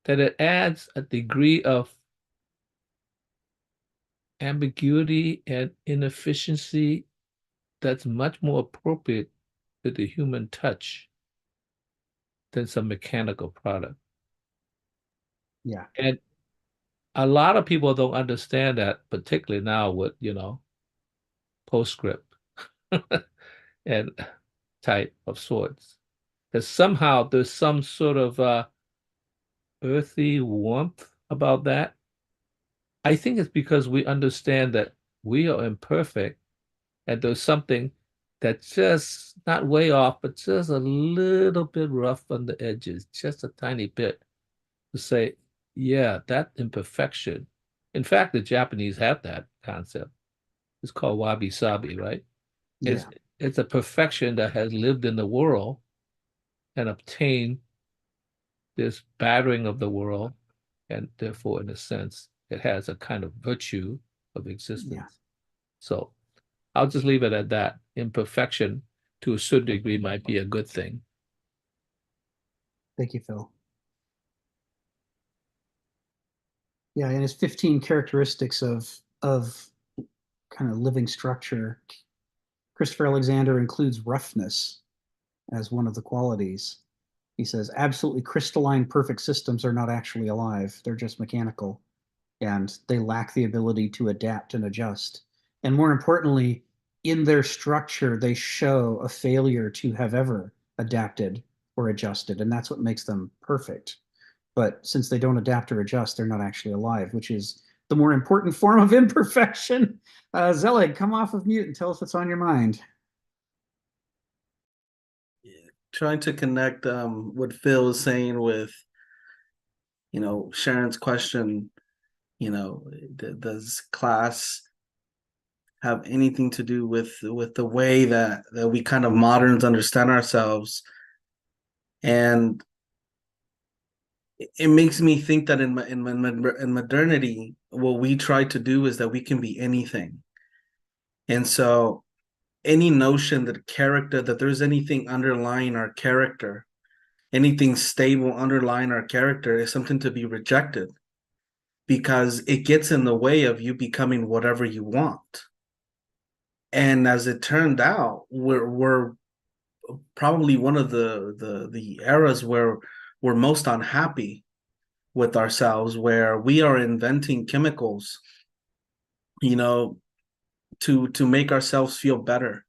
it adds a degree of ambiguity and inefficiency that's much more appropriate to the human touch than some mechanical product. Yeah. And a lot of people don't understand that, particularly now with, PostScript and type of sorts. That somehow there's some sort of earthy warmth about that. I think it's because we understand that we are imperfect, and there's something that's just not way off, but just a little bit rough on the edges, just a tiny bit, to say, yeah, that imperfection. In fact, the Japanese have that concept. It's called wabi-sabi, right? Yeah. It's a perfection that has lived in the world and obtained this battering of the world, and therefore, in a sense, it has a kind of virtue of existence. Yeah. So I'll just leave it at that. Imperfection, to a certain degree, might be a good thing. Thank you, Phil. Yeah, and his 15 characteristics of kind of living structure, Christopher Alexander includes roughness as one of the qualities. He says, absolutely crystalline, perfect systems are not actually alive. They're just mechanical, and they lack the ability to adapt and adjust. And more importantly, in their structure, they show a failure to have ever adapted or adjusted, and that's what makes them perfect. But since they don't adapt or adjust, they're not actually alive, which is the more important form of imperfection. Zelig, come off of mute and tell us what's on your mind. Trying to connect what Phil was saying with, Sharon's question, does class have anything to do with the way that we kind of moderns understand ourselves? And it makes me think that in modernity, what we try to do is that we can be anything. And so any notion that there's anything underlying our character, anything stable underlying our character, is something to be rejected, because it gets in the way of you becoming whatever you want. And as it turned out, we're probably one of the eras where we're most unhappy with ourselves, where we are inventing chemicals, to make ourselves feel better,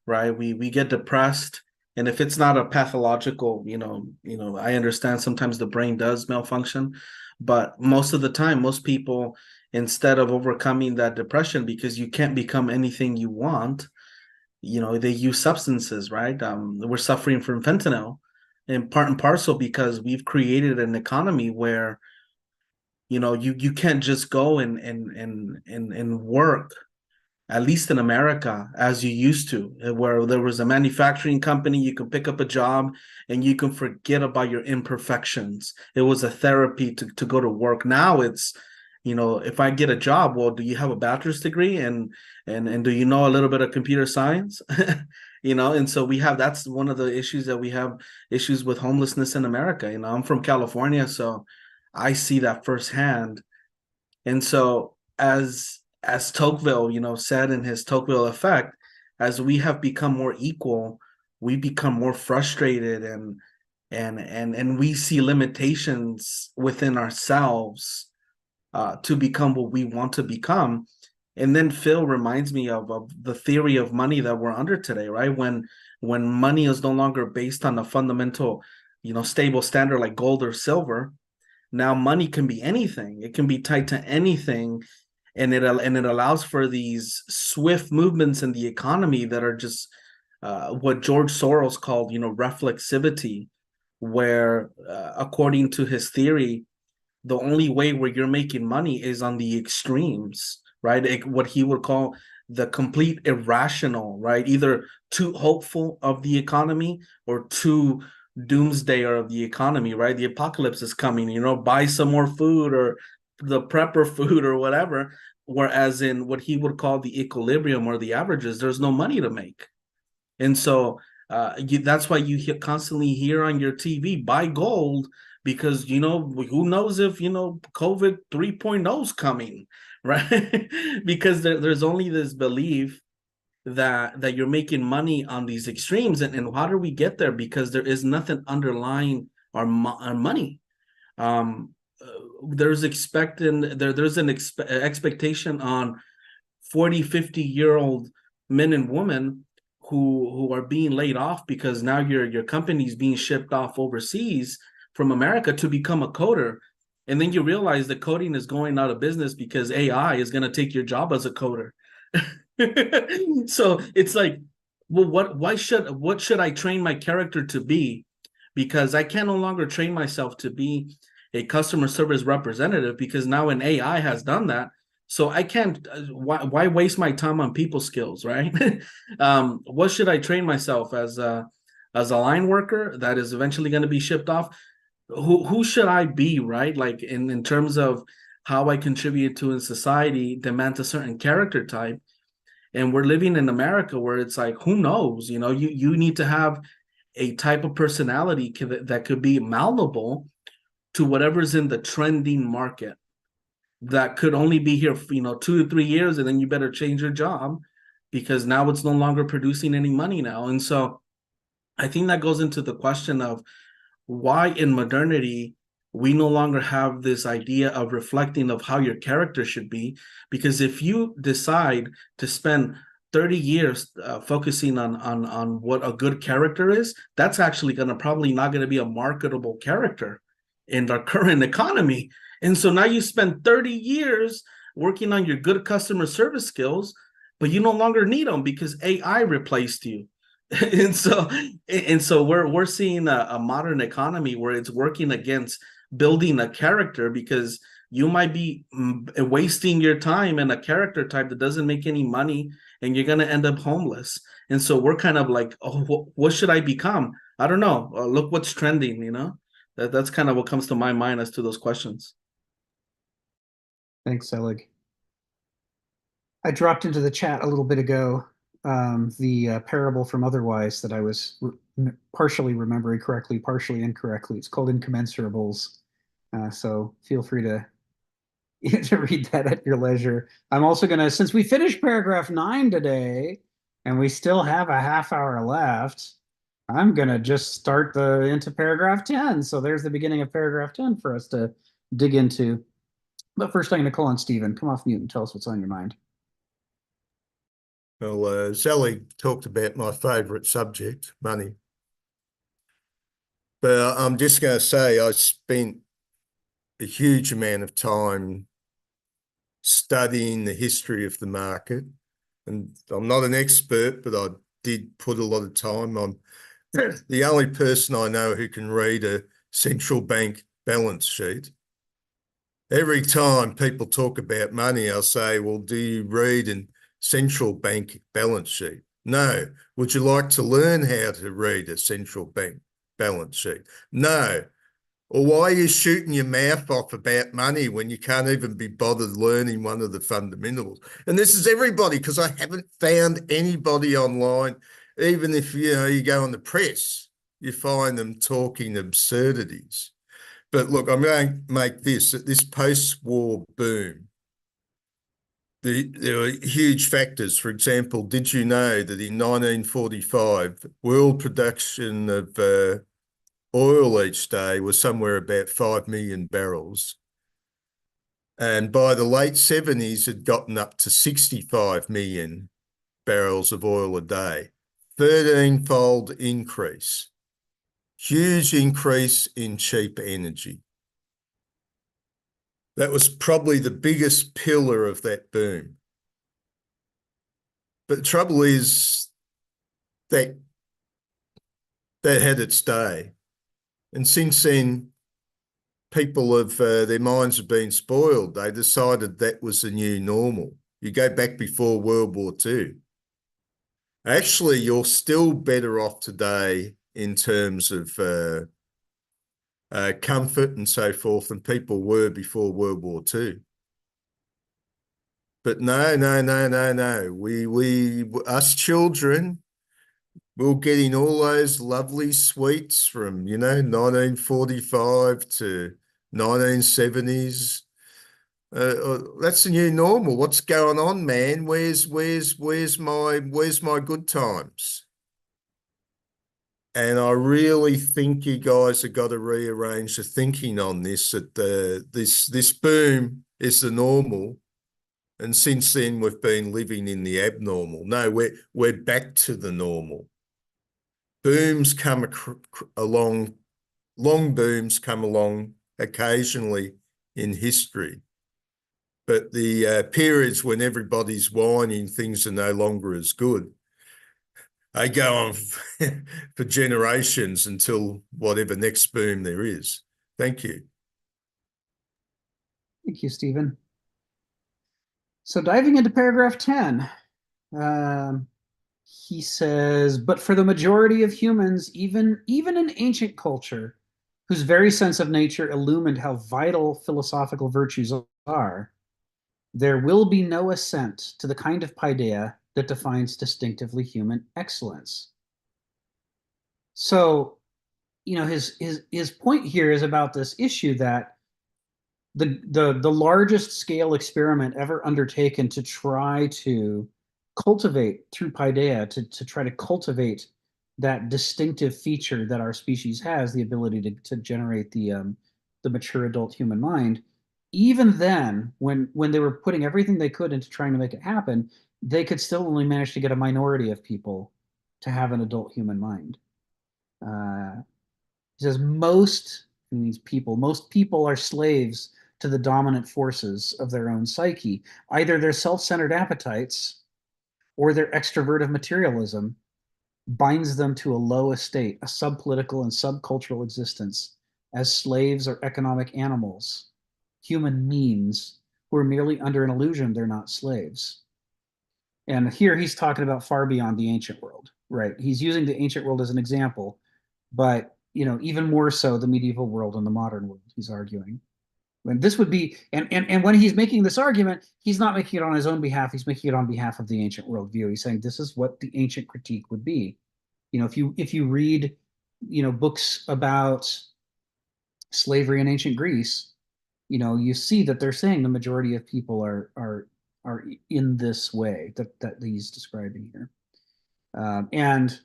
right? We get depressed, and if it's not a pathological, I understand sometimes the brain does malfunction, but most of the time, most people, instead of overcoming that depression, because you can't become anything you want, they use substances, right? We're suffering from fentanyl, in part and parcel because we've created an economy where, you can't just go and work, at least in America, as you used to, where there was a manufacturing company, you could pick up a job and you can forget about your imperfections. It was a therapy to go to work. Now it's, if I get a job, well, do you have a bachelor's degree and do you know a little bit of computer science? And so that's one of the issues that we have, issues with homelessness in America. I'm from California, so I see that firsthand. And so as Tocqueville, said in his Tocqueville effect, as we have become more equal, we become more frustrated and we see limitations within ourselves to become what we want to become. And then Phil reminds me of the theory of money that we're under today, right? When money is no longer based on a fundamental, stable standard like gold or silver, now money can be anything. It can be tied to anything. And it allows for these swift movements in the economy that are just what George Soros called, reflexivity, where according to his theory, the only way where you're making money is on the extremes, right? What he would call the complete irrational, right? Either too hopeful of the economy or too doomsdayer of the economy, right? The apocalypse is coming, buy some more food or the prepper food or whatever. Whereas in what he would call the equilibrium or the averages, there's no money to make. And so that's why you constantly hear on your TV, buy gold, because, who knows if, COVID 3.0 is coming, right? Because there's only this belief that you're making money on these extremes. And how do we get there? Because there is nothing underlying our money. There's an expectation on 40-50-year-old men and women who are being laid off because now your company's being shipped off overseas from America to become a coder. And then you realize that coding is going out of business because AI is going to take your job as a coder. So it's like, well, what should I train my character to be? Because I can no longer train myself to be a customer service representative, because now an AI has done that. So I can't, why waste my time on people skills, right? What should I train myself as a line worker that is eventually going to be shipped off? Who should I be, right? Like in terms of how I contribute to in society demands a certain character type. And we're living in America where it's like, who knows? You need to have a type of personality that could be malleable to whatever's in the trending market, that could only be here for, 2 to 3 years, and then you better change your job because now it's no longer producing any money now. And so I think that goes into the question of why in modernity we no longer have this idea of reflecting of how your character should be. Because if you decide to spend 30 years focusing on what a good character is, that's actually probably not going to be a marketable character in our current economy. And so now you spend 30 years working on your good customer service skills, but you no longer need them because AI replaced you. And so we're seeing a modern economy where it's working against building a character, because you might be wasting your time in a character type that doesn't make any money, and you're going to end up homeless. And so we're kind of like, oh, what should I become? I don't know. Look what's trending, you know? That's kind of what comes to my mind as to those questions. Thanks, Selig. I dropped into the chat a little bit ago the parable from Otherwise that I was partially remembering correctly, partially incorrectly. It's called Incommensurables. So feel free to read that at your leisure. I'm also going to, since we finished paragraph 9 today, and we still have a half hour left, I'm going to just start into paragraph 10. So there's the beginning of paragraph 10 for us to dig into. But first, I'm going to call on Stephen. Come off mute and tell us what's on your mind. Well, Sally talked about my favourite subject, money. But I'm just going to say I spent a huge amount of time studying the history of the market. And I'm not an expert, but I did put a lot of time on. The only person I know who can read a central bank balance sheet. Every time people talk about money, I'll say, well, do you read an central bank balance sheet? No. Would you like to learn how to read a central bank balance sheet? No. Or why are you shooting your mouth off about money when you can't even be bothered learning one of the fundamentals? And this is everybody, because I haven't found anybody online, even if you go on the press, you find them talking absurdities. But look, I'm going to make this post-war boom. There are huge factors. For example, did you know that in 1945, world production of oil each day was somewhere about 5 million barrels? And by the late 70s, it had gotten up to 65 million barrels of oil a day. 13-fold increase. Huge increase in cheap energy. That was probably the biggest pillar of that boom. But the trouble is that had its day. And since then, people have, their minds have been spoiled. They decided that was the new normal. You go back before World War II. Actually, you're still better off today in terms of comfort and so forth than people were before World War II. But no. Us children, we're getting all those lovely sweets from, 1945 to 1970s. That's the new normal. What's going on, man? Where's my good times? And I really think you guys have got to rearrange the thinking on this, that this boom is the normal. And since then, we've been living in the abnormal. No, we're back to the normal. Booms come along, long booms come along occasionally in history. But the periods when everybody's whining things are no longer as good, they go on for generations until whatever next boom there is. Thank you. Thank you, Stephen. So diving into paragraph 10, he says, but for the majority of humans, even in ancient culture, whose very sense of nature illumined how vital philosophical virtues are, there will be no assent to the kind of paideia that defines distinctively human excellence. So, his point here is about this issue that the largest scale experiment ever undertaken to try to cultivate through paideia, to try to cultivate that distinctive feature that our species has, the ability to generate the mature adult human mind. Even then, when they were putting everything they could into trying to make it happen, they could still only manage to get a minority of people to have an adult human mind. He says most people are slaves to the dominant forces of their own psyche, either their self-centered appetites or their extrovertive materialism binds them to a low estate, a subpolitical and subcultural existence as slaves or economic animals, human means, who are merely under an illusion they're not slaves. And here he's talking about far beyond the ancient world, right? He's using the ancient world as an example, but even more so the medieval world and the modern world, he's arguing. And this would be, and when he's making this argument, he's not making it on his own behalf, he's making it on behalf of the ancient worldview. He's saying this is what the ancient critique would be. If you read, books about slavery in ancient Greece, you see that they're saying the majority of people are in this way that he's describing here. And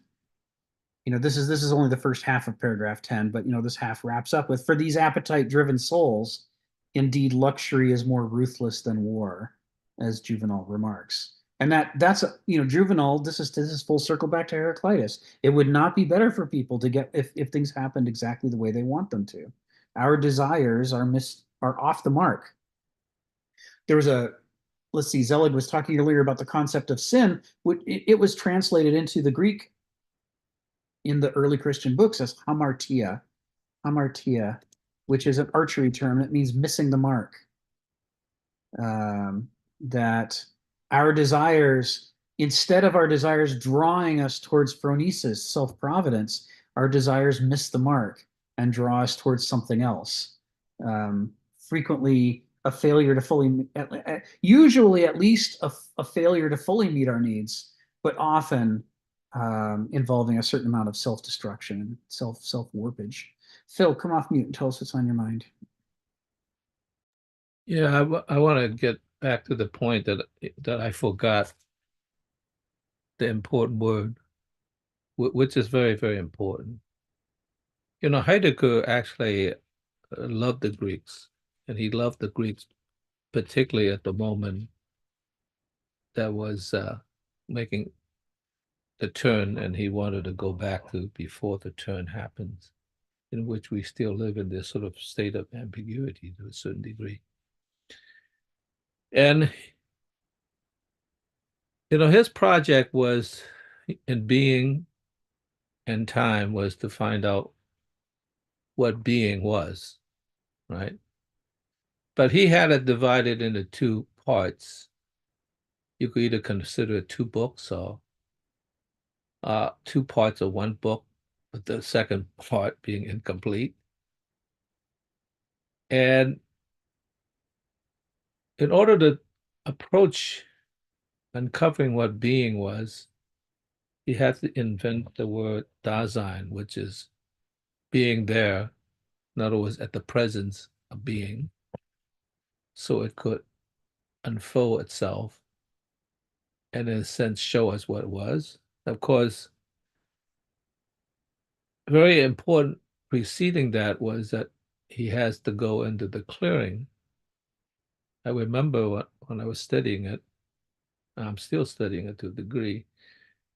this is only the first half of paragraph 10, but this half wraps up with, for these appetite-driven souls, indeed luxury is more ruthless than war, as Juvenal remarks. And that's Juvenal, this is full circle back to Heraclitus. It would not be better for people to get if things happened exactly the way they want them to. Our desires are off the mark. There was let's see, Zelig was talking earlier about the concept of sin. It was translated into the Greek in the early Christian books as hamartia, which is an archery term that means missing the mark. That our desires, instead of our desires drawing us towards phronesis, self-providence, our desires miss the mark and draw us towards something else. Frequently, a failure to fully, usually at least a failure to fully meet our needs, but often involving a certain amount of self-destruction, self-warpage. Phil, come off mute and tell us what's on your mind. Yeah, I want to get back to the point that I forgot the important word, which is very, very important. Heidegger actually loved the Greeks, and he loved the Greeks particularly at the moment that was making the turn, and he wanted to go back to before the turn happens, in which we still live in this sort of state of ambiguity to a certain degree. And his project was, in being and time, was to find out what being was, right? But he had it divided into two parts. You could either consider it two books or two parts of one book, with the second part being incomplete. And in order to approach uncovering what being was, he had to invent the word Dasein, which is being there, in other words, at the presence of being, so it could unfold itself and, in a sense, show us what it was. Of course, very important preceding that was that he has to go into the clearing. I remember when I was studying it, I'm still studying it to a degree,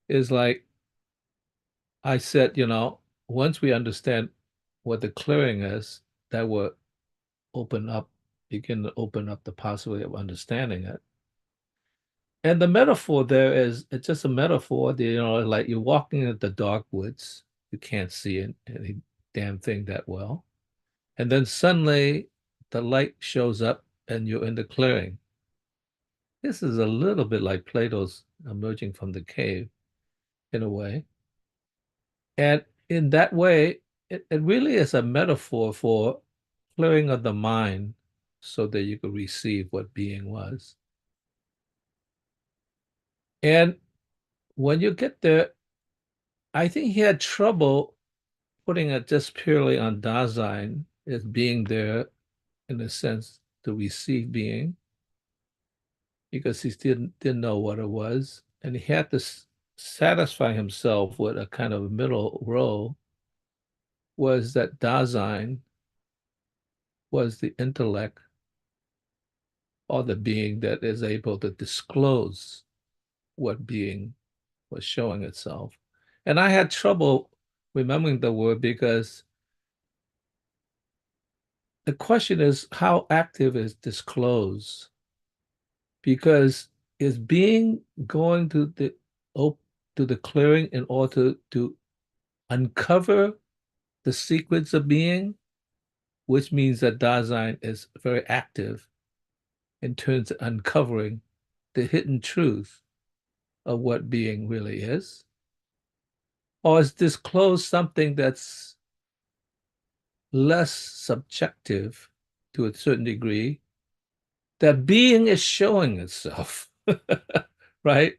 is like I said, once we understand what the clearing is, that will begin to open up the possibility of understanding it. And the metaphor there is, it's just a metaphor, like you're walking in the dark woods, you can't see any damn thing that well. And then suddenly the light shows up and you're in the clearing. This is a little bit like Plato's emerging from the cave, in a way. And in that way, it really is a metaphor for clearing of the mind so that you could receive what being was. And when you get there, I think he had trouble putting it just purely on Dasein as being there, in a sense, to receive being, because he didn't know what it was. And he had to satisfy himself with a kind of middle role, was that Dasein was the intellect or the being that is able to disclose what being was showing itself. And I had trouble remembering the word, because the question is, how active is disclose? Because is being going to the clearing in order to uncover the secrets of being, which means that Dasein is very active in terms of uncovering the hidden truth of what being really is? Or is disclosed something that's less subjective to a certain degree, that being is showing itself, right?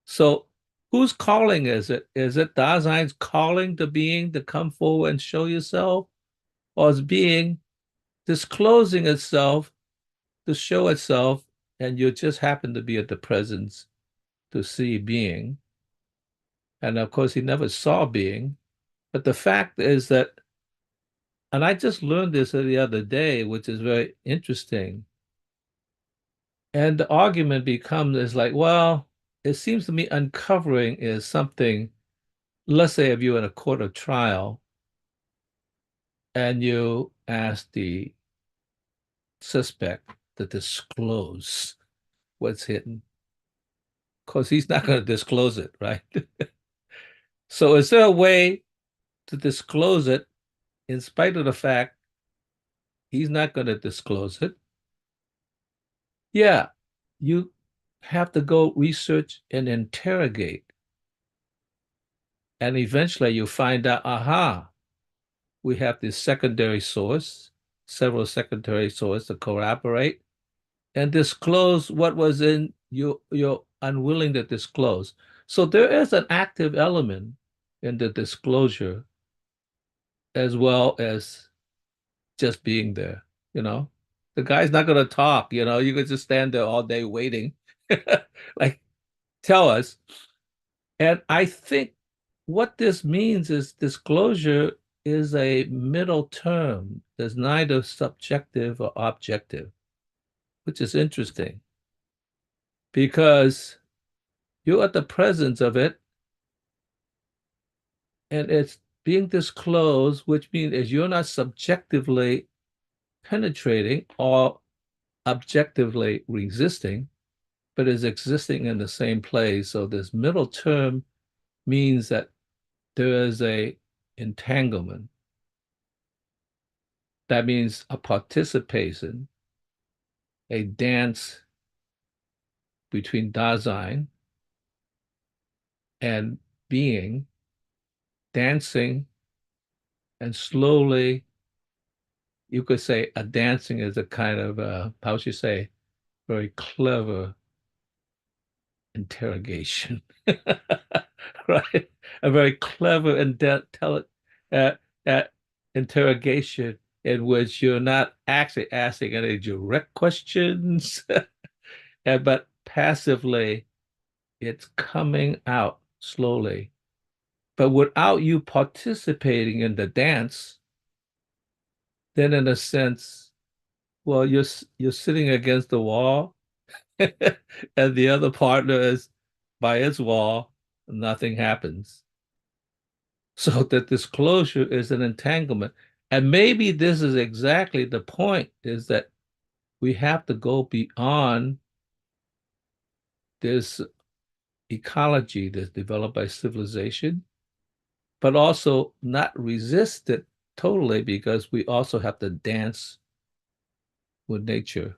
So whose calling is it? Is it Dasein's calling to being to come forward and show yourself? Or is being disclosing itself to show itself, and you just happen to be at the presence to see being? And of course, he never saw being. But the fact is that, and I just learned this the other day, which is very interesting. And the argument becomes is like, well, it seems to me uncovering is something, let's say if you're in a court of trial and you ask the suspect to disclose what's hidden, because he's not going to disclose it, right? So is there a way to disclose it in spite of the fact he's not going to disclose it? Yeah, you have to go research and interrogate. And eventually you find out, aha, we have this secondary source, several secondary sources to corroborate and disclose what was in you're unwilling to disclose. So there is an active element in the disclosure as well as just being there, you know. The guy's not going to talk, you know, you could just stand there all day waiting. Like, tell us. And I think what this means is disclosure is a middle term. There's neither subjective or objective, which is interesting because you're at the presence of it and it's being disclosed, which means you're not subjectively penetrating or objectively resisting, but is existing in the same place. So this middle term means that there is a entanglement. That means a participation, a dance between Dasein and being, dancing, and slowly, you could say a dancing is a kind of, how should you say, very clever interrogation, right? A very clever and interrogation in which you're not actually asking any direct questions, but passively it's coming out slowly. But without you participating in the dance, then in a sense, well, you're sitting against the wall and the other partner is by its wall, nothing happens. So the disclosure is an entanglement. And maybe this is exactly the point, is that we have to go beyond this ecology that's developed by civilization, but also not resist it totally, because we also have to dance with nature.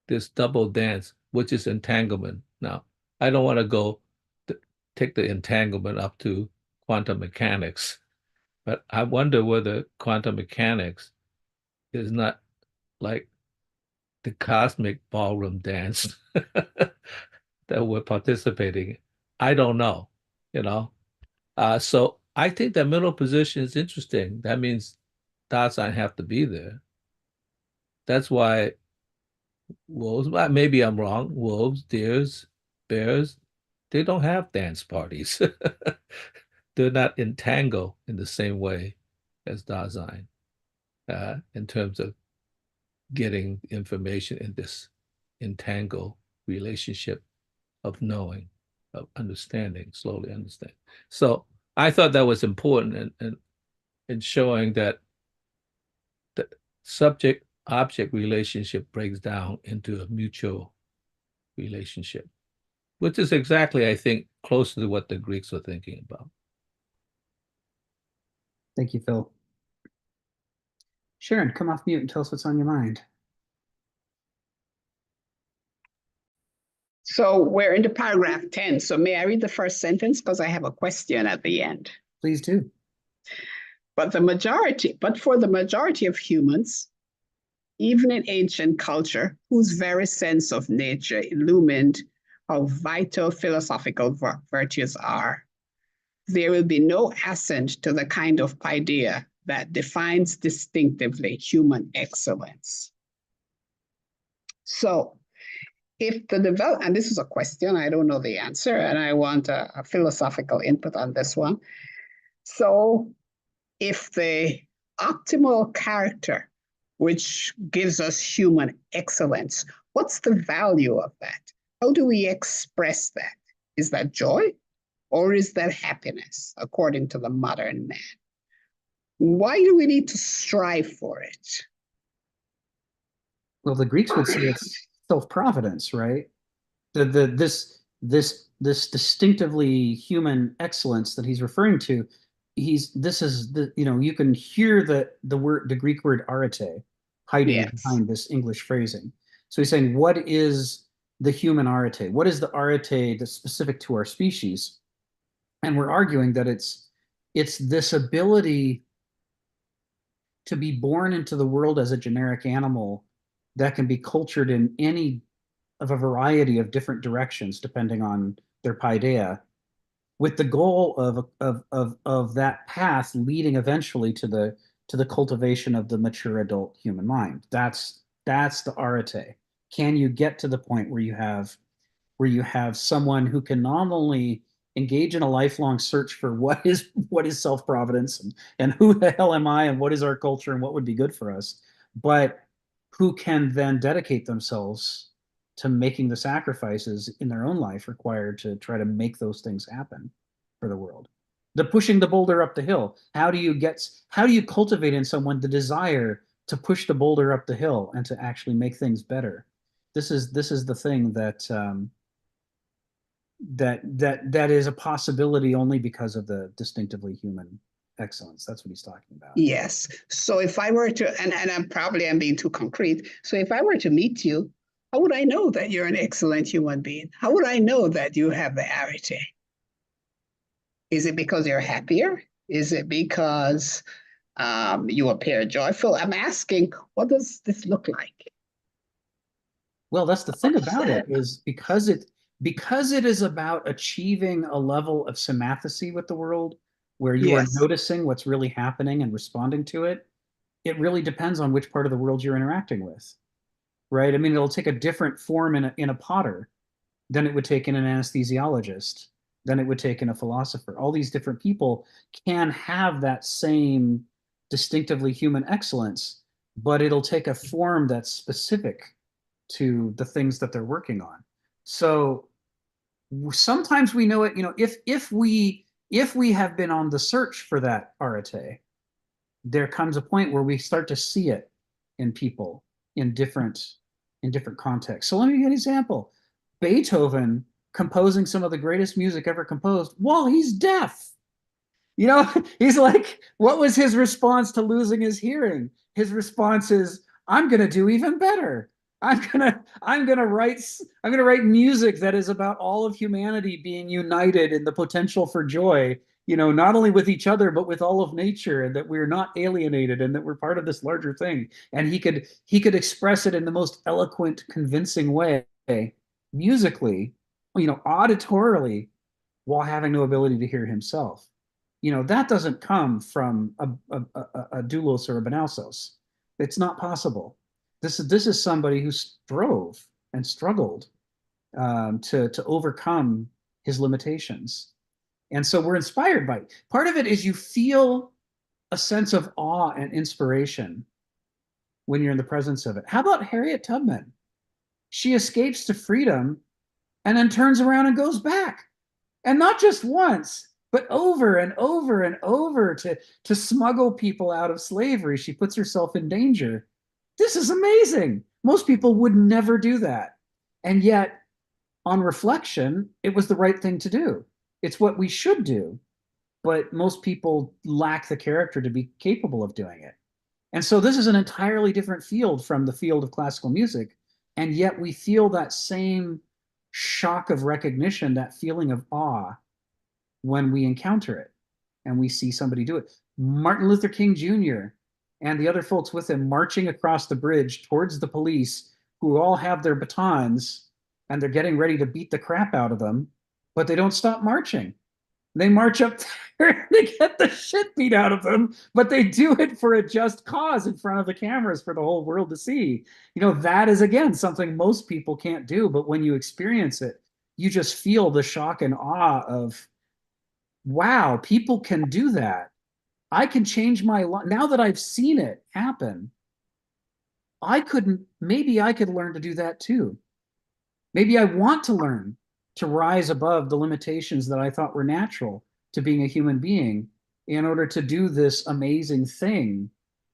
This double dance, which is entanglement. Now, I don't want to go take the entanglement up to quantum mechanics, but I wonder whether quantum mechanics is not like the cosmic ballroom dance that we're participating in. I don't know, you know. So I think the middle position is interesting. That means Dasein have to be there. That's why wolves, maybe I'm wrong, wolves, deers, bears, they don't have dance parties. They're not entangled in the same way as Dasein in terms of getting information in this entangled relationship of knowing, of understanding, slowly understand. So I thought that was important in showing that the subject-object relationship breaks down into a mutual relationship, which is exactly, I think, close to what the Greeks were thinking about. Thank you, Phil. Sharon, come off mute and tell us what's on your mind. So we're into paragraph 10. So may I read the first sentence? Because I have a question at the end. Please do. But for the majority of humans, even in ancient culture, whose very sense of nature illumined how vital philosophical virtues are, there will be no assent to the kind of idea that defines distinctively human excellence. So if the development, and this is a question, I don't know the answer, and I want a philosophical input on this one. So if the optimal character, which gives us human excellence, what's the value of that? How do we express that? Is that joy or is that happiness, according to the modern man? Why do we need to strive for it? Well, the Greeks would say it's self-providence, right? This distinctively human excellence that he's referring to, you can hear the Greek word arete hiding behind this English phrasing. So he's saying, what is the human arete? What is the arete that's specific to our species? And we're arguing that it's this ability to be born into the world as a generic animal that can be cultured in any of a variety of different directions depending on their paideia, with the goal of that path leading eventually to the cultivation of the mature adult human mind. That's the arete. Can you get to the point where you have someone who can not only engage in a lifelong search for what is self-providence and who the hell am I and what is our culture and what would be good for us, but who can then dedicate themselves to making the sacrifices in their own life required to try to make those things happen for the world. The pushing the boulder up the hill. How do you cultivate in someone the desire to push the boulder up the hill and to actually make things better? This is the thing that is a possibility only because of the distinctively human excellence. That's what he's talking about. Yes. So if I were to, and I'm being too concrete. So if I were to meet you, how would I know that you're an excellent human being? How would I know that you have the arete? Is it because you're happier? Is it because you appear joyful? I'm asking, what does this look like? Well, that's the thing about it, is because it is about achieving a level of sympathecy with the world where you are noticing what's really happening and responding to it. It really depends on which part of the world you're interacting with, right? I mean, it'll take a different form in a potter than it would take in an anesthesiologist, than it would take in a philosopher. All these different people can have that same distinctively human excellence, but it'll take a form that's specific to the things that they're working on. So sometimes we know it, if we have been on the search for that arete, there comes a point where we start to see it in people in different contexts. So let me give you an example. Beethoven composing some of the greatest music ever composed while he's deaf. He's like, what was his response to losing his hearing? His response is, I'm going to do even better. I'm gonna write music that is about all of humanity being united in the potential for joy, not only with each other, but with all of nature, and that we're not alienated and that we're part of this larger thing. And he could express it in the most eloquent, convincing way, musically, auditorily, while having no ability to hear himself. That doesn't come from a doulos or a benalsos. It's not possible. This is somebody who strove and struggled to overcome his limitations. And so we're inspired by it. Part of it is you feel a sense of awe and inspiration when you're in the presence of it. How about Harriet Tubman? She escapes to freedom and then turns around and goes back. And not just once, but over and over and over to smuggle people out of slavery. She puts herself in danger. This is amazing. Most people would never do that. And yet, on reflection, it was the right thing to do. It's what we should do. But most people lack the character to be capable of doing it. And so this is an entirely different field from the field of classical music. And yet we feel that same shock of recognition, that feeling of awe when we encounter it and we see somebody do it. Martin Luther King Jr. and the other folks with him marching across the bridge towards the police, who all have their batons and they're getting ready to beat the crap out of them, but they don't stop marching. They march up there, they get the shit beat out of them, but they do it for a just cause in front of the cameras for the whole world to see. You know, that is, again, something most people can't do, but when you experience it, you just feel the shock and awe of, wow, people can do that. I can change my life. Now that I've seen it happen, maybe I could learn to do that too. Maybe I want to learn to rise above the limitations that I thought were natural to being a human being in order to do this amazing thing,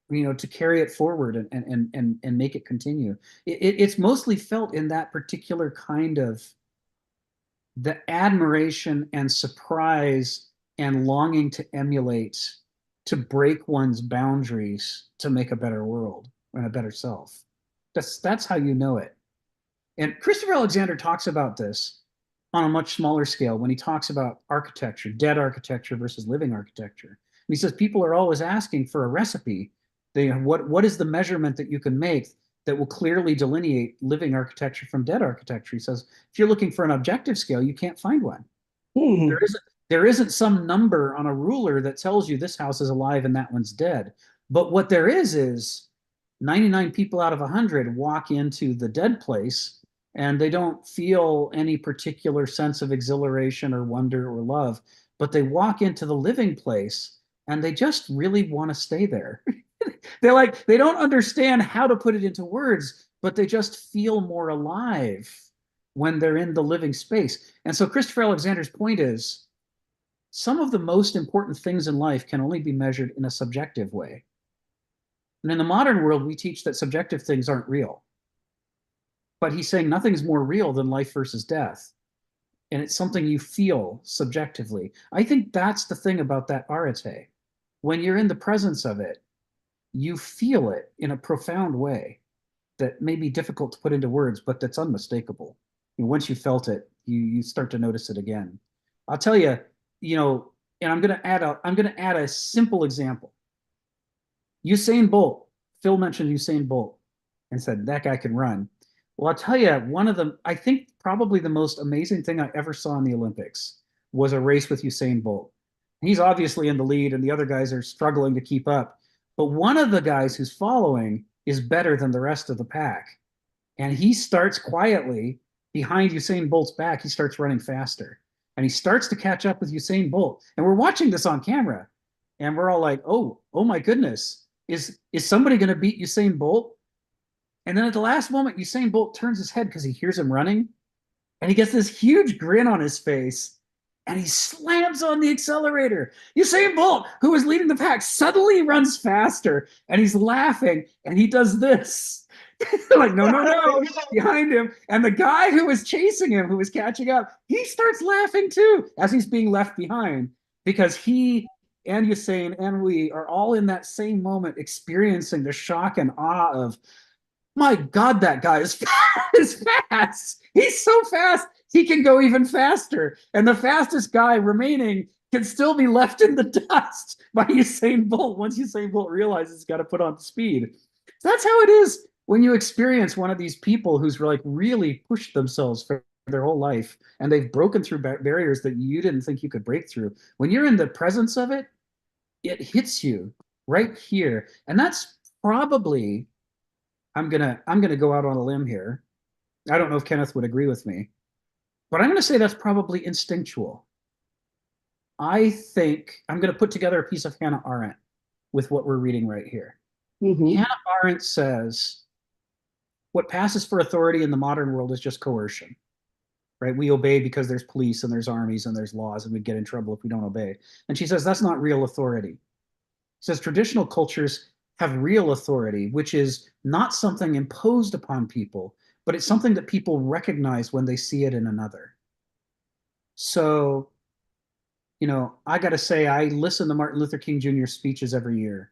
you know, to carry it forward and make it continue. It's mostly felt in that particular kind of the admiration and surprise and longing to emulate, to break one's boundaries to make a better world and a better self. That's how you know it. And Christopher Alexander talks about this on a much smaller scale when he talks about architecture, dead architecture versus living architecture. And he says people are always asking for a recipe. What is the measurement that you can make that will clearly delineate living architecture from dead architecture? He says, if you're looking for an objective scale, you can't find one. Mm-hmm. There isn't some number on a ruler that tells you this house is alive and that one's dead. But what there is 99 people out of 100 walk into the dead place and they don't feel any particular sense of exhilaration or wonder or love, but they walk into the living place and they just really want to stay there. They don't understand how to put it into words, but they just feel more alive when they're in the living space. And so Christopher Alexander's point is, some of the most important things in life can only be measured in a subjective way. And in the modern world, we teach that subjective things aren't real. But he's saying nothing's more real than life versus death. And it's something you feel subjectively. I think that's the thing about that arete. When you're in the presence of it, you feel it in a profound way that may be difficult to put into words, but that's unmistakable. And once you felt it, you start to notice it again. I'll tell you, and I'm going to add a simple example. Usain Bolt. Phil mentioned Usain Bolt and said that guy can run. Well, I'll tell you, I think probably the most amazing thing I ever saw in the Olympics was a race with Usain Bolt. He's obviously in the lead and the other guys are struggling to keep up. But one of the guys who's following is better than the rest of the pack. And he starts quietly behind Usain Bolt's back. He starts running faster and he starts to catch up with Usain Bolt. And we're watching this on camera and we're all like, oh my goodness, is somebody going to beat Usain Bolt? And then at the last moment, Usain Bolt turns his head because he hears him running and he gets this huge grin on his face and he slams on the accelerator. Usain Bolt, who was leading the pack, suddenly runs faster and he's laughing and he does this. Like, no, behind him. And the guy who was chasing him, who was catching up, he starts laughing too as he's being left behind because he and Usain and we are all in that same moment experiencing the shock and awe of, my God, that guy is fast. He's so fast, he can go even faster. And the fastest guy remaining can still be left in the dust by Usain Bolt once Usain Bolt realizes he's got to put on speed. So that's how it is when you experience one of these people who's like really pushed themselves for their whole life and they've broken through barriers that you didn't think you could break through. When you're in the presence of it, it hits you right here. And that's probably, I'm gonna go out on a limb here. I don't know if Kenneth would agree with me, but I'm gonna say that's probably instinctual. I think I'm gonna put together a piece of Hannah Arendt with what we're reading right here. Mm-hmm. Hannah Arendt says, what passes for authority in the modern world is just coercion, right? We obey because there's police and there's armies and there's laws and we get in trouble if we don't obey. And she says that's not real authority. She says traditional cultures have real authority, which is not something imposed upon people, but it's something that people recognize when they see it in another. So, I got to say, I listen to Martin Luther King Jr. speeches every year.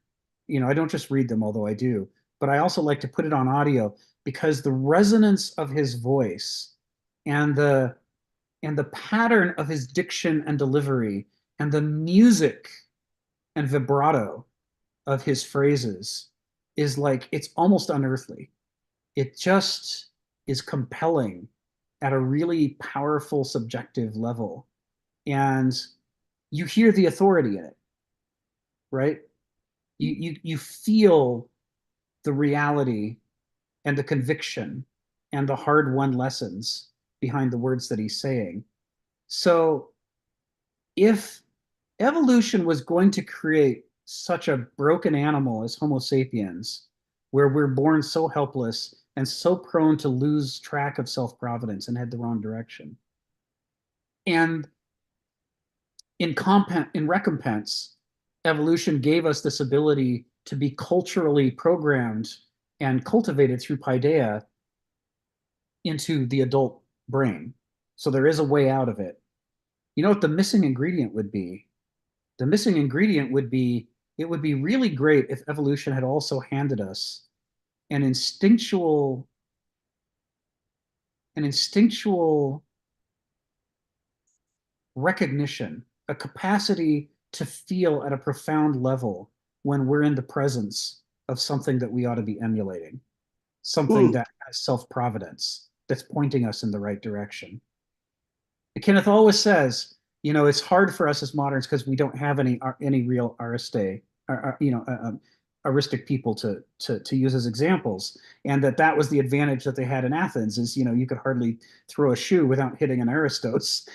I don't just read them, although I do, but I also like to put it on audio because the resonance of his voice and the pattern of his diction and delivery and the music and vibrato of his phrases is like, it's almost unearthly. It just is compelling at a really powerful subjective level. And you hear the authority in it, right? You feel the reality and the conviction and the hard-won lessons behind the words that he's saying. So if evolution was going to create such a broken animal as Homo sapiens, where we're born so helpless and so prone to lose track of self-providence and head the wrong direction, and in recompense, evolution gave us this ability to be culturally programmed and cultivated through paideia into the adult brain. So there is a way out of it. You know what the missing ingredient would be? The missing ingredient would be, it would be really great if evolution had also handed us an instinctual recognition, a capacity to feel at a profound level when we're in the presence of something that we ought to be emulating, something that has self-providence, that's pointing us in the right direction. And Kenneth always says, it's hard for us as moderns because we don't have any real aristic people to use as examples, and that was the advantage that they had in Athens is you could hardly throw a shoe without hitting an aristos.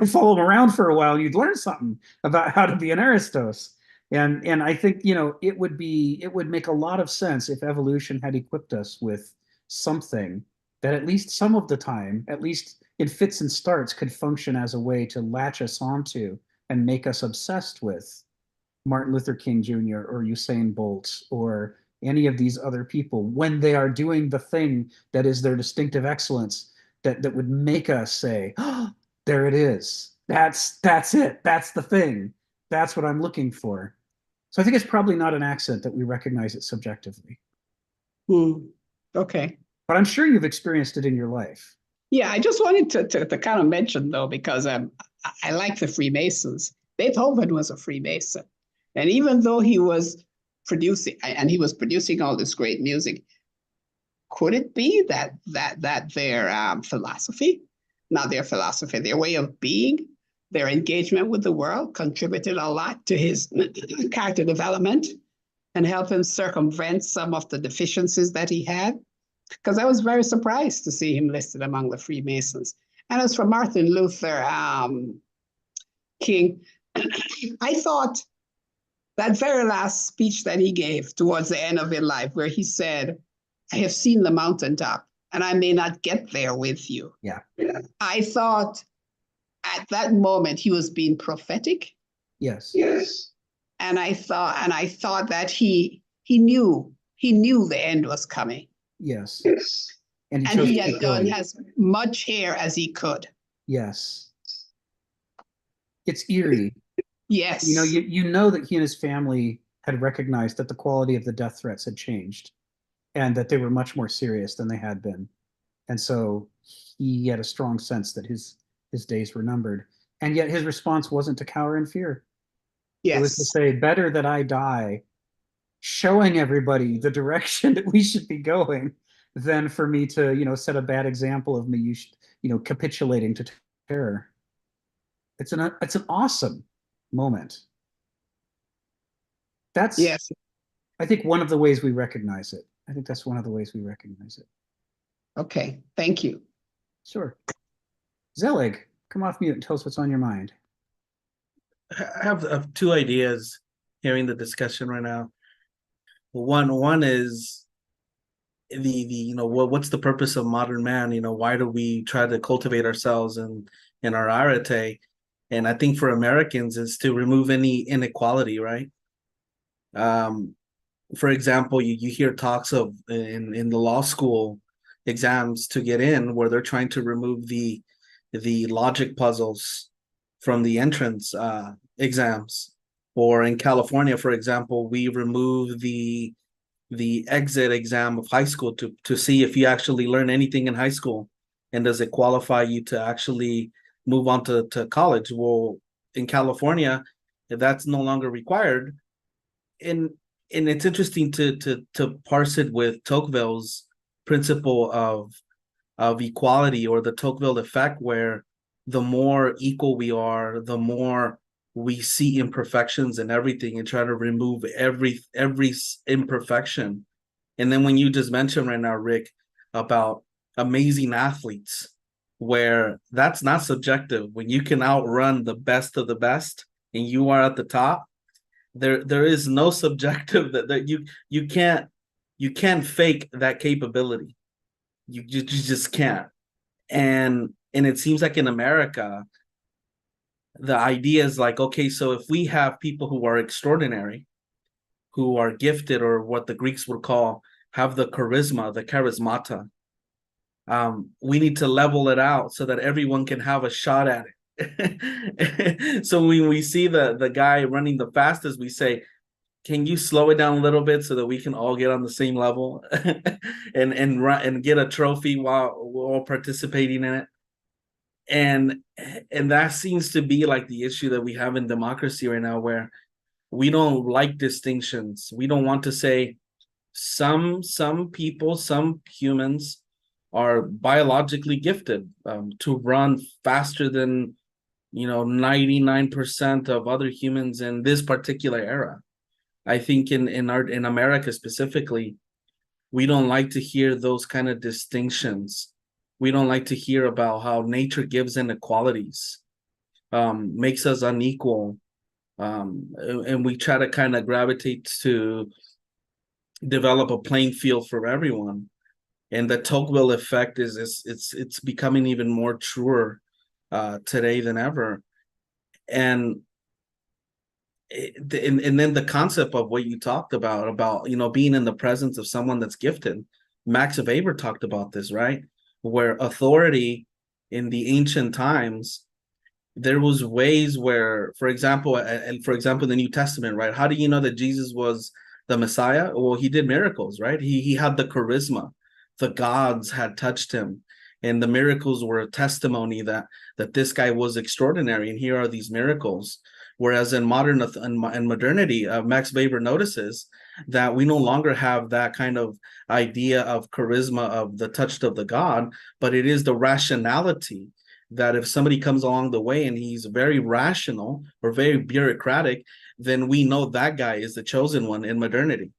Follow them around for a while, and you'd learn something about how to be an aristos. And I think it would make a lot of sense if evolution had equipped us with something that at least some of the time, at least in fits and starts, could function as a way to latch us onto and make us obsessed with Martin Luther King Jr. or Usain Bolt or any of these other people when they are doing the thing that is their distinctive excellence, that would make us say, oh, there it is. That's it. That's the thing. That's what I'm looking for. So I think it's probably not an accident that we recognize it subjectively. Okay. But I'm sure you've experienced it in your life. Yeah, I just wanted to kind of mention, though, because I like the Freemasons. Beethoven was a Freemason. And even though he was producing all this great music, could it be that their philosophy, not their philosophy, their way of being, their engagement with the world contributed a lot to his character development and helped him circumvent some of the deficiencies that he had? Because I was very surprised to see him listed among the Freemasons. And as for Martin Luther King, I thought that very last speech that he gave towards the end of his life, where he said, I have seen the mountaintop and I may not get there with you. Yeah. I thought at that moment he was being prophetic. Yes. And I thought that he knew the end was coming. Yes. And he had done as much hair as he could. Yes. It's eerie. Yes. You know that he and his family had recognized that the quality of the death threats had changed and that they were much more serious than they had been. And so he had a strong sense that his days were numbered. And yet his response wasn't to cower in fear. Yes. It was to say, better that I die showing everybody the direction that we should be going than for me to, set a bad example of me, capitulating to terror. It's an awesome moment. That's, yes. I think, one of the ways we recognize it. I think that's one of the ways we recognize it. Okay, thank you. Sure. Zelig, come off mute and tell us what's on your mind. I have two ideas hearing the discussion right now. One is what's the purpose of modern man? Why do we try to cultivate ourselves in our arete? And I think for Americans is to remove any inequality, right? For example, you hear talks of in the law school exams to get in where they're trying to remove the logic puzzles from the entrance exams. Or in California, for example, we remove the exit exam of high school to see if you actually learn anything in high school, and does it qualify you to actually move on to college. Well, in California, that's no longer required. And it's interesting to parse it with Tocqueville's principle of equality, or the Tocqueville effect, where the more equal we are, the more we see imperfections in everything and try to remove every imperfection. And then when you just mentioned right now, Rick, about amazing athletes, where that's not subjective. When you can outrun the best of the best and you are at the top, there is no subjective that you can't fake that capability. You just can't. And it seems like in America, the idea is like, okay, so if we have people who are extraordinary, who are gifted, or what the Greeks would call have the charisma, the charismata, we need to level it out so that everyone can have a shot at it. So when we see the guy running the fastest, we say, can you slow it down a little bit so that we can all get on the same level and get a trophy while we're all participating in it? And that seems to be like the issue that we have in democracy right now, where we don't like distinctions. We don't want to say some people, some humans are biologically gifted to run faster than 99% of other humans in this particular era. I think in America specifically, we don't like to hear those kind of distinctions. We don't like to hear about how nature gives inequalities, makes us unequal, and we try to kind of gravitate to develop a playing field for everyone. And the Tocqueville effect it's becoming even more truer today than ever. And then the concept of what you talked about being in the presence of someone that's gifted. Max Weber talked about this, right? Where authority in the ancient times, there was ways where, for example, the New Testament, right? How do you know that Jesus was the Messiah? Well, he did miracles, right? He had the charisma. The gods had touched him, and the miracles were a testimony that this guy was extraordinary. And here are these miracles. Whereas in modernity, Max Weber notices that we no longer have that kind of idea of charisma, of the touch of the God, but it is the rationality that if somebody comes along the way and he's very rational or very bureaucratic, then we know that guy is the chosen one in modernity.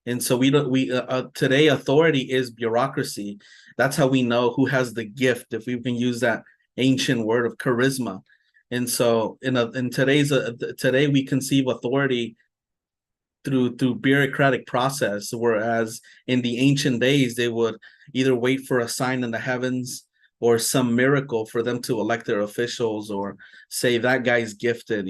And so today authority is bureaucracy. That's how we know who has the gift, if we can use that ancient word of charisma. And so today we conceive authority through bureaucratic process, whereas in the ancient days they would either wait for a sign in the heavens or some miracle for them to elect their officials or say that guy's gifted,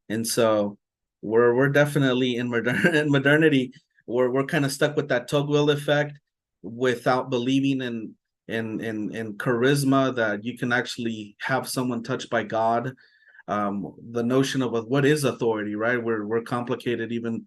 And so we're definitely in modernity. We're kind of stuck with that Tocqueville effect without believing in charisma, that you can actually have someone touched by God. The notion of what is authority, right? We're complicated even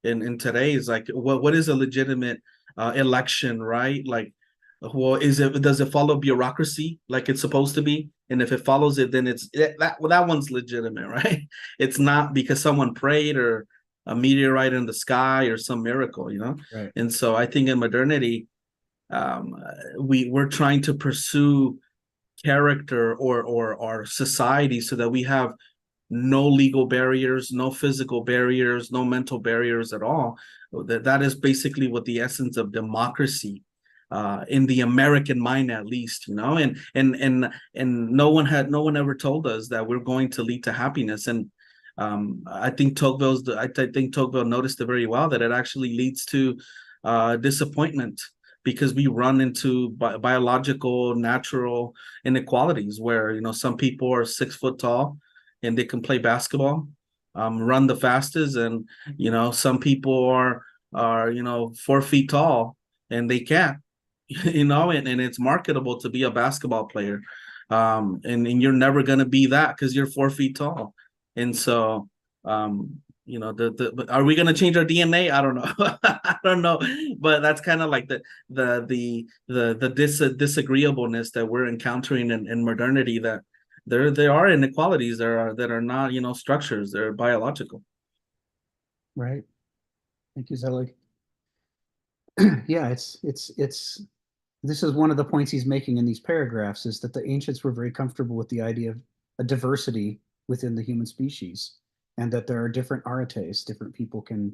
in today's, like what is a legitimate election, right? Like, well, does it follow bureaucracy like it's supposed to be? And if it follows it, then that one's legitimate, right? It's not because someone prayed or a meteorite in the sky or some miracle, Right. And so I think in modernity, we're trying to pursue character or our society so that we have no legal barriers, no physical barriers, no mental barriers at all. That is basically what the essence of democracy, in the American mind, at least, and no one ever told us that we're going to lead to happiness. And I think Tocqueville noticed it very well, that it actually leads to disappointment, because we run into biological, natural inequalities where, some people are 6 foot tall and they can play basketball, run the fastest, and, some people are 4 feet tall and they can't, and it's marketable to be a basketball player. And you're never going to be that because you're 4 feet tall. And so but are we going to change our DNA? I don't know. I don't know, but that's kind of like the disagreeableness that we're encountering in modernity, that there are inequalities that are not, structures, they're biological. Right. Thank you, Zelig. Yeah, this is one of the points he's making in these paragraphs, is that the ancients were very comfortable with the idea of a diversity within the human species, and that there are different artes, different people can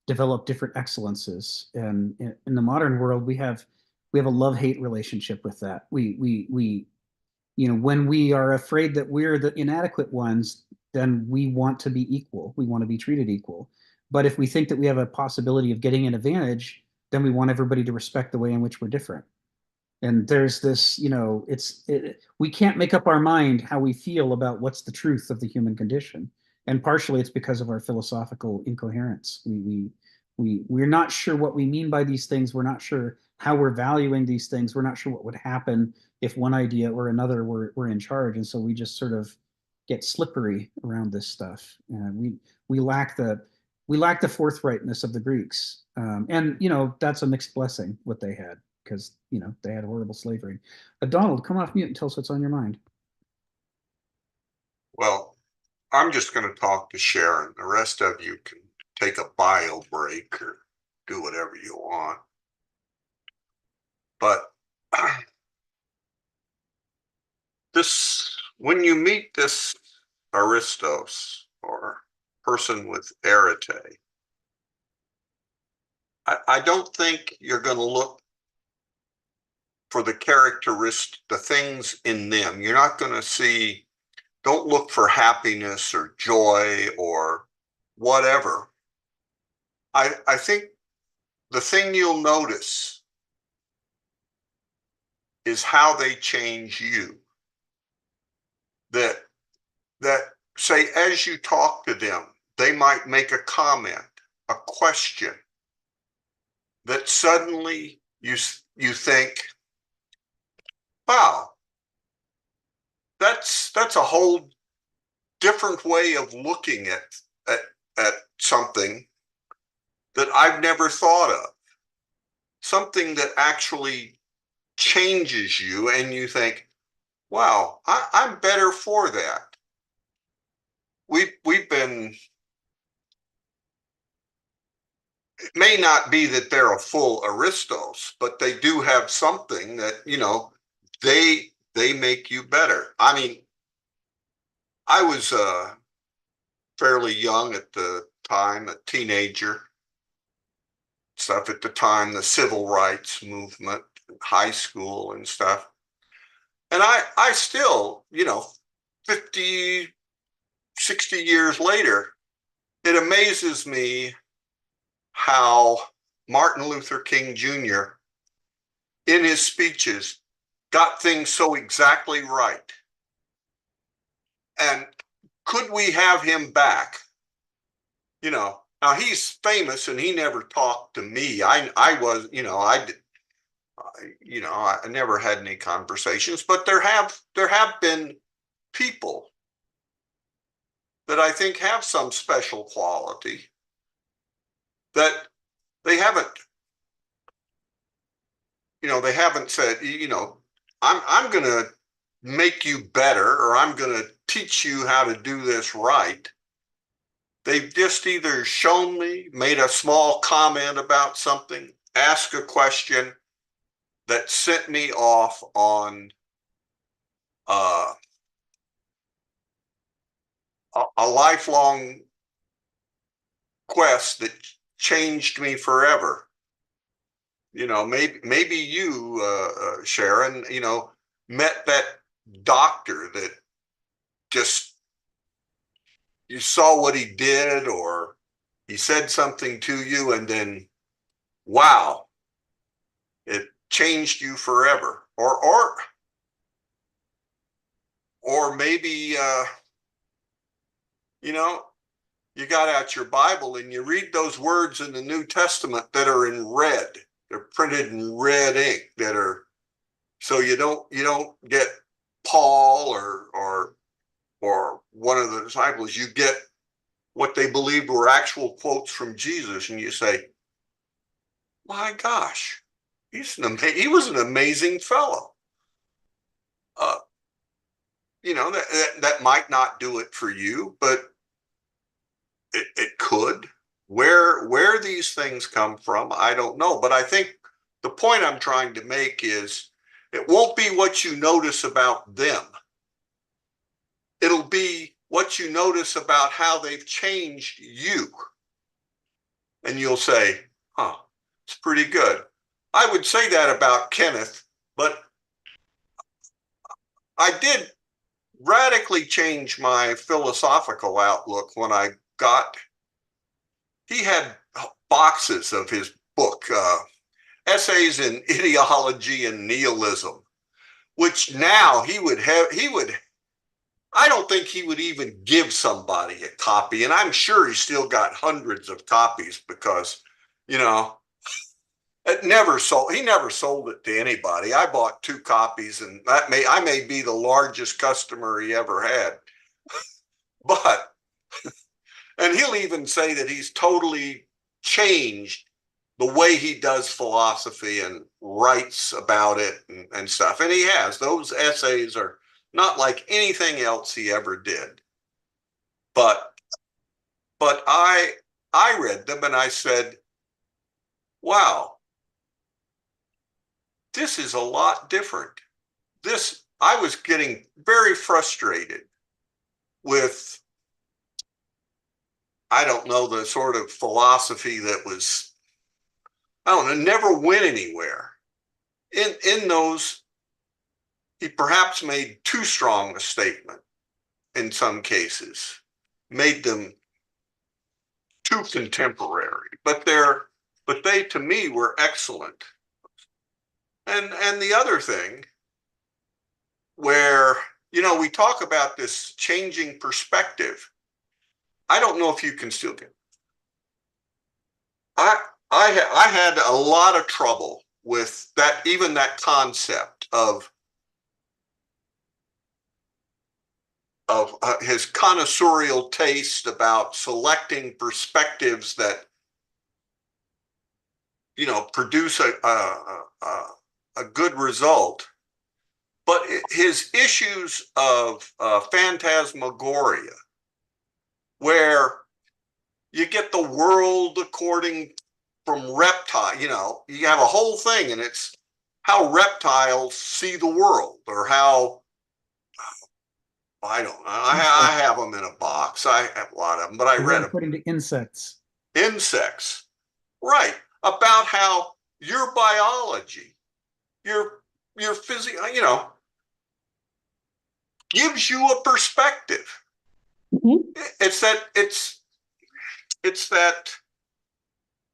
develop different excellences. And in the modern world, we have a love-hate relationship with that. We when we are afraid that we're the inadequate ones, then we want to be equal. We want to be treated equal. But if we think that we have a possibility of getting an advantage, then we want everybody to respect the way in which we're different. And there's this, we can't make up our mind how we feel about what's the truth of the human condition. And partially it's because of our philosophical incoherence. We're not sure what we mean by these things. We're not sure how we're valuing these things. We're not sure what would happen if one idea or another were in charge. And so we just sort of get slippery around this stuff. We lack the forthrightness of the Greeks. And that's a mixed blessing what they had, because they had horrible slavery. Donald, come off mute and tell us what's on your mind. Well, I'm just going to talk to Sharon. The rest of you can take a bio break or do whatever you want. But when you meet this Aristos, or person with arete, I don't think you're going to look for the things in them. You're not going to don't look for happiness or joy or whatever. I think the thing you'll notice is how they change you. That say, as you talk to them, they might make a comment, a question, that suddenly you think, wow, that's a whole different way of looking at something that I've never thought of. Something that actually changes you, and you think, wow, I'm better for that. We've been, it may not be that they're a full Aristos, but they do have something that, they make you better. I mean, I was fairly young at the time, a teenager, stuff at the time, the civil rights movement, high school and stuff. And I still, 50, 60 years later, it amazes me how Martin Luther King Jr. in his speeches got things so exactly right. And could we have him back? Now he's famous and he never talked to me. I never had any conversations, but there have been people that I think have some special quality that they haven't said, I'm going to make you better, or I'm going to teach you how to do this right. They've just either shown me, made a small comment about something, asked a question that sent me off on a lifelong quest that changed me forever. Maybe you, Sharon, met that doctor that just, you saw what he did, or he said something to you, and then, wow, it changed you forever. Or maybe, you got out your Bible and you read those words in the New Testament that are in red. They're printed in red ink, so you don't get Paul or one of the disciples. You get what they believed were actual quotes from Jesus, and you say, my gosh, he was an amazing fellow. You know, that might not do it for you, but it could. Where these things come from, I don't know. But I think the point I'm trying to make is it won't be what you notice about them. It'll be what you notice about how they've changed you. And you'll say, huh, it's pretty good. I would say that about Kenneth, but I did radically change my philosophical outlook when he had boxes of his book, Essays in Ideology and Nihilism, which now I don't think he would even give somebody a copy. And I'm sure he still got hundreds of copies because, you know, he never sold it to anybody. I bought 2 copies, and I may be the largest customer he ever had. But, and he'll even say that he's totally changed the way he does philosophy and writes about it and stuff. And he has. Those essays are not like anything else he ever did. But I read them and I said, wow, this is a lot different. I was getting very frustrated with, I don't know, the sort of philosophy that was, I don't know, never went anywhere. In those, he perhaps made too strong a statement in some cases, made them too contemporary, but they to me were excellent. And the other thing where, you know, we talk about this changing perspective. I don't know if you can still get. I had a lot of trouble with that, even that concept of his connoisseurial taste about selecting perspectives that, you know, produce a good result. But his issues of phantasmagoria, where you get the world according from reptile, you know, you have a whole thing and it's how reptiles see the world, or how, I don't know, I have them in a box. I have a lot of them, but I read them. According to insects. Insects, right, about how your biology, your physics, you know, gives you a perspective. Mm-hmm.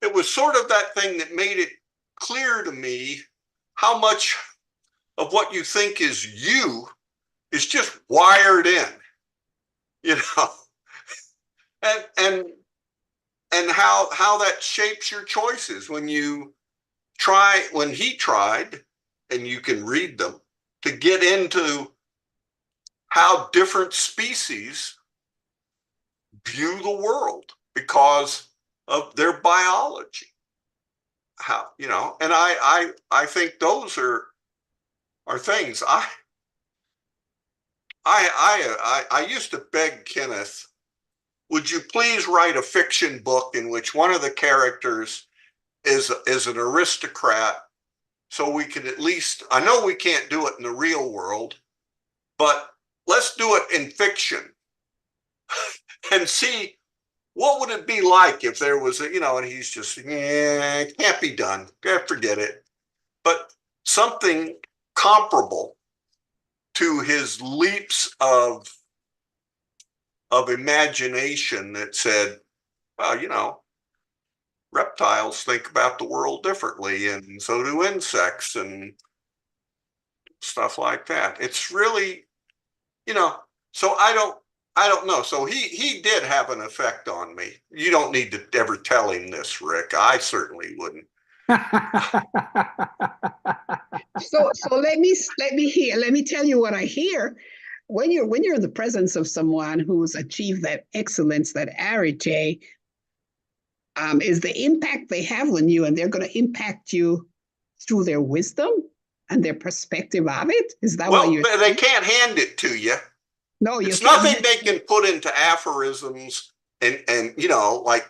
It was sort of that thing that made it clear to me how much of what you think is you is just wired in, you know, and how that shapes your choices when he tried, and you can read them, to get into how different species view the world because of their biology. How, you know, and I think those are things I used to beg Kenneth, would you please write a fiction book in which one of the characters is an aristocrat, so we can at least, I know we can't do it in the real world, but let's do it in fiction and see what would it be like if there was a, you know, and he's just, it can't be done. Forget it. But something comparable to his leaps of imagination that said, well, you know, reptiles think about the world differently, and so do insects and stuff like that. It's really, you know, so I don't know. So he did have an effect on me. You don't need to ever tell him this, Rick. I certainly wouldn't. So let me tell you what I hear. when you're in the presence of someone who's achieved that excellence, that arete, is the impact they have on you, and they're going to impact you through their wisdom and their perspective of it. Is that what you're they can't hand it to you. No, it's nothing they can put into aphorisms and you know, like,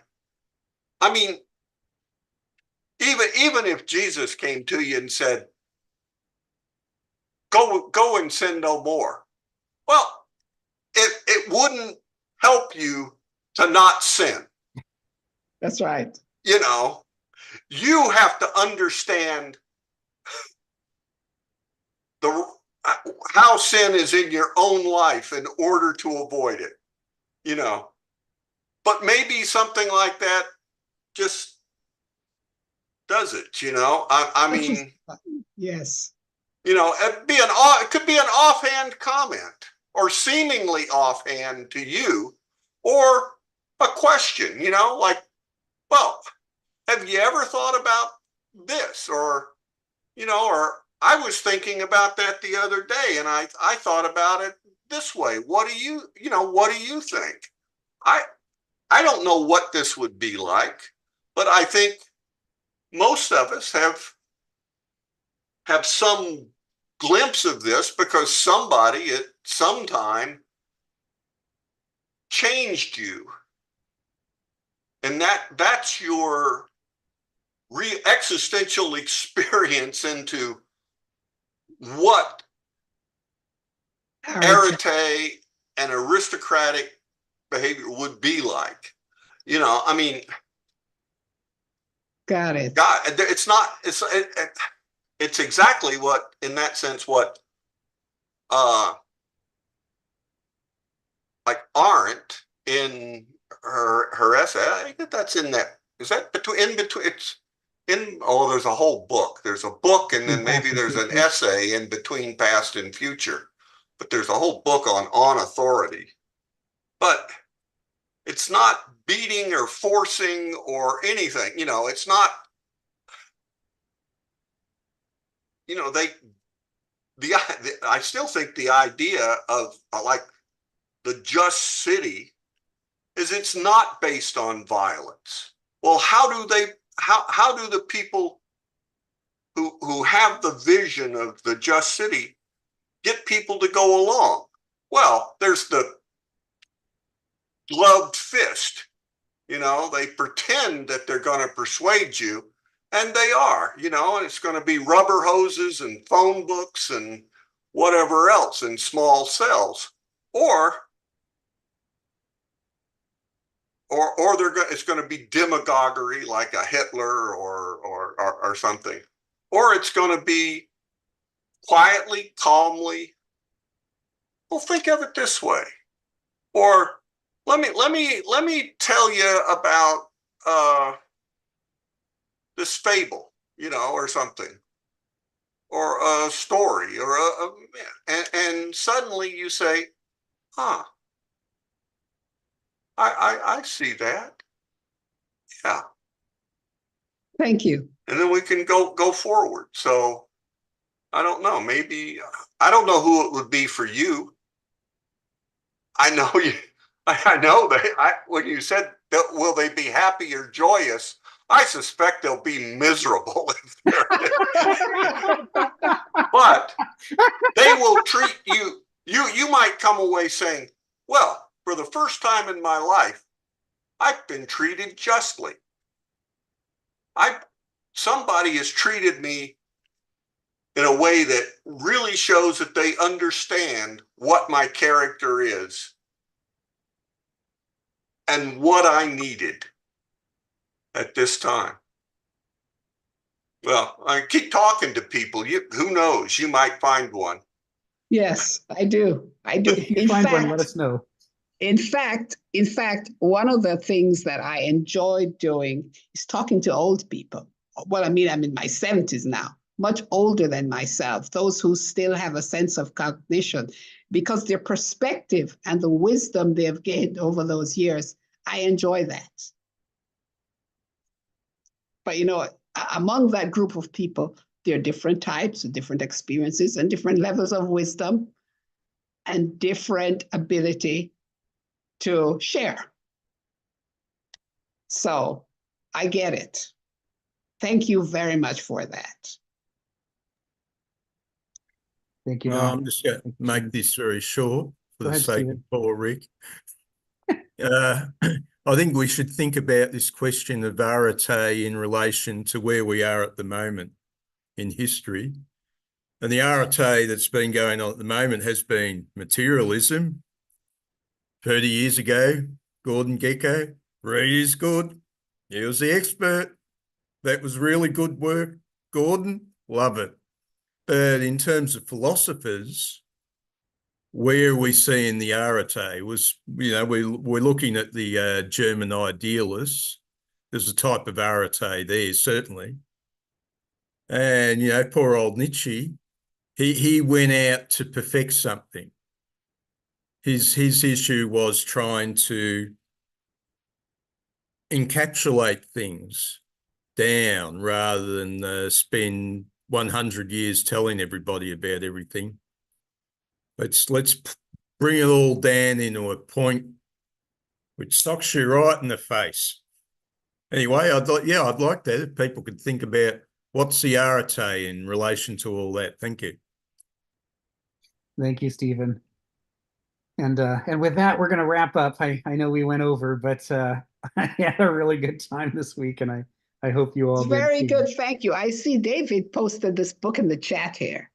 I mean, even if Jesus came to you and said, go and sin no more. Well, it wouldn't help you to not sin. That's right. You know, you have to understand how sin is in your own life in order to avoid it, you know. But maybe something like that just does it, you know. I mean, yes. You know, it could be an offhand comment or seemingly offhand to you, or a question, you know, like, well, have you ever thought about this? Or, you know, or I was thinking about that the other day and I thought about it this way. What do you think? I don't know what this would be like, but I think most of us have some glimpse of this because somebody at some time changed you, and that's your existential experience into what arete and aristocratic behavior would be like. You know, I mean, got it. God, it's exactly what, in that sense, what like Arendt in her essay, I think that's in that, is that between it's in, oh, there's a whole book. There's a book and then maybe there's an essay in between past and future. But there's a whole book on authority. But it's not beating or forcing or anything, you know, it's not, you know, I still think the idea of like the just city is it's not based on violence. Well, how do the people who have the vision of the just city get people to go along? Well, there's the gloved fist, you know, they pretend that they're going to persuade you, and they are, you know, and it's going to be rubber hoses and phone books and whatever else in small cells, or it's going to be demagoguery like a Hitler or something, or it's going to be quietly, calmly. Well, think of it this way, or let me tell you about this fable, you know, or something, or a story, or and suddenly you say, huh, I see that. Yeah. Thank you. And then we can go forward. So I don't know, maybe, I don't know who it would be for you. I know you, I know that when you said, will they be happy or joyous? I suspect they'll be miserable. But they will treat you, you might come away saying, well, for the first time in my life, I've been treated justly. Somebody has treated me in a way that really shows that they understand what my character is and what I needed at this time. Well, I keep talking to people. Who knows? You might find one. Yes, I do. If you find one, let us know. In fact, one of the things that I enjoy doing is talking to old people. Well, I mean, I'm in my 70s now, much older than myself, those who still have a sense of cognition, because their perspective and the wisdom they have gained over those years, I enjoy that. But, you know, among that group of people, there are different types, different experiences, and different levels of wisdom. and different ability to share. So I get it. Thank you very much for that. Thank you. I'm just going to make this very short for the sake of poor Rick. I think we should think about this question of arete in relation to where we are at the moment in history. And the arete that's been going on at the moment has been materialism. 30 years ago, Gordon Gekko, read is good. He was the expert. That was really good work. Gordon, love it. But in terms of philosophers, where are we seeing the arete was, we're looking at the German idealists. There's a type of arete there, certainly. And, poor old Nietzsche, he went out to perfect something. His issue was trying to encapsulate things down rather than spend 100 years telling everybody about everything. Let's bring it all down into a point which stocks you right in the face. Anyway, I'd like that if people could think about what's the arete in relation to all that. Thank you. Thank you, Stephen. And with that, we're going to wrap up. I know we went over, but I had a really good time this week, and I hope you all did. Very good. Thank you. I see David posted this book in the chat here.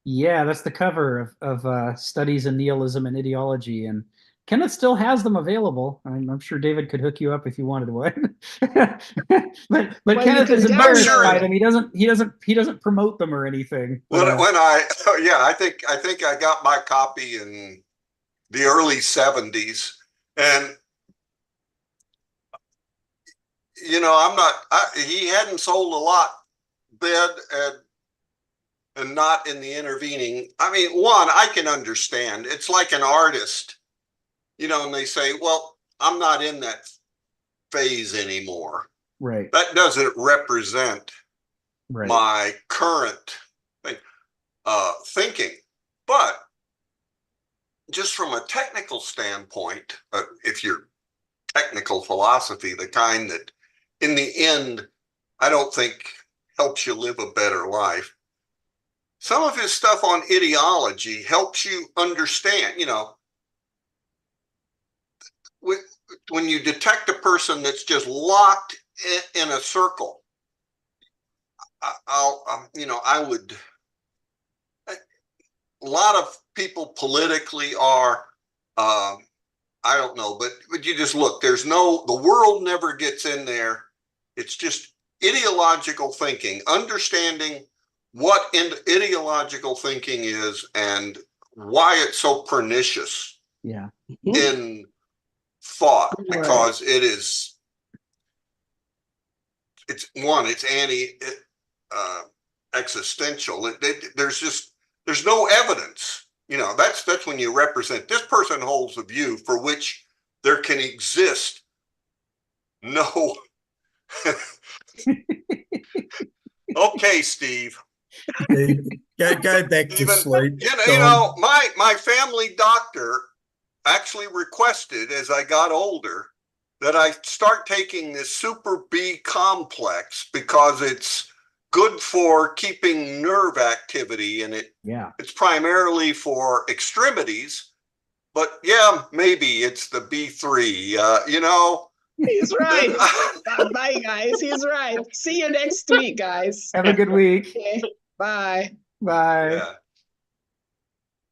Yeah, that's the cover of Studies in Nihilism and Ideology, and Kenneth still has them available. I'm sure David could hook you up if you wanted one. but well, Kenneth is embarrassed by them. He doesn't promote them or anything. But, I think I got my copy in the early 70s, and he hadn't sold a lot then, and not in the intervening. I mean, I can understand. It's like an artist, and they say, well, I'm not in that phase anymore. Right. That doesn't represent my current thinking. But just from a technical standpoint, if you're technical philosophy, the kind that in the end, I don't think helps you live a better life. Some of his stuff on ideology helps you understand, when you detect a person that's just locked in a circle, a lot of people politically are, I don't know, but you just look, the world never gets in there. It's just ideological thinking, understanding what ideological thinking is and why it's so pernicious in thought, because it's anti existential. There's no evidence. That's when you represent this person holds a view for which there can exist no. Okay, Steve. Go back to sleep. My family doctor actually requested as I got older that I start taking this Super B complex because it's good for keeping nerve activity, and it's primarily for extremities. But maybe it's the B3. He's right. Bye, guys. He's right. See you next week, guys. Have a good week. Okay. Bye. Bye. Yeah.